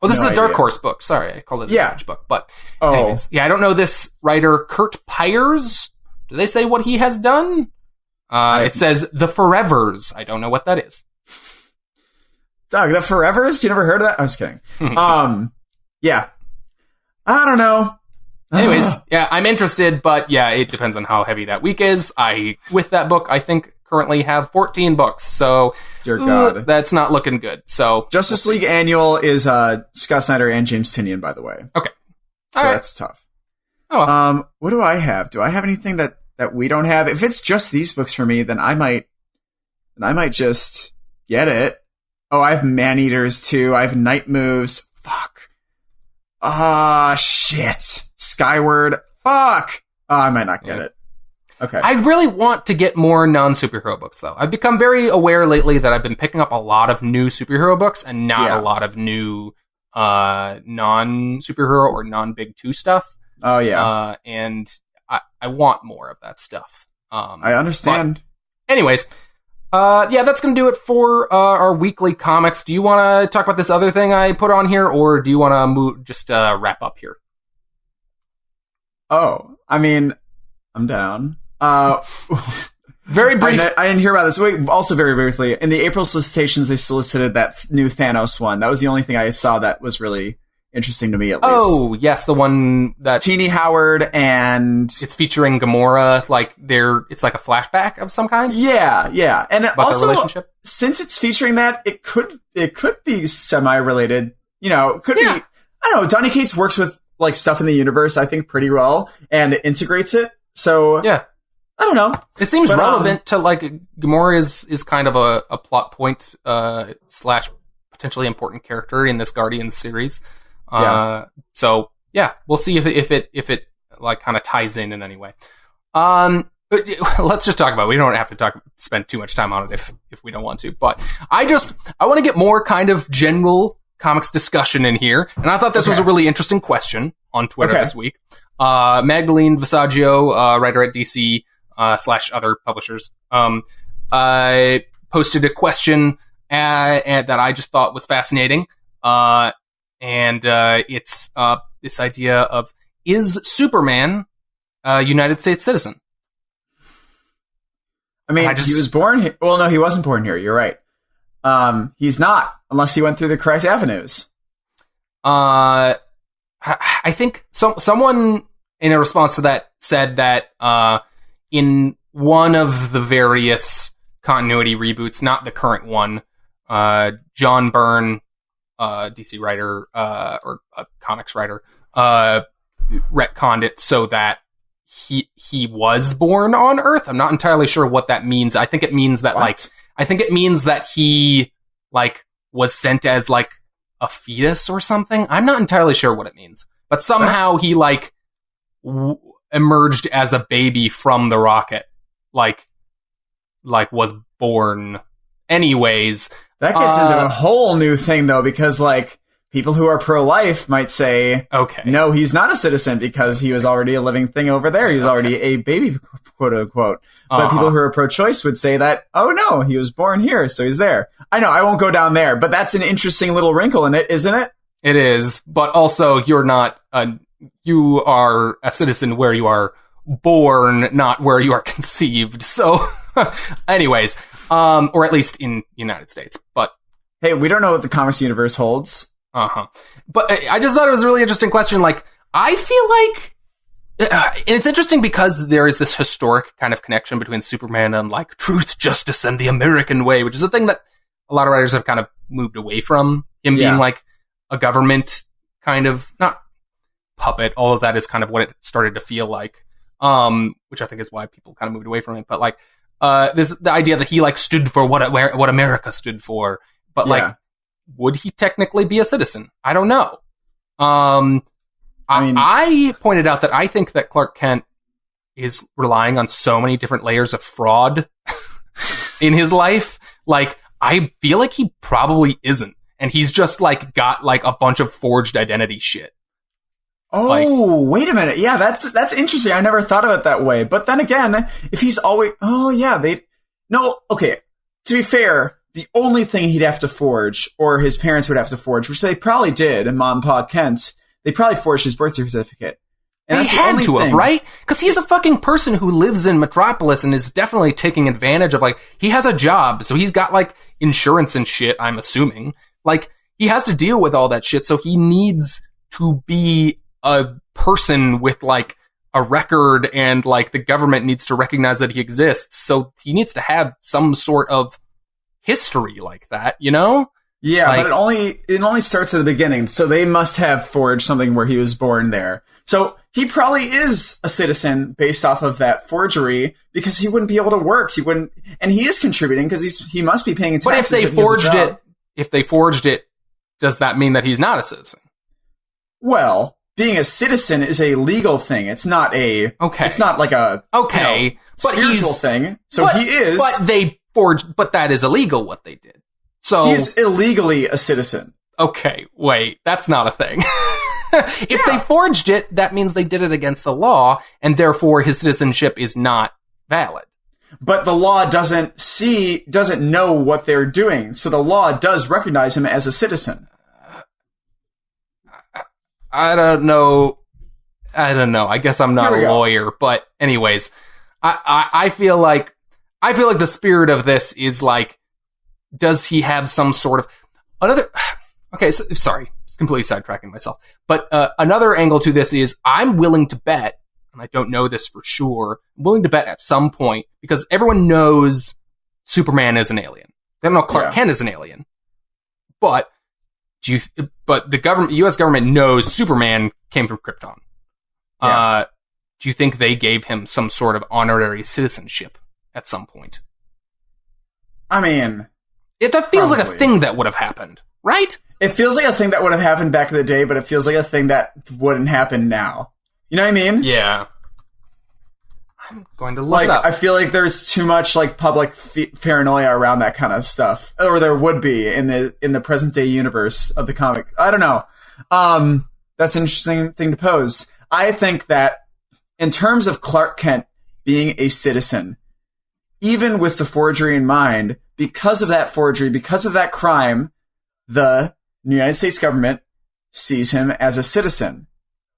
S1: Oh, this is a Dark Horse book. Sorry, I called it an Image book. But anyways, yeah, I don't know this writer, Kurt Pyers. Do they say what he has done? It says The Forevers. I don't know what that is.
S2: Doug, The Forevers? You never heard of that? I was kidding. Yeah. I don't know.
S1: Anyways, yeah, I'm interested, but yeah, it depends on how heavy that week is. With that book, I think currently have 14 books, so
S2: dear God,
S1: that's not looking good. So
S2: Justice League Annual is Scott Snyder and James Tynion, by the way.
S1: Okay,
S2: so that's tough.
S1: Oh, well.
S2: What do I have? Do I have anything that we don't have? If it's just these books for me, then I might just get it. Oh, I have Man-Eaters too. I have Night Moves. Fuck. Shit. Skyward. Fuck. I might not get it. Okay.
S1: I really want to get more non-superhero books, though. I've become very aware lately that I've been picking up a lot of new superhero books and not a lot of new non-superhero or non-Big Two stuff.
S2: Oh, yeah.
S1: And I want more of that stuff.
S2: I understand.
S1: Anyways, yeah, that's going to do it for our weekly comics. Do you want to talk about this other thing I put on here, or do you want to just wrap up here?
S2: Oh, I mean, I'm down.
S1: Very brief.
S2: I didn't hear about this. Wait, also very briefly, in the April solicitations, they solicited that new Thanos one. That was the only thing I saw that was really interesting to me, at least.
S1: Oh, yes, the one that
S2: Teenie Howard, and
S1: it's featuring Gamora. Like it's like a flashback of some kind.
S2: Yeah, and
S1: about
S2: also
S1: their relationship.
S2: Since it's featuring that, it could be semi-related. You know, it could be. I don't know. Donny Cates works with like stuff in the universe, I think, pretty well, and integrates it. So
S1: yeah.
S2: I don't know.
S1: It seems relevant to like Gamora is kind of a plot point / potentially important character in this Guardians series. So yeah, we'll see if it like kind of ties in any way. Let's just talk about it. We don't have to spend too much time on it if we don't want to. But I want to get more kind of general comics discussion in here, and I thought this was a really interesting question on Twitter this week. Magdalene Visaggio, writer at DC / other publishers, posted a question that I just thought was fascinating. And it's this idea of, is Superman a United States citizen?
S2: I mean, he was born here. Well, no, he wasn't born here. You're right. He's not, unless he went through the correct avenues.
S1: I think someone in a response to that said that in one of the various continuity reboots, not the current one, John Byrne DC writer or a comics writer retconned it so that he was born on Earth. I'm not entirely sure what that means. I think it means that he like was sent as like a fetus or something. I'm not entirely sure what it means, but somehow he like emerged as a baby from the rocket, like was born. Anyways,
S2: that gets into a whole new thing though, because like people who are pro-life might say,
S1: okay,
S2: no, he's not a citizen because he was already a living thing over there. He was already a baby, quote unquote. But people who are pro-choice would say that, oh no, he was born here, so he's there. I know, I won't go down there, but that's an interesting little wrinkle in it, isn't it?
S1: It is, but also you are a citizen where you are born, not where you are conceived. So, anyways, or at least in the United States. But
S2: hey, we don't know what the comics universe holds.
S1: But I just thought it was a really interesting question. Like, I feel like it's interesting because there is this historic kind of connection between Superman and like truth, justice, and the American way, which is a thing that a lot of writers have kind of moved away from. Him being like a government kind of, not puppet, all of that is kind of what it started to feel like, which I think is why people kind of moved away from it. But like, the idea that he like stood for what America stood for, but like, would he technically be a citizen? I don't know. I pointed out that I think that Clark Kent is relying on so many different layers of fraud in his life. Like, I feel like he probably isn't. And he's just like got like a bunch of forged identity shit.
S2: Oh, wait a minute. Yeah, that's interesting. I never thought of it that way. But then again, if he's always, okay. To be fair, the only thing he'd have to forge, or his parents would have to forge, which they probably did, and Mom and Pa Kent, they probably forged his birth certificate. And
S1: they had to have, right? Because he's a fucking person who lives in Metropolis and is definitely taking advantage of, like, he has a job, so he's got, like, insurance and shit, I'm assuming. Like, he has to deal with all that shit, so he needs to be a person with, like, a record, and, like, the government needs to recognize that he exists, so he needs to have some sort of history like that, you know?
S2: Yeah, like, but it only starts at the beginning, so they must have forged something where he was born there. So he probably is a citizen based off of that forgery, because he wouldn't be able to work. He wouldn't, and he is contributing because he must be paying taxes.
S1: But if they forged it, does that mean that he's not a citizen?
S2: Well, being a citizen is a legal thing. It's not a It's not like a spiritual thing. So he is.
S1: But they forged. But that is illegal. What they did. So
S2: he is illegally a citizen.
S1: Okay, wait, that's not a thing. If they forged it, that means they did it against the law, and therefore his citizenship is not valid.
S2: But the law doesn't know what they're doing, so the law does recognize him as a citizen.
S1: I don't know. I guess I'm not a lawyer, but anyways, I feel like the spirit of this is like, does he have some sort of another? Okay, so, sorry, completely sidetracking myself. But another angle to this is, I'm willing to bet, and I don't know this for sure, I'm willing to bet at some point, because everyone knows Superman is an alien. They don't know Clark Kent is an alien. But the U.S. government knows Superman came from Krypton. Yeah. Do you think they gave him some sort of honorary citizenship at some point?
S2: I mean,
S1: that feels like a thing that would have happened, right?
S2: It feels like a thing that would have happened back in the day, but it feels like a thing that wouldn't happen now. You know what I mean?
S1: Yeah. I'm going to look it up.
S2: I feel like there's too much like public paranoia around that kind of stuff, or there would be in the present day universe of the comic. I don't know. That's an interesting thing to pose. I think that in terms of Clark Kent being a citizen, even with the forgery in mind, because of that forgery, because of that crime, the United States government sees him as a citizen.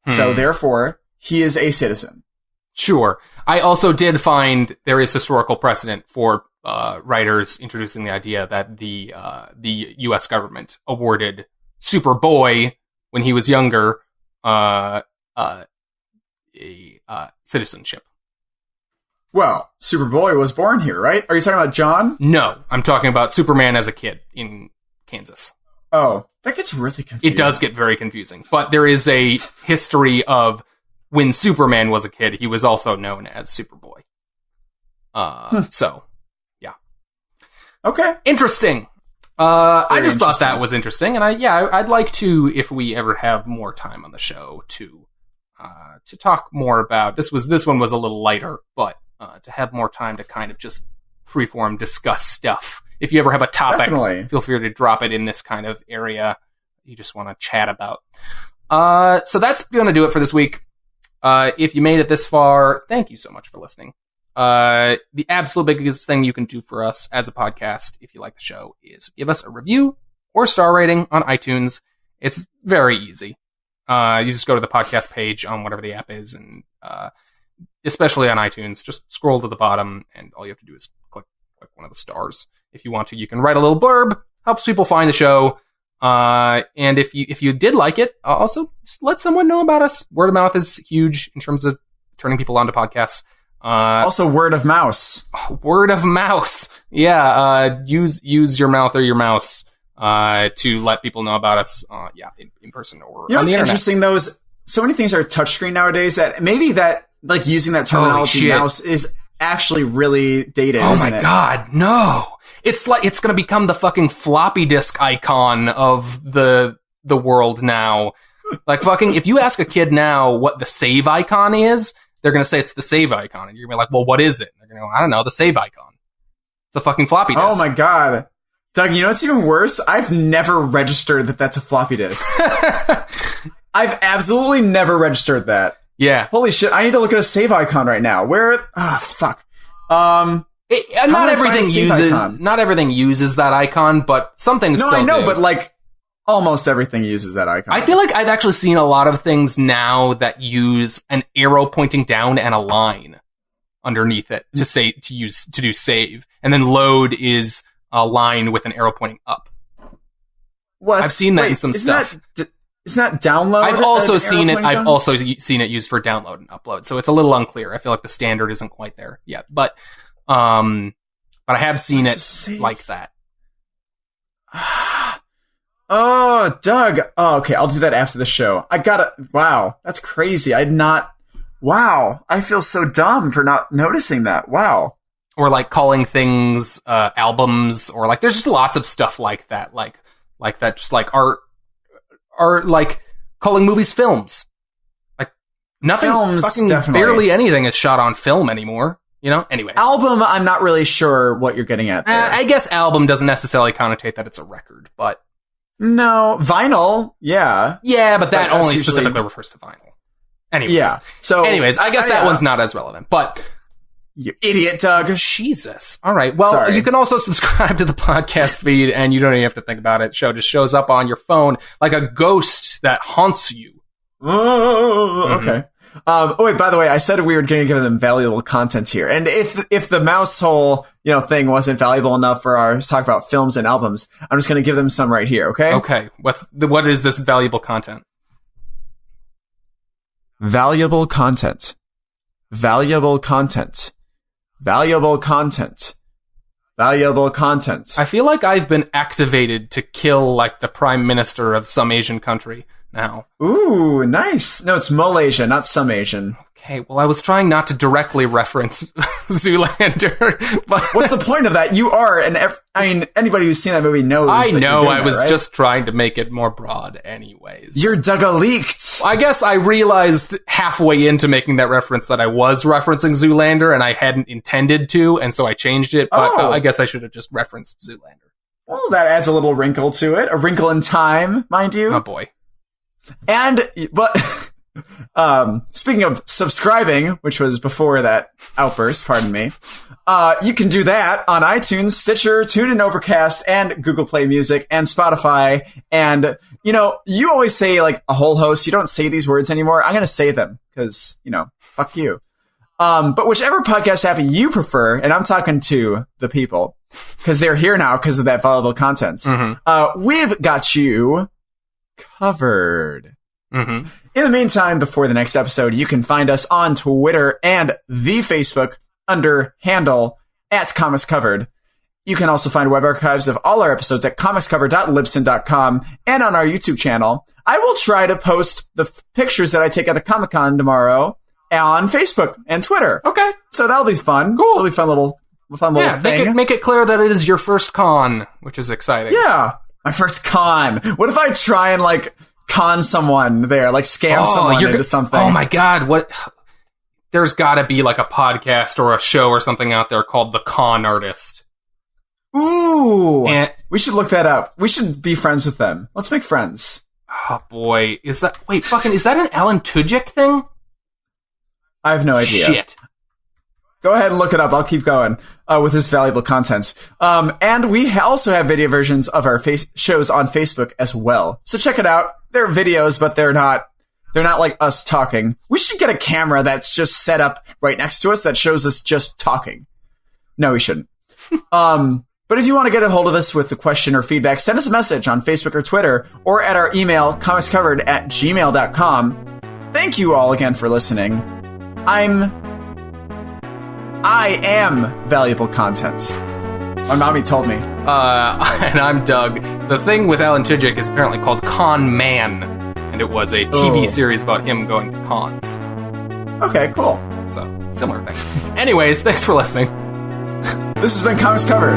S2: So therefore, he is a citizen.
S1: Sure. I also did find there is historical precedent for writers introducing the idea that the U.S. government awarded Superboy, when he was younger, citizenship.
S2: Well, Superboy was born here, right? Are you talking about John?
S1: No, I'm talking about Superman as a kid in Kansas.
S2: Oh, that gets really confusing.
S1: It does get very confusing. But there is a history of when Superman was a kid, he was also known as Superboy. So, yeah.
S2: Okay.
S1: Interesting. I just thought
S2: interesting.
S1: that was interesting, and I'd like to, if we ever have more time on the show, to talk more about this one was a little lighter, but to have more time to kind of just freeform discuss stuff. If you ever have a topic,
S2: Definitely.
S1: feel free to drop it in this kind of area you just want to chat about. So that's going to do it for this week. If you made it this far, thank you so much for listening. The absolute biggest thing you can do for us as a podcast, if you like the show, is give us a review or star rating on iTunes. It's very easy. You just go to the podcast page on whatever the app is, and especially on iTunes, just scroll to the bottom, and all you have to do is click one of the stars. If you want to, you can write a little blurb, helps people find the show. And if you did like it, also just let someone know about us. Word of mouth is huge in terms of turning people onto podcasts.
S2: Also, word of mouse.
S1: Word of mouse. Yeah. Use your mouth or your mouse to let people know about us. In person or
S2: You know
S1: on
S2: what's
S1: the internet.
S2: interesting though is so many things are touchscreen nowadays that maybe that like using that terminology
S1: shit.
S2: mouse is actually really dated.
S1: Oh
S2: isn't
S1: my
S2: it?
S1: god, no! It's like it's gonna become the fucking floppy disk icon of the world now. Like fucking, if you ask a kid now what the save icon is, they're gonna say it's the save icon, and you're gonna be like, well, what is it? And they're gonna go, I don't know, the save icon. It's a fucking floppy disk.
S2: Oh my god. Doug, you know what's even worse? I've never registered that that's a floppy disk. I've absolutely never registered that.
S1: Yeah.
S2: Holy shit, I need to look at a save icon right now. Where? Fuck.
S1: Not
S2: do I find a save icon?
S1: Not everything uses that icon, but some things
S2: No,
S1: still
S2: I know,
S1: do.
S2: but like almost everything uses that icon.
S1: I feel like I've actually seen a lot of things now that use an arrow pointing down and a line underneath it to do save, and then load is a line with an arrow pointing up.
S2: What?
S1: I've seen that in some stuff.
S2: Isn't that download?
S1: I've also seen it.
S2: I've
S1: I've also seen it used for download and upload. So it's a little unclear. I feel like the standard isn't quite there yet, but I have seen it like that.
S2: Oh, Doug. Oh, okay. I'll do that after the show. I gotta. Wow, that's crazy. Wow, I feel so dumb for not noticing that. Wow.
S1: Or like calling things albums, or like there's just lots of stuff like that, like that, just like art, like calling movies films. Like nothing,
S2: Films,
S1: fucking
S2: definitely.
S1: barely anything is shot on film anymore. You know. Anyways,
S2: Album. I'm not really sure what you're getting at there.
S1: I guess album doesn't necessarily connotate that it's a record, but
S2: No, vinyl. Yeah.
S1: yeah, but that
S2: But that's
S1: only
S2: usually-
S1: specifically refers to vinyl. Anyways,
S2: Yeah. So.
S1: anyways, I guess that
S2: yeah.
S1: one's not as relevant, but.
S2: You idiot, Doug.
S1: Jesus. All right. Well,
S2: Sorry.
S1: you can also subscribe to the podcast feed, and you don't even have to think about it. The show just shows up on your phone like a ghost that haunts you.
S2: Oh, okay. Wait, by the way, I said we were going to give them valuable content here. And if the mouse hole, thing wasn't valuable enough for our talk about films and albums, I'm just going to give them some right here, okay?
S1: Okay. What is this valuable content?
S2: Valuable content. Valuable content. Valuable content. Valuable content.
S1: I feel like I've been activated to kill like the prime minister of some Asian country now.
S2: Ooh, nice. No, it's Malaysia, not some Asian.
S1: Okay, well, I was trying not to directly reference Zoolander, but
S2: What's the point of that? You are, and anybody who's seen that movie knows.
S1: I
S2: that
S1: know.
S2: you're doing
S1: I was
S2: that, right?
S1: just trying to make it more broad, anyways.
S2: You're Doug-a-leaked.
S1: I guess I realized halfway into making that reference that I was referencing Zoolander, and I hadn't intended to, and so I changed it. But
S2: Oh.
S1: I guess I should have just referenced Zoolander.
S2: Well, that adds a little wrinkle to it. A wrinkle in time, mind you.
S1: Oh boy.
S2: But speaking of subscribing, which was before that outburst, pardon me, you can do that on iTunes, Stitcher, TuneIn, Overcast, and Google Play Music, and Spotify. And, you always say, like, a whole host. You don't say these words anymore. I'm going to say them, because, fuck you. But whichever podcast app you prefer, and I'm talking to the people, because they're here now because of that valuable content, we've got you covered.
S1: Mm-hmm.
S2: In the meantime, before the next episode, you can find us on Twitter and the Facebook under handle @ComicsCovered. You can also find web archives of all our episodes at comicscover.libsyn.com and on our YouTube channel. I will try to post the pictures that I take at the Comic-Con tomorrow on Facebook and Twitter.
S1: Okay.
S2: So that'll be fun.
S1: Cool.
S2: It'll be fun little thing.
S1: Make it clear that it is your first con, which is exciting.
S2: Yeah. My first con. What if I try and, like, con someone there, like scam someone into something?
S1: Oh my god, what? There's gotta be, like, a podcast or a show or something out there called The Con Artist.
S2: Ooh.
S1: And,
S2: we should look that up. We should be friends with them. Let's make friends.
S1: Oh boy, is that an Alan Tudyk thing?
S2: I have no idea.
S1: Shit.
S2: Go ahead and look it up. I'll keep going with this valuable content. And we also have video versions of our shows on Facebook as well. So check it out. They're videos, but they're not like us talking. We should get a camera that's just set up right next to us that shows us just talking. No, we shouldn't. But if you want to get a hold of us with a question or feedback, send us a message on Facebook or Twitter or at our email, comicscovered@gmail.com. Thank you all again for listening. I am valuable content. My mommy told me.
S1: And I'm Doug. The thing with Alan Tudyk is apparently called Con Man, and it was a TV series about him going to cons.
S2: Okay, cool.
S1: It's a similar thing. Anyways, thanks for listening.
S2: This has been Comics Covered.